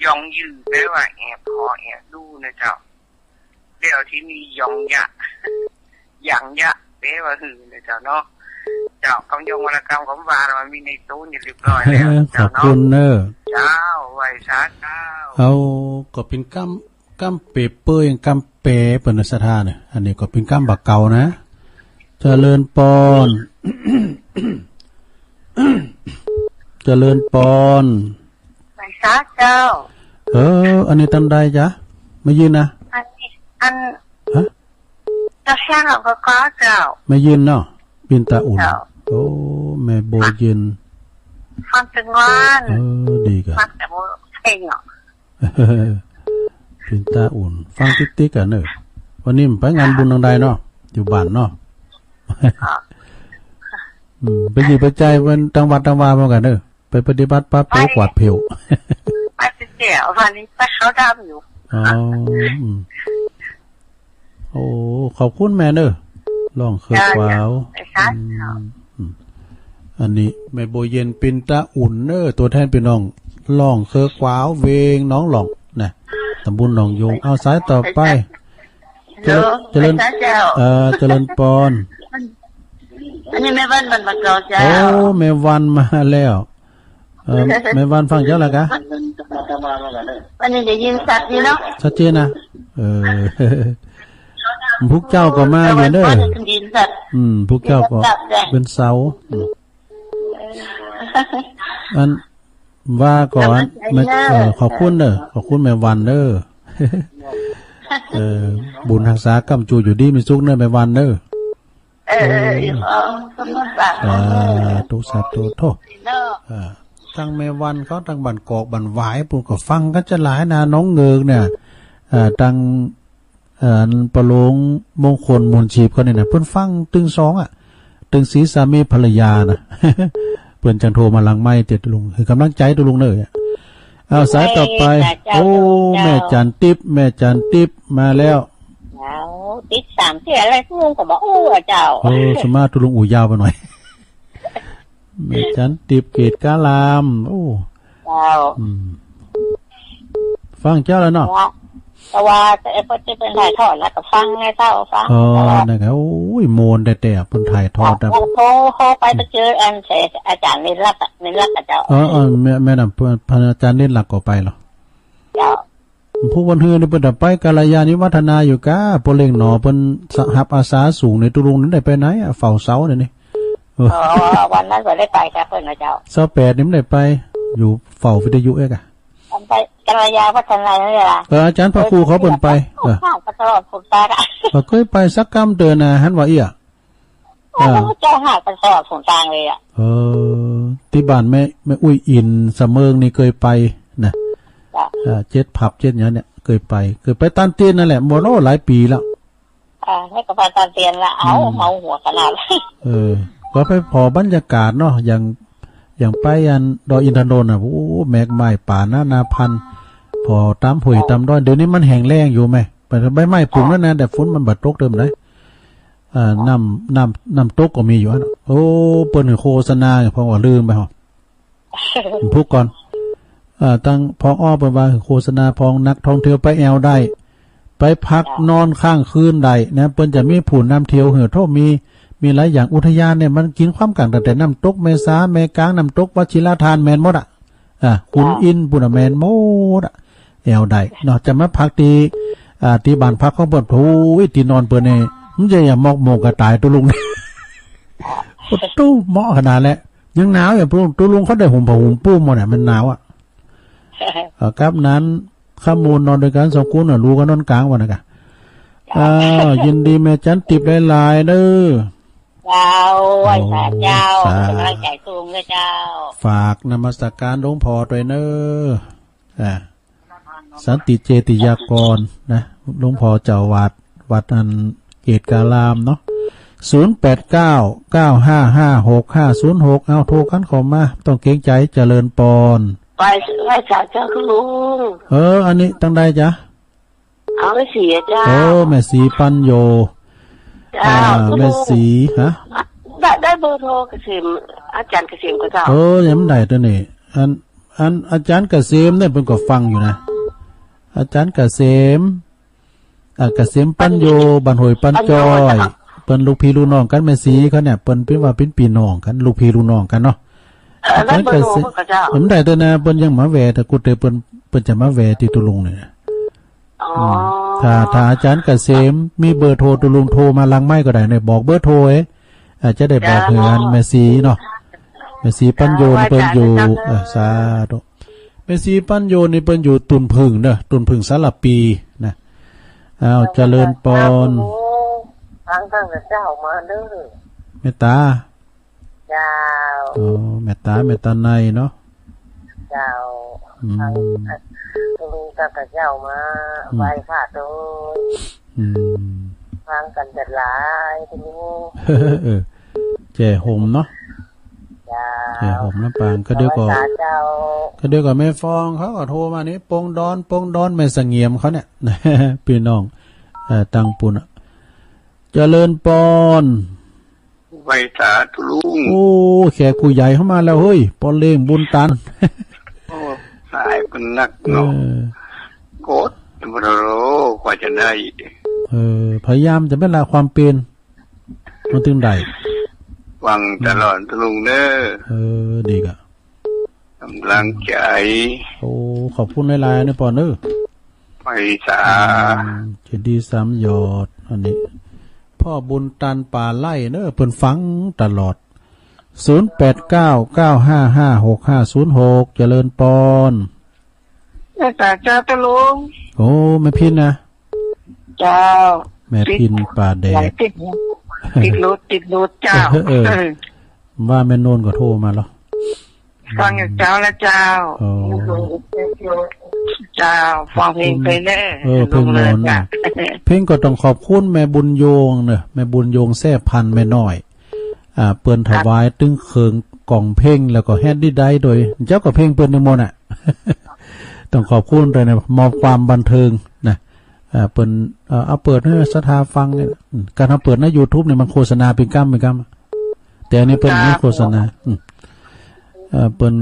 ยองยืนแปลว่าแอบพอแอบดูนะเจ้าเดี๋ยวที่มียองยะอย่างยะแปลว่าหือนะเจ้าเนาะเจ้าคำยงวรรณกรรมของวามันมีในตู้อยู่เรียบร้อยแล้วขอบคุณเนอะเจ้าไว้ชาเจ้าเอาก็เป็นกัมเปเปอร์ยังกัมเปเปิดสถานเนี่ยอันนี้ก็เป็นกัมบักเก่านะเจริญปอน เจริญปอนไปซะเจ้าอันนี้ตั้งใดจ๊ะไม่ยืนนะอันฮะจะแค่เราก็เจ้าไม่ยืนเนาะปินตาอุ่นโอ้แม่โบยืนฟังจังวันดีกันฟังแต่โบเองเนาะปินตาอุ่นฟังติ๊กๆกันเนอะวันนี้ไปงานบุญทางใดเนาะอยู่บ้านเนาะไปหยิบไปใจวันจังหวัดจังหวัดมากันเนอะไปปฏิบัติปั๊บไปกวาดผิวไปเสียวันนี้ไปเขาดำอยู่โอ้ขอบคุณแม่เนอะลองเคยว้าวอันนี้แม่โบเย็นปินตาอุ่นเนอะตัวแทนพี่น้องลองเคยว้าวเวงน้องหลองนะตำบลหนองยงเอาสายต่อไปเจริญเจริญปอนอันนี้แม่วันมันมาเกาเจ้าโอ้แม่วันมาแล้วแม่วันฟังเจ้าอะไรกะวันนี้ได้ยินชัดดีเนาะชัดเจนนะพวกเจ้าก็มาอยู่เด้อพวกเจ้าก็เป็นเสาอันว่าก่อนขอบคุณเด้อขอบคุณแม่วันเด้อบุญรักษากำจูอยู่ดีมีสุขเด้อแม่วันเด้อตุสัตตุโทตั้งแม่วันเขาตั้งบันกอกบันหวายปู่ก็ฟังกันจะหลายนะน้องเงือกเนี่ยตั้งประโลงมงคลมนชีพเขาเนี่ยนะเพิ่นฟังตึง2อ่ะตึงสีสามีภรรยานะเพิ่นจังโทรมาหลังไม้เต็ดลุงคือกำลังใจตุลุงเด้อเอาสายต่อไปโอ้แม่จันติ๊บแม่จันติ๊บมาแล้วติ๊บ3เที่ยอะไรลุงก็บอกอู้เจ้าสมาตุลุงอู่ยาวไปหน่อยแม่จันติ๊บเกตกาลามโอ้เจ้าฟังเจ้าแล้วเนาะแต่ว่าไอ้พวกที่เป็นถ่ายทอดแล้วก็ฟังไงเจ้าฟังนะครับโอ้ยโมนแต่เป็นถ่ายทอดโทรไปเจออันเสอาจารย์นิรักเจ้าแม่นำพระอาจารย์เล่นหลักก็ไปหรอเจ้าผู้วันเฮือนี่เพิ่นไปกาลยานิวัฒนาอยู่กะปเล่งหนอเพิ่นสหับอาสาสูงในตุลุงนั้นได้ไปไหนเฝ้าเสาเนี่ยนี่วันนั้นก็ได้ไปค่ะเพิ่นนะเจ้า28นี่มันได้ไปอยู่เฝ้าวิทยุเอกไปกาลยาพัฒนานี่ล่ะอาจารย์พระครูเขาเพิ่นไปตลอดผมตาบ่เคยไปสักกำเตือนน่ะหันว่าเเจ้าหากันตลอดผมตางเลยอ่ะที่บ้านแม่อุ้ยอินเสมิงนี่เคยไปนะเจ็ดผับเจ็ดอย่างเนี้ยเคยไปตันเตียนนั่นแหละโมโนหลายปีแล้วไม่ก็ไปตันเตียนละเมาหัวขนาดก็ไปพอบรรยากาศเนาะอย่างไปอันดอยอินทนนท์อ่ะโอ้แมกไม้ป่านาพันพอตามหุยตามดอยเดี๋ยวนี้มันแห้งแล้งอยู่ไหมไปใบไม้ปลูกแล้วนะแต่ฝนมันบัดตกเดิมเลยน้ำตกก็มีอยู่อ่ะโอ้เปิ้นโฆษณาเพราะว่าลืมไปฮะพูดก่อนตั้งพอเปิ้นว่าโฆษณาพองนักท่องเที่ยวไปแอวได้ไปพักนอนข้างคืนได้นะเปิ้นจะมีผู้นำเที่ยวเหือโทมีหลายอย่างอุทยานเนี่ยมันกินความกันแต่น้ำตกแม่สาแม่กลางน้ำตกวชิรทานแมนหมดขุนอินปุณแมนหมดแอวได้เนาะจะมาพักที่บ้านพักของเปิ้นโอ้ยที่นอนเปิ้นเนี่ยมันจะอย่ามอกโมกกระต่ายตัวลุงตู้เหมาะขนาดแล้วยังหนาวอย่างตัวลุงเขาได้ห่มผ้าห่มปู้หมดเนี่ยมันหนาวครับนั้นข้ามมูลนอนโดยการสองคู่น่ะรู้กันนอนกลางวันนะกะยินดีแม่จันติบหลายๆเด้อเจ้าสาเจ้ากำลังใจสูงเลยเจ้าฝากนมัสการหลวงพ่อด้วยเด้อสันติเจติยากรนะหลวงพ่อเจ้าวัดอันเกตกาลามเนาะ0899556506เอาโทรกันเข้ามาต้องเกรงใจเจริญปอนไปสาเจ้าคุณลุงอันนี้ตั้งใดจ๊ะเอาแม่สีเจ้าแม่สีปัญโยแม่สีฮะได้เบอร์โทรเกษมอาจารย์เกษมก็เจ้ายังไม่ได้ตัวนี้อันอาจารย์เกษมเนี่ยเพิ่นก็ฟังอยู่นะอาจารย์เกษมเกษมปัญโยบันหอยปัญจอยเปิ้นลูกพี่ลูกน้องกันแม่สีเขาเนี่ยเปิ้นเป็นว่าเป็นพี่น้องกันลูกพี่ลูกน้องกันเนาะอาจารย์เกษมผมได้ตัวนะเปิ้นยังมาแวแต่กูเตเปิ้นจะมาแวที่ตุลุงเนี่ยถ้าอาจารย์เกษมมีเบอร์โทรตุลุงโทรมาลังไม้ก็ได้เนี่ยบอกเบอร์โทรจะได้บอกเฮือนแม่สีเนาะ แม่สีปัญโยนเปิ้นอยู่สาธุแม่สีปัญโยนนี่เปิ้นอยู่ตุนพึ่งเด้อตุนพึ่งสลับปีนะเอาเจริญปอนทางเจ้ามาเด้อเมตตาเจ้าเมตตาในเนาะเจ้าทางลุงตาเจ้ามาไหว้พระด้วยฟังกันจัดหลายทีนี้แจ่ห่มเนาะแจ่ห่มน้ำปางก็เดี๋ยวก็แม่ฟองเขาก็โทรมานี่ปงดอนแม่สงเงียมเขาเนี่ยพี่น้องตังปุนเจริญปอนไว้สาธุลุงโอ้แขกผู้ใหญ่เข้ามาแล้วเฮ้ยปอนเล่งบุญตันโอ้สายเป็นนักเนาะโกดบรโรกว่าจะได้พยายามจะเป็นละความเป็นมันถึงได้วังตลอดลุงเด้อดีกะกำลังใจโอ้ขอบคุณหลายๆนี่ปอนไปสาเจดี3 ยอดอันนี้พ่อบุญตันป่าไล่เนอะเพิ่นฟังตลอด0899556506เจริญปอนแต่เจ้าตะลุงโอ้แม่พินนะเจ้าแม่พินป่าแดงติดรถเจ้าว่าแม่โนนก็โทรมาแล้วฟังเจ้าแล้วเจ้าฟังเพลงไปเนอะเพลงโนนนะเพลงก็ต้องขอบคุณแม่บุญโยงเนอะแม่บุญโยงแซ่พันแม่น้อยเปิ้นถวายตึงเคิงกล่องเพลงแล้วก็แฮดดี้ได้โดยเจ้าก็เพลงเปิ้นในมนต้องขอบคุณเลยนะมอบความบันเทิงนะเปิดเอาเปิดให้ศรัทธาฟังการทำเปิดใน YouTube เนี่ยมันโฆษณาเป็นกรรมแต่อันนี้เปิดไม่โฆษณาเปิด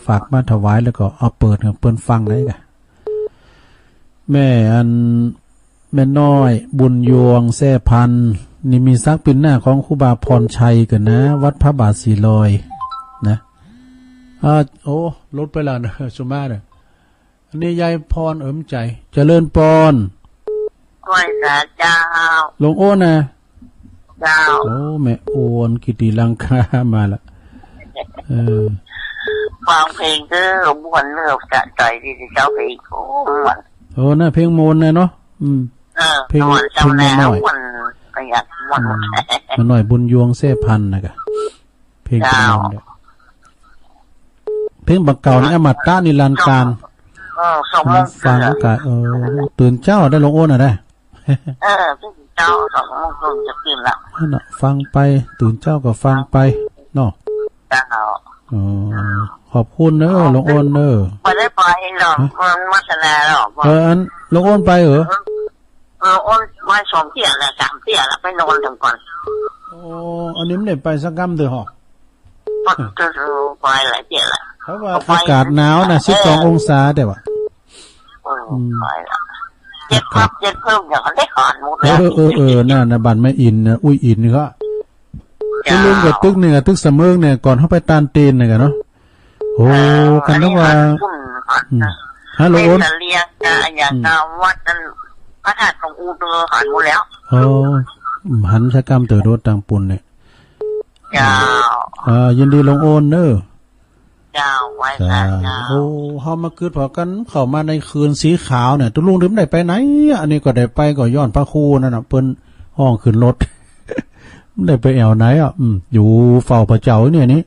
ฝากมาถวายแล้วก็เอาเปิดเปิดฟังได้กันแม่น้อยบุญยวงแซ่พันนี่มีซักปินหน้าของครูบาพรชัยกันนะวัดพระบาท400นะโอ้ลดไปแล้วนะสุมาเนี่ยอันนี้ยายพรใจเจริญปอนก้อยสาเจ้าหลวงโอ้นะเจ้าโอ้แม่โอนกิติลังคามาละฟังเพลงก็ม่วนเลือกจะใจดีเจ้าเพลงโอ้ม่วนโอ้น่ะเพลงโมนเนาะเพลงน้อยประหยัดม่วนมันหน่อยบุญยวงเสพันนะกะเพลงเป็นน้อยเพลงบักเก่านี่อมตะนิรันดร์การฟังกะตื่นเจ้าได้หลวงโอ้น่ะได้ตื่นเจ้า2 โมงจะตื่นละนั่นฟังไปตื่นเจ้าก็ฟังไปเนาะขอบคุณเนอะหลวงโอนเนอะไปได้ไปหรอกมันมาแสดงหรอกอันหลวงโอนไปเหรอโอนมา2 เที่ยแล้ว3 เที่ยแล้วไปนอนถึงก่อนอันนี้ไม่ได้ไปสักกัมเด้อหรอก็ไปหลายเที่ยแล้วเพราะว่าอากาศหนาวนะ12 องศาเด้อว่ะไปละเจ็ดเพิ่มอย่างได้หอนหมดแล้วน่ะบันไม่อินนะอุ้ยอินก็ก็ลุงกับตึกเนี่ยตึกเสมิงเนี่ยก่อนเข้าไปตานเตนเนี่ยกันเนาะโอ้กันทั้งว่าฮัลโหลโอนเรียกอย่างวัดนั้นพระธาตุของอูเตอร์หันหมดแล้วหันชะกรรมเตอโดดตังปุ่นเนี่ยยินดีลงโอนเนอะไว้กันโอ้เฮามาคืนพอกันเข้ามาในคืนสีขาวเนี่ยตุลุงถึงได้ไปไหนอันนี้ก็ได้ไปก็ย้อนพระครูนั่นน่ะเปิ้นห้องขึ้นรถได้ไปแอวไหนอยู่เฝ้าพระเจ้าเนี่ยนี่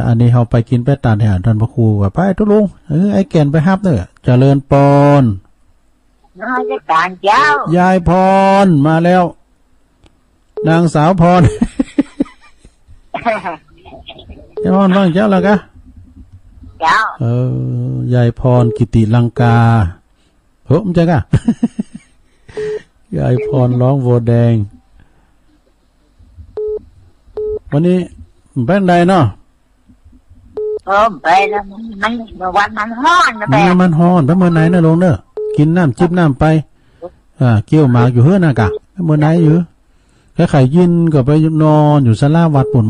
อันนี้เฮาไปกินไปตานให้ท่านพระครูว่าไปตุลุงไอ้แก่นไปฮับเด้อเจริญปอนยายการเจ้ายายพรมาแล้วนางสาวพรยายพรว่างเจ้าแล้วกะยายพรกิติลังกามันจะกะยายพรร้องโวแดงวันนี้เป็นไงเนาะไปแล้วมันวันมันฮ้อนนะมันฮ้อนไปเมื่อไหนนะลงเนอะกินน้ำจิบน้ำไปเกี่ยวหมากอยู่เฮือน่ะกะเมื่อไหนอยู่แค่ไข่ยินก็ไปนอนอยู่ศาลาวัดปุ่น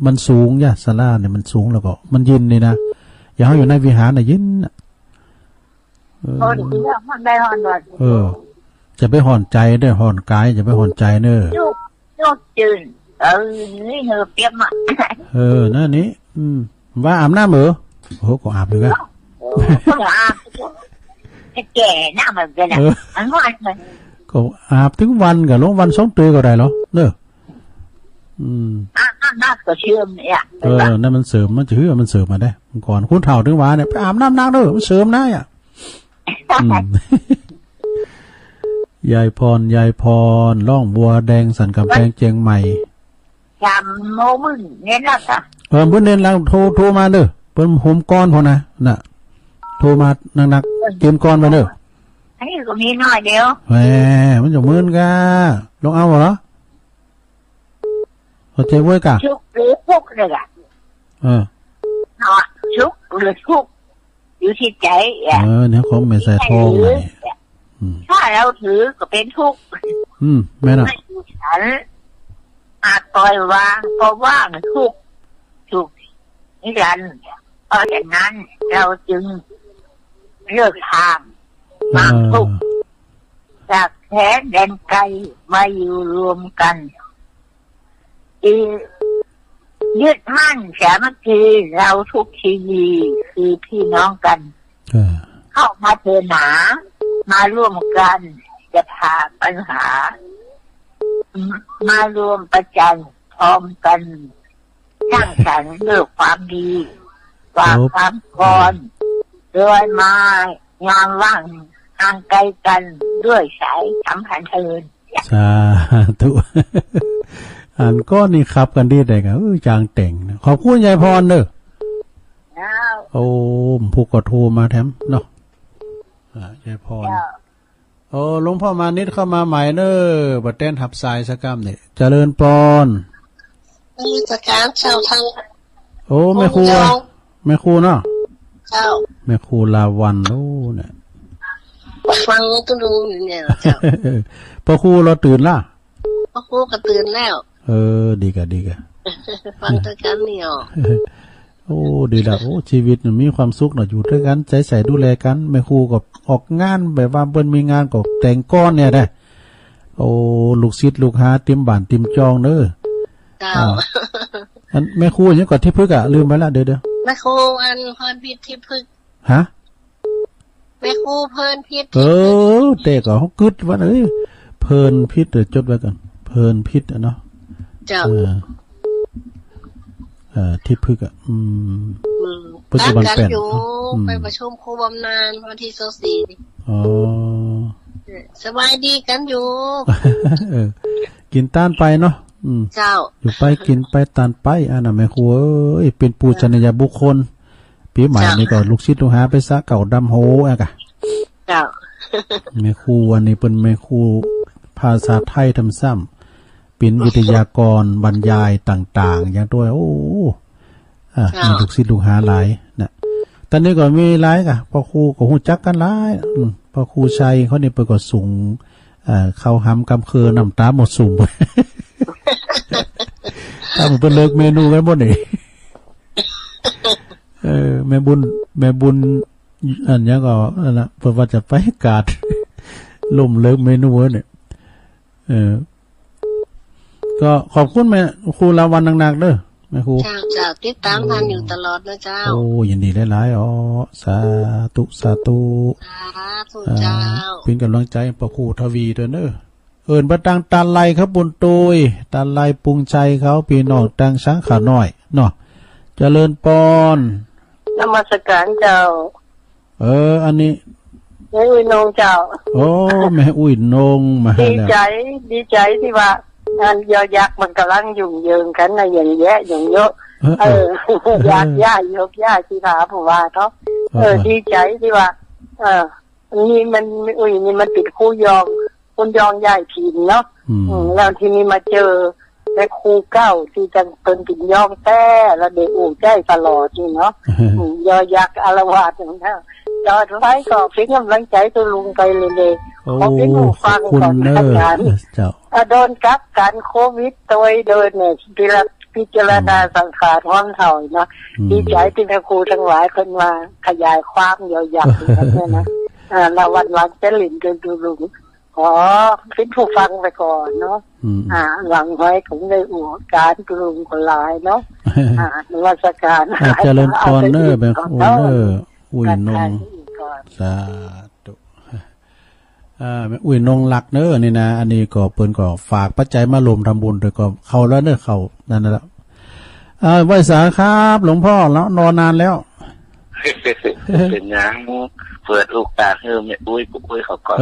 มันสูงย่ะศาลาเนี่ยมันสูงแล้วก็มันยินนี่นะอย่าให้อยู่ในวิหารน่ะยินมันจะไปห่อนใจได้ห่อนกายจะไปห่อนใจเนอะโยกจืน นี่เหือเปียกมานั่นนี้ว่าอาบน้ำเหรอโอ้ก็อาบอยู่กันก็อาบแก่หน้าเหมือนกันอ่ะอันวันเลยก็อาบถึงวันกับลงวัน2 ตัวก็ได้เหรอเนอะน้ำก็เชื่อมเนี่ยนั่นมันเสริมมันถือมันเสริมมาได้ก่อนคุณเฒ่าถึงว่าเนี่ยไปอาบน้ำนางเด้อมันเสริมได้อ่ะยายพรล่องบัวแดงสันกำแพงเจียงใหม่จำโมมึงเน้นแล้วค่ะเพิ่นเน้นแล้วโทรมาเด้อเพิ่นโฮมก้อนพอนะน่ะโทรมานักเตรียมก้อนมาเด้ออันนี้ก็มีน้อยเดียวแหมมันจะมื้นกะลองเอาเหรอเข้าใจไว้กะชุกหรือพุกเลยอ่ะเนาะชุกหรือพุกอยู่ที่ใจเนี่ยของแม่ใส่ทองเลยถ้าเราถือก็เป็นทุกข์แม่น่ะฉันอาจปล่อยวางเพราะว่ามันทุกข์นิรันดร์เพราะฉะนั้นเราจึงเลือกทางมาทุกข์จากแท้แดนไกลมาอยู่รวมกันยึดมั่นสามัคคีเราทุกชีวีคือพี่น้องกันเข้ามาเจอหนามาร่วมกันจะผ่าปัญหามารวมประจันพร้อมกันสร้างสรรค์ด้วยความดีความพรด้วยมางานว่างทางไกลกันด้วยสายสัมพันธ์เทินสาธุอันก็นี่ครับกันดีได้กันจางแต่งขอบคุณยายพรเด้อโอ้ผู้กดโทรมาแถมเนาะยายพรหลวงพ่อมานิดเข้ามาใหม่เนอะบัดเต้นทับสายสกรรมเนี่ยเจริญปอนมีจัดการเจ้าทางแม่ครูเนาะเจ้าแม่ครูลาวันเนี่ยฟังก็รู้เนี่ยเจ้าพ่อครูเราตื่นล่ะพ่อครูก็ตื่นแล้วดีกะฟังจัดการเนี่ยดีละชีวิตมันมีความสุขเนาะอยู่ด้วยกันใจใส่ดูแลกันแม่ครูกับออกงานแบบว่าเปิ้นมีงานก็แต่งก้อนเนี่ยได้ลูกศิษย์ลูกหาเตรียมบ้านเตรียมจองเด้ออันแม่ครูยังก่อนที่พึกอ่ะลืมไปละเดี๋ยวแม่ครูอันเพิ่นพิษที่พึกฮะแม่ครูเพิ่นพิษเตะก็เขากึดว่าเพิ่นพิษเดี๋ยวจดไว้ก่อนเพิ่นพิษเนาะเจ้าที่พึกอ่ะปัจจุบันเป็นไปประชุมครูบำนาญวันที่24สบายดีกันอยู่กินต้านไปเนาะเจ้าอยู่ไปกินไปต้านไปน่ะแม่ครูเป็นปูชนียบุคคลปีใหม่นี่ก็ลูกศิษย์ลูกหาไปซะเก่าดำโหกะเจ้าแม่ครูอันนี้เป็นแม่ครูภาษาไทยทำซ้ำเป็นวิทยากรบรรยายต่างๆอย่างตัวมีลูกศิษย์ลูกหาหลายนะตอนนี้ก็มีหลายกะพ่อครูก็ฮู้จักกันหลายพ่อครูชัยเขานี่เปิดก็สูงเข้าหำกำเคือน้ำตาหมดสูงไปถ้ามันเป็นเลิกเมนูกันหมดนี่แม่บุญอันนี้ก็นั่นละเปิดว่าจะไปกาดล่มเลิกเมนูเนี่ยก็ขอบคุณแม่ครูลาวันหนักๆเด้อแม่ครูเจ้าติดตามทันอยู่ตลอดนะเจ้ายินดีหลายๆสาธุเจ้าเป็นกำลังใจพระครูทวีด้วยเด้อบัดดังตาไลครับบุญตุยตาไลปุงชัยเขาพี่น้องดังช้างขาน้อยเนาะเจริญปอนนมัสการเจ้าอันนี้แม่อุ้ยนงเจ้าแม่อุ้ยนงมาดีใจที่ว่างานยอยักษ์มันกำลังยุ่งเหยิงกันนะอย่างแย่อย่างเยอะย่ายกย่าชีขาผู้ว่าเขาดีใจที่ว่านี่มันอุ้ยนี่มันติดคู่ยองคุณยองใหญ่ผีเนาะแล้วทีนี้มาเจอแม่ครูเก้าที่จังเป็นปิ่นยองแต่แล้วเด็กอู่ใจตลอดนี่เนาะยอยักษ์อารวาสอย่างนั้นจอดไว้ก็เพียงกำลังใจตัวลุงไปเลยขอเพียงฟังก่อนการโดนกับการโควิดตัวเดินเนี่ยพิจารณาสังขารห้องเถ่าเนาะดีใจที่แม่ครูทั้งหลายคนมาขยายความยอยักษ์อย่างนี้นะเราวันจะหลินกันดูลุงข ขอเป็นผู้ฟังไปก่อนเนาะหลังไว้ผมได้อวดการกรุงคนหลายเนาะนวัตการเจริญพรเนอร์แบบโอเนอร์อุ้ยนงสาธุอุ้ยนงหลักเนอนี่นะอันนี้ก็เปิ้นก็ฝากปัจจัยมาลมทำบุญโดยก็เข้าแล้วเนอเข้านั่นแหละไหว้สาครับหลวงพ่อแล้วนอนนานแล้วเป็นยังเปิดโอกาสให้แม่อุ้ยปุ๊บเขาก่อน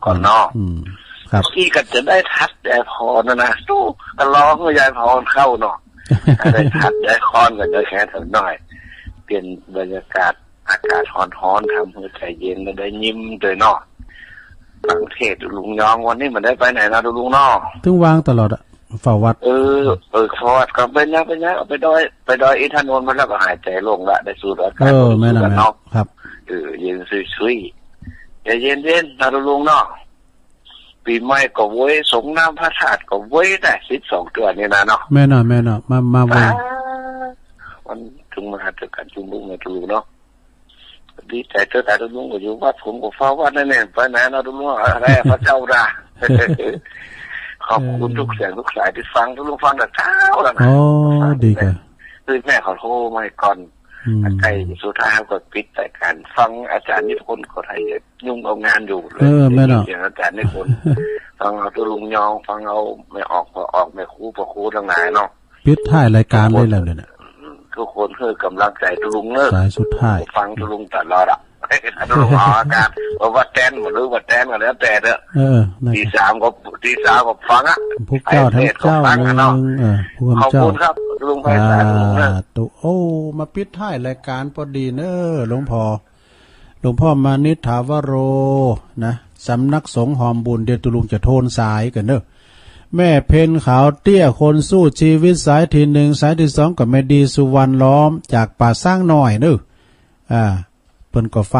ก่อนนอกครับที่ก็จะได้ทัดได้พรนะตู้ก็ร้องยายพรเข้าเนาะได้ทัดได้คอนกันได้แค่ถึงหน่อยเปลี่ยนบรรยากาศอากาศร้อนๆทำให้ใจเย็นแล้วได้ยิ้มโดยนอกฟังเทศลุงยองวันนี้มันได้ไปไหนนะลุงนอกถึงวางตลอดอะเฝ้าวัดฟอดก็เป็นยังเอาไปดอยอินทนนท์มาแล้วก็หายใจลงละได้สูดอากาศแม่นๆครับเย็นซุยๆเย็นๆนะลุงเนาะปีใหม่ก็เว้ยสงน้ำพระธาตุก็เว้ยได้12 เดือนนี่นะเนาะแม่นมาเว้ยวันถึงมาหาเจอกันจุ่มลุงนะลุงเนาะดีใจเจอแต่ลุงก็อยู่วัดผมก็เฝ้าวัดนั่นแหละไปไหนนะลุงอะไรพระเจ้าด่าขอบคุณทุกเสียงทุกสายที่ฟังทุกลุงฟังแต่เช้าแล้วนะดีกันคือแม่ขอโทษมาก่อนใกล้สุดท้ายก็ปิดแต่การฟังอาจารย์นิพนธ์ก็ไทยยุ่งเอางานอยู่เลยแม่เนาะเสียงอาจารย์นิพนธ์ฟังเอาตัวลุงยองฟังเอาไม่ออกพอออกไม่ครูทั้งหลายเนาะปิดท้ายรายการได้แล้วเนี่ยทุกคนคือกำลังใจตัวลุงเลิกสายสุดท้ายฟังตัวลุงตลอดอ่ะตัวลุงออกอาการว่าแตนหรือว่าแตนก็แล้วแต่เด้อที่สามก็ฟังอ่ะพวกเจ้าทั้งเจ้าผู้ขอบคุณครับลุงไพศาลลุงนะตุมาปิดท้ายรายการพอดีเนอะหลวงพ่อมานิถาวโรนะสำนักสงฆ์หอมบุญเดี๋ยวตุลุงจะโทนสายกันเนอะแม่เพนขาวเตี้ยคนสู้ชีวิตสายที่1สายที่2กับแม่ดีสุวรรณล้อมจากป่าสร้างหน่อยเนอะเพิ่นก็ฟัง